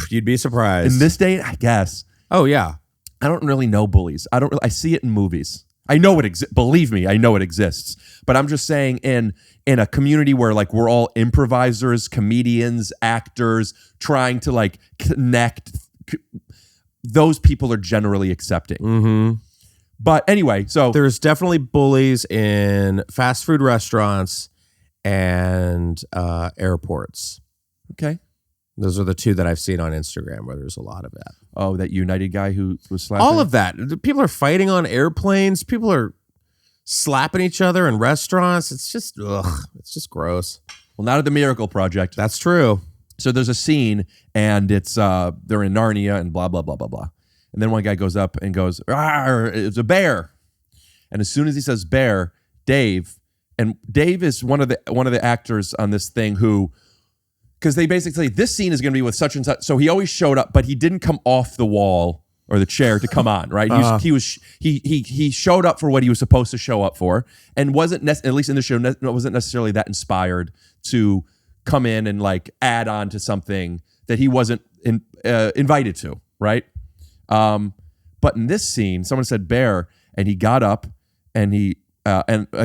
You'd be surprised. In this day, I guess. Oh, yeah. I don't really know bullies. I see it in movies. I know it exists. Believe me, I know it exists. But I'm just saying in a community where like we're all improvisers, comedians, actors, trying to like connect, those people are generally accepting. But anyway, so. There's definitely bullies in fast food restaurants and airports. Okay. Those are the two that I've seen on Instagram where there's a lot of that. Oh, that United guy who was slapping? All of that. People are fighting on airplanes. People are slapping each other in restaurants. It's just, it's just gross. Well, not at the Miracle Project. That's true. So there's a scene and it's, they're in Narnia and blah, blah, blah, blah, blah. And then one guy goes up and goes, it's a bear. And as soon as he says bear, Dave is one of the actors on this thing who, because they basically say this scene is going to be with such and such. So he always showed up, but he didn't come off the wall or the chair to come on, right? He showed up for what he was supposed to show up for, and wasn't at least in the show wasn't necessarily that inspired to come in and like add on to something that he wasn't invited to, right? But in this scene, someone said bear, and he got up and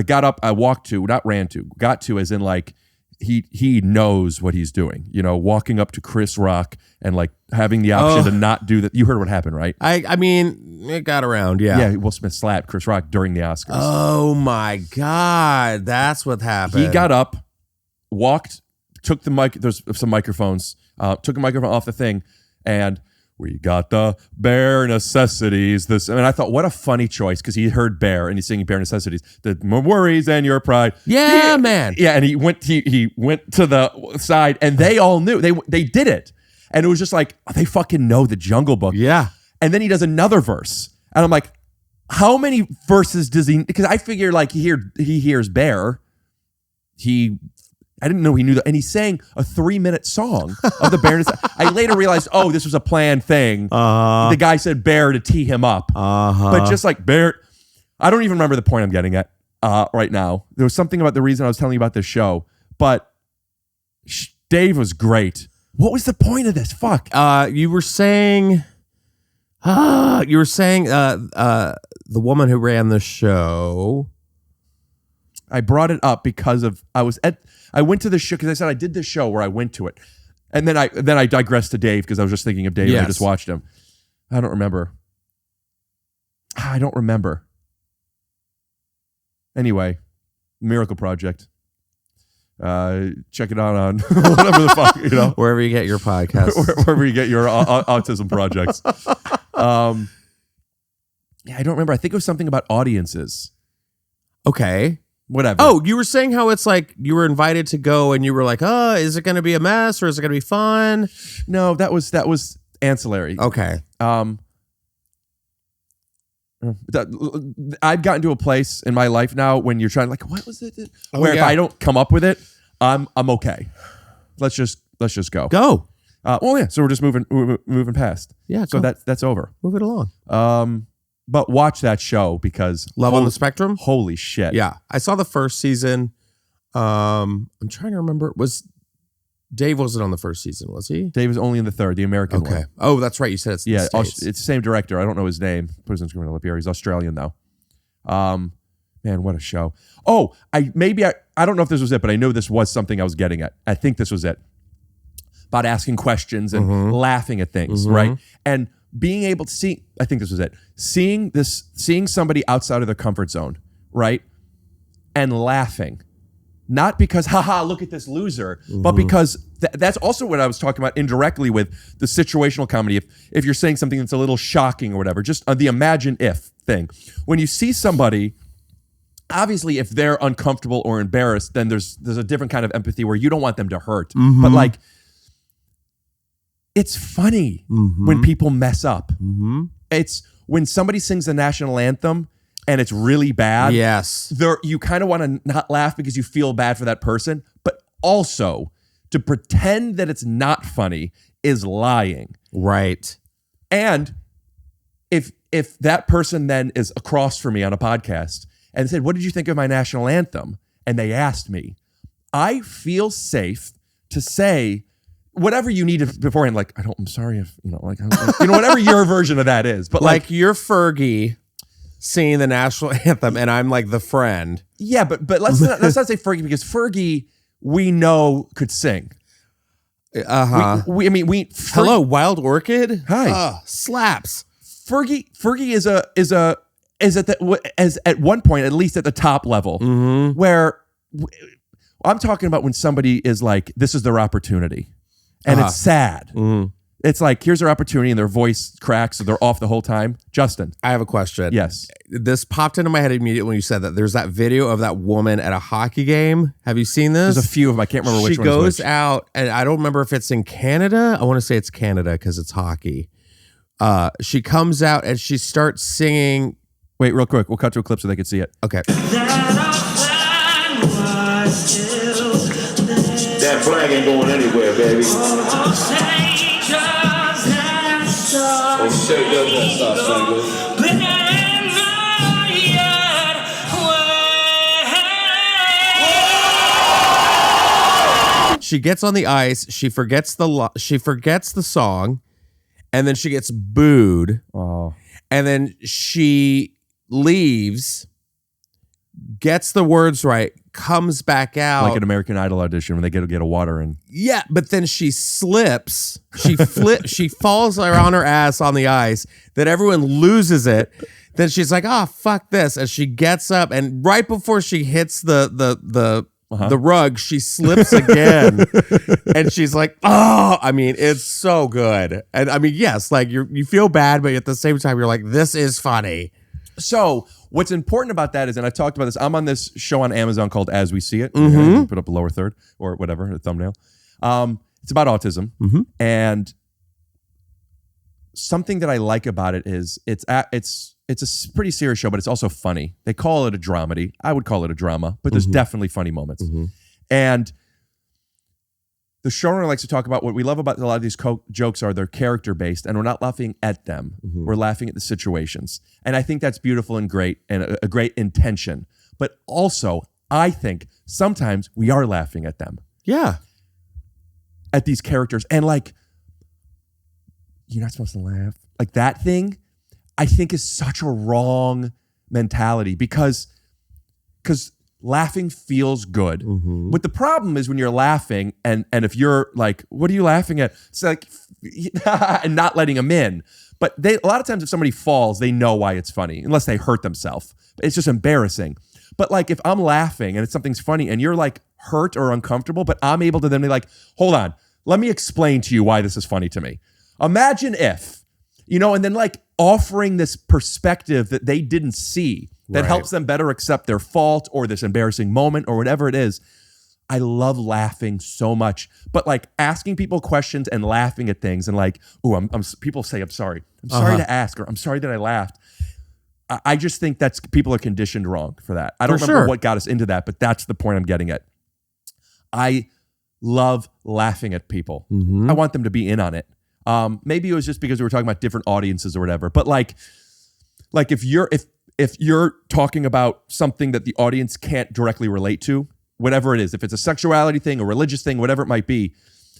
got to as in like. He knows what he's doing, walking up to Chris Rock and like having the option to not do that. You heard what happened, right? I mean, it got around, yeah. Yeah, Will Smith slapped Chris Rock during the Oscars. Oh my God, that's what happened. He got up, walked, took the mic. There's some microphones. Took a microphone off the thing, and we got the bare necessities. And I thought, what a funny choice, because he heard bear and he's singing bare necessities. The more worries and your pride. Yeah, man. Yeah, and he went to the side, and they all knew. They did it. And it was just like, they fucking know the Jungle Book. Yeah. And then he does another verse. And I'm like, how many verses does he? Because I figure like he hears bear. I didn't know he knew that. And he sang a 3-minute song of the bear. I later realized, this was a planned thing. The guy said bear to tee him up. But just like bear, I don't even remember the point I'm getting at right now. There was something about the reason I was telling you about this show. But Dave was great. What was the point of this? Fuck. You were saying the woman who ran the show. I brought it up because I went to the show because I said I did this show where I went to it, and then I digressed to Dave because I was just thinking of Dave. Yes. And I just watched him. I don't remember. Anyway, Miracle Project. check it out on whatever the fuck, you know, Wherever you get your podcast. wherever you get your autism projects. Yeah, I don't remember. I think it was something about audiences. Okay. Whatever. Oh, you were saying how it's like you were invited to go and you were like, oh, is it going to be a mess or is it going to be fun? No, that was ancillary. Okay. I've gotten to a place in my life now when you're trying, like, what was it? Where if yeah. I don't come up with it, I'm okay. Let's just go. Go. Well, yeah. So we're just moving past. Yeah. So go. that's over. Move it along. But watch that show because Love on the Spectrum? Holy shit. Yeah. I saw the first season. I'm trying to remember. Dave wasn't on the first season, was he? Dave was only in the third, the American one. Okay. Oh, that's right. You said it's the States. It's the same director. I don't know his name. Put his Instagram up here. He's Australian though. Man, what a show. Oh, I don't know if this was it, but I know this was something I was getting at. I think this was it. About asking questions and laughing at things, right? And being able to see, I think this was it. Seeing somebody outside of their comfort zone, right? And laughing. Not because, haha, look at this loser, but because that's also what I was talking about indirectly with the situational comedy. If you're saying something that's a little shocking or whatever, just the imagine if thing. When you see somebody, obviously if they're uncomfortable or embarrassed, then there's a different kind of empathy where you don't want them to hurt. But like, it's funny when people mess up. It's when somebody sings the national anthem and it's really bad. Yes. You kind of want to not laugh because you feel bad for that person, but also to pretend that it's not funny is lying. Right. And if that person then is across from me on a podcast and said, what did you think of my national anthem? And they asked me, I feel safe to say whatever you need beforehand. Like, I'm sorry if, whatever your version of that is. But like you're Fergie singing the national anthem and I'm like the friend. Yeah, but let's not say Fergie because Fergie we know could sing. Hello, Wild Orchid. Hi. Slaps. Fergie is at one point at least at the top level where I'm talking about when somebody is like, this is their opportunity and it's sad. It's like, here's their opportunity and their voice cracks, so they're off the whole time. Justin. I have a question. Yes. This popped into my head immediately when you said that. There's that video of that woman at a hockey game. Have you seen this? There's a few of them. I can't remember which one. She goes out, and I don't remember if it's in Canada. I want to say it's Canada because it's hockey. She comes out and she starts singing. Wait, real quick. We'll cut to a clip so they can see it. Okay. That flag ain't going anywhere, baby. Oh, shit, does that stop, She gets on the ice. She forgets the song, and then she gets booed. Oh. And then she leaves, gets the words right, comes back out. Like an American Idol audition when they get a water in. Yeah, but then she slips. She she falls on her ass on the ice. Then everyone loses it. Then she's like, "Oh, fuck this." And she gets up, and right before she hits the rug, she slips again. And she's like, "Oh," I mean, it's so good. And I mean, yes, like you feel bad, but at the same time you're like, "This is funny." So what's important about that is, and I talked about this, I'm on this show on Amazon called As We See It. Put up a lower third or whatever, a thumbnail. It's about autism. And something that I like about it is it's a pretty serious show, but it's also funny. They call it a dramedy. I would call it a drama, but there's definitely funny moments. And the showrunner likes to talk about what we love about a lot of these jokes are they're character based, and we're not laughing at them. We're laughing at the situations. And I think that's beautiful and great, and a great intention. But also, I think sometimes we are laughing at them. Yeah. At these characters. And like, you're not supposed to laugh. Like that thing, I think is such a wrong mentality because laughing feels good. But the problem is when you're laughing and if you're like, what are you laughing at? It's like, and not letting them in. But a lot of times if somebody falls, they know why it's funny, unless they hurt themselves. It's just embarrassing. But like if I'm laughing and it's something's funny and you're like hurt or uncomfortable, but I'm able to then be like, hold on, let me explain to you why this is funny to me. Imagine if, and then like offering this perspective that they didn't see that helps them better accept their fault or this embarrassing moment or whatever it is. I love laughing so much, but like asking people questions and laughing at things and like, people say, I'm sorry to ask, or I'm sorry that I laughed. I just think people are conditioned wrong for that. I don't remember what got us into that, but that's the point I'm getting at. I love laughing at people. I want them to be in on it. Maybe it was just because we were talking about different audiences or whatever, but like if you're talking about something that the audience can't directly relate to, whatever it is, if it's a sexuality thing, a religious thing, whatever it might be,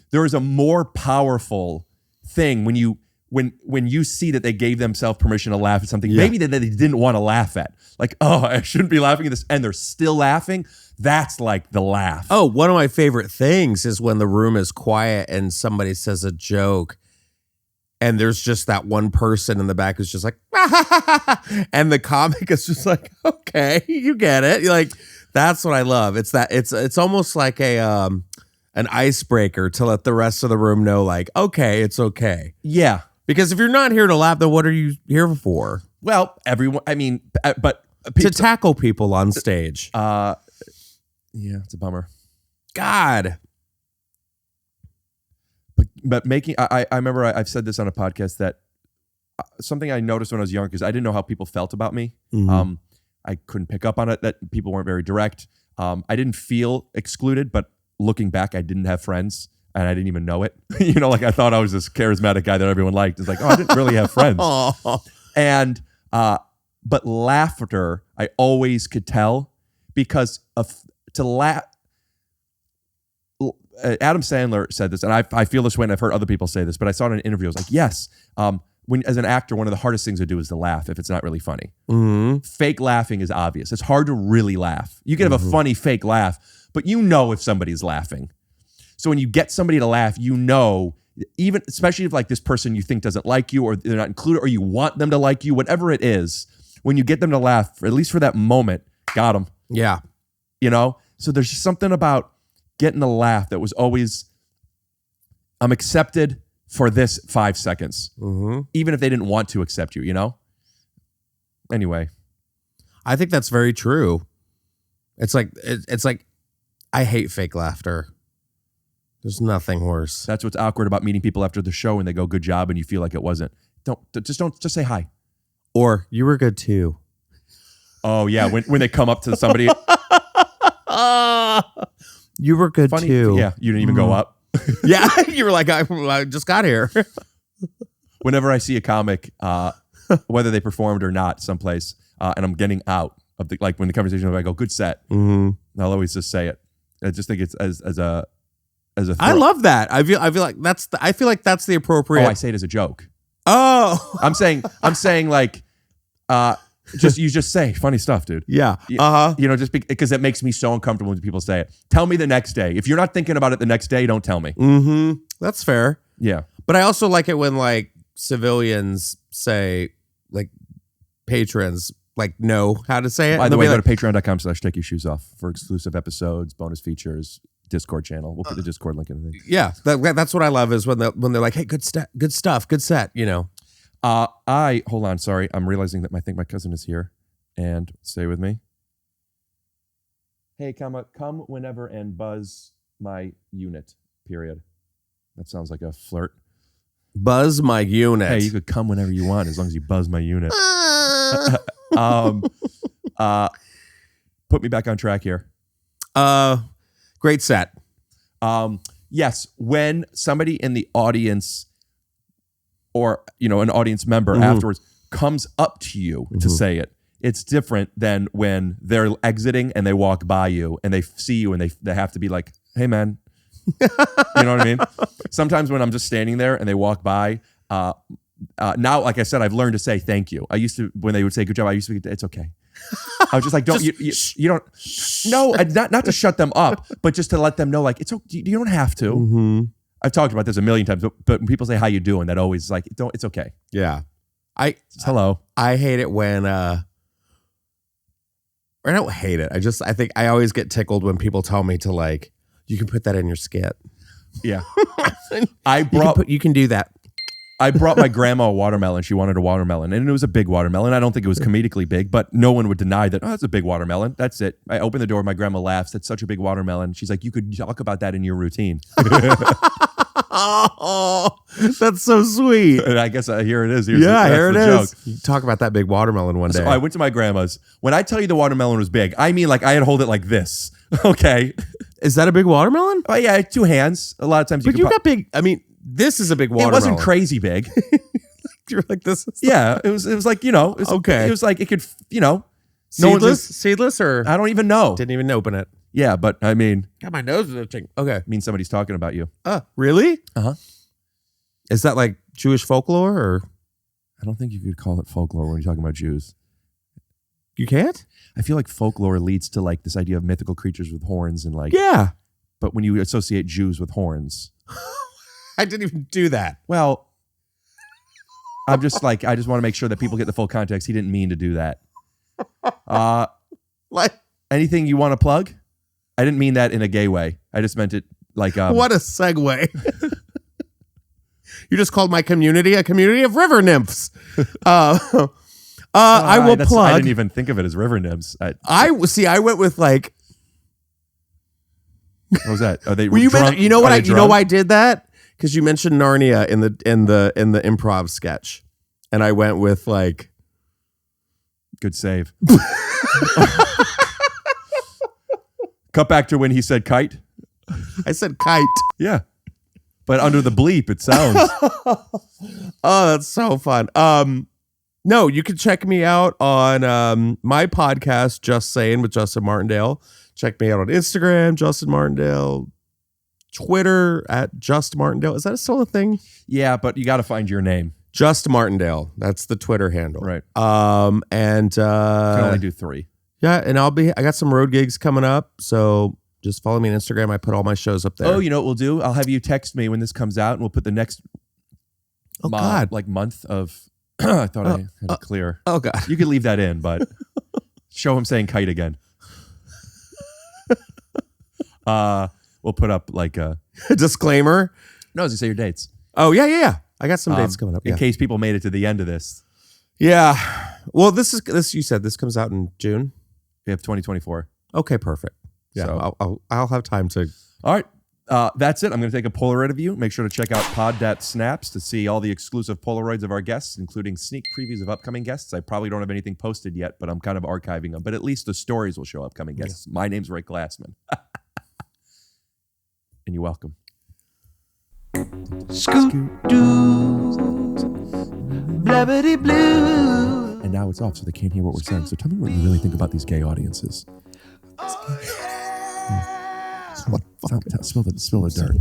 there is a more powerful thing when you see that they gave themselves permission to laugh at something maybe that they didn't want to laugh at. Like, oh, I shouldn't be laughing at this, and they're still laughing. That's like the laugh. Oh, one of my favorite things is when the room is quiet and somebody says a joke and there's just that one person in the back who's just like, and the comic is just like, okay, you get it. You're like, that's what I love. It's almost like an icebreaker to let the rest of the room know, like, okay, it's okay. Yeah. Because if you're not here to laugh, then what are you here for? Well, everyone, but to tackle people on stage. Yeah, it's a bummer. God. But making, I remember I've said this on a podcast that something I noticed when I was younger, because I didn't know how people felt about me. I couldn't pick up on it, that people weren't very direct. I didn't feel excluded, but looking back, I didn't have friends and I didn't even know it. Like I thought I was this charismatic guy that everyone liked. It's like, oh, I didn't really have friends. And, but laughter, I always could tell because to laugh. Adam Sandler said this, and I feel this way, and I've heard other people say this, but I saw it in an interview. I was like, yes, when as an actor, one of the hardest things to do is to laugh if it's not really funny. Fake laughing is obvious. It's hard to really laugh. You can have a funny fake laugh, but you know if somebody's laughing. So when you get somebody to laugh, even especially if like this person you think doesn't like you or they're not included or you want them to like you, whatever it is, when you get them to laugh, at least for that moment, got them. Yeah. So there's just something about getting a laugh that was always, I'm accepted for this 5 seconds, even if they didn't want to accept you, Anyway. I think that's very true. It's like I hate fake laughter. There's nothing worse. That's what's awkward about meeting people after the show and they go, good job, and you feel like it wasn't. Just say hi. Or you were good too. Oh yeah, when they come up to somebody. You were good too. Yeah, you didn't even go up. Yeah, you were like, I just got here. Whenever I see a comic, whether they performed or not someplace, and I'm getting out of when the conversation, I go, good set. I'll always just say it. I just think it's as a I love that. I feel like that's the appropriate. Oh, I say it as a joke. Oh, I'm saying like, you just say funny stuff, dude. Yeah. Just because it makes me so uncomfortable when people say it. Tell me the next day. If you're not thinking about it the next day, don't tell me. That's fair. Yeah. But I also like it when like civilians say, like patrons, like know how to say it. By the way, go to patreon.com/takeyourShoesOff for exclusive episodes, bonus features, Discord channel. We'll put the Discord link in the thing. Yeah. That's what I love is when they're like, hey, good stuff, good set, Hold on, sorry. I'm realizing that I think my cousin is here. And stay with me. Hey, come whenever and buzz my unit, period. That sounds like a flirt. Buzz my unit. Hey, you could come whenever you want as long as you buzz my unit. Put me back on track here. Great set. Yes, when somebody in the audience or an audience member afterwards comes up to you to say it, it's different than when they're exiting and they walk by you and they see you and they have to be like, hey man, you know what I mean? Sometimes when I'm just standing there and they walk by, now, like I said, I've learned to say thank you. I used to, when they would say good job, I used to be, it's okay. I was just like, don't, you don't, no, not to shut them up, but just to let them know, like, it's okay, you don't have to. I've talked about this a million times, but when people say, how you doing? That always like, it's okay. Yeah. Hello. I hate it when, or I don't hate it. I think I always get tickled when people tell me to like, you can put that in your skit. Yeah. I brought you can do that. I brought my grandma a watermelon. She wanted a watermelon, and it was a big watermelon. I don't think it was comedically big, but no one would deny that. Oh, that's a big watermelon. That's it. I open the door. My grandma laughs. That's such a big watermelon. She's like, you could talk about that in your routine. Oh, that's so sweet. And I guess here it is. Here it is. Joke. You talk about that big watermelon one day. So I went to my grandma's. When I tell you the watermelon was big, I mean like I had to hold it like this. Okay. Is that a big watermelon? Oh yeah, 2 hands. A lot of times you got big. I mean, this is a big watermelon. It wasn't crazy big. You're like this. Yeah, it was like, you know, okay. It was like it could, you know, seedless or I don't even know. Didn't even open it. Yeah, but I mean, God, my nose is itching. Okay, I mean somebody's talking about you. Really? Uh-huh. Is that like Jewish folklore or? I don't think you could call it folklore when you're talking about Jews. You can't? I feel like folklore leads to like this idea of mythical creatures with horns and like yeah. But when you associate Jews with horns, I didn't even do that. Well, I'm just like I just want to make sure that people get the full context. He didn't mean to do that. Like anything you want to plug? I didn't mean that in a gay way. I just meant it like what a segue. You just called my community a community of river nymphs. I will plug. I didn't even think of it as river nymphs. I went with like. What was that? Are they well, drunk? You know what? You know why I did that? Because you mentioned Narnia in the improv sketch, and I went with like. Good save. Cut back to when he said kite. I said kite. Yeah. But under the bleep, it sounds. Oh, that's so fun. No, you can check me out on my podcast, Just Saying with Justin Martindale. Check me out on Instagram, Justin Martindale. Twitter at Just Martindale. Is that still a thing? Yeah, but you got to find your name. Just Martindale. That's the Twitter handle. Right. And can only do 3. Yeah, and I got some road gigs coming up, so just follow me on Instagram. I put all my shows up there. Oh, you know what we'll do? I'll have you text me when this comes out, and we'll put the next month of I thought I had it clear. Oh God. You could leave that in, but show him saying kite again. We'll put up like a disclaimer. No, as you say your dates. Oh yeah. I got some dates coming up. In case people made it to the end of this. Yeah. Well, this you said this comes out in June. We have 2024. Okay, perfect. Yeah, so, I'll have time to. All right. That's it. I'm going to take a Polaroid of you. Make sure to check out pod.snaps to see all the exclusive Polaroids of our guests, including sneak previews of upcoming guests. I probably don't have anything posted yet, but I'm kind of archiving them. But at least the stories will show upcoming guests. Yeah. My name's Ray Glassman. And you're welcome. And now it's off, so they can't hear what we're saying. So tell me what you really think about these gay audiences. Spill the dirt.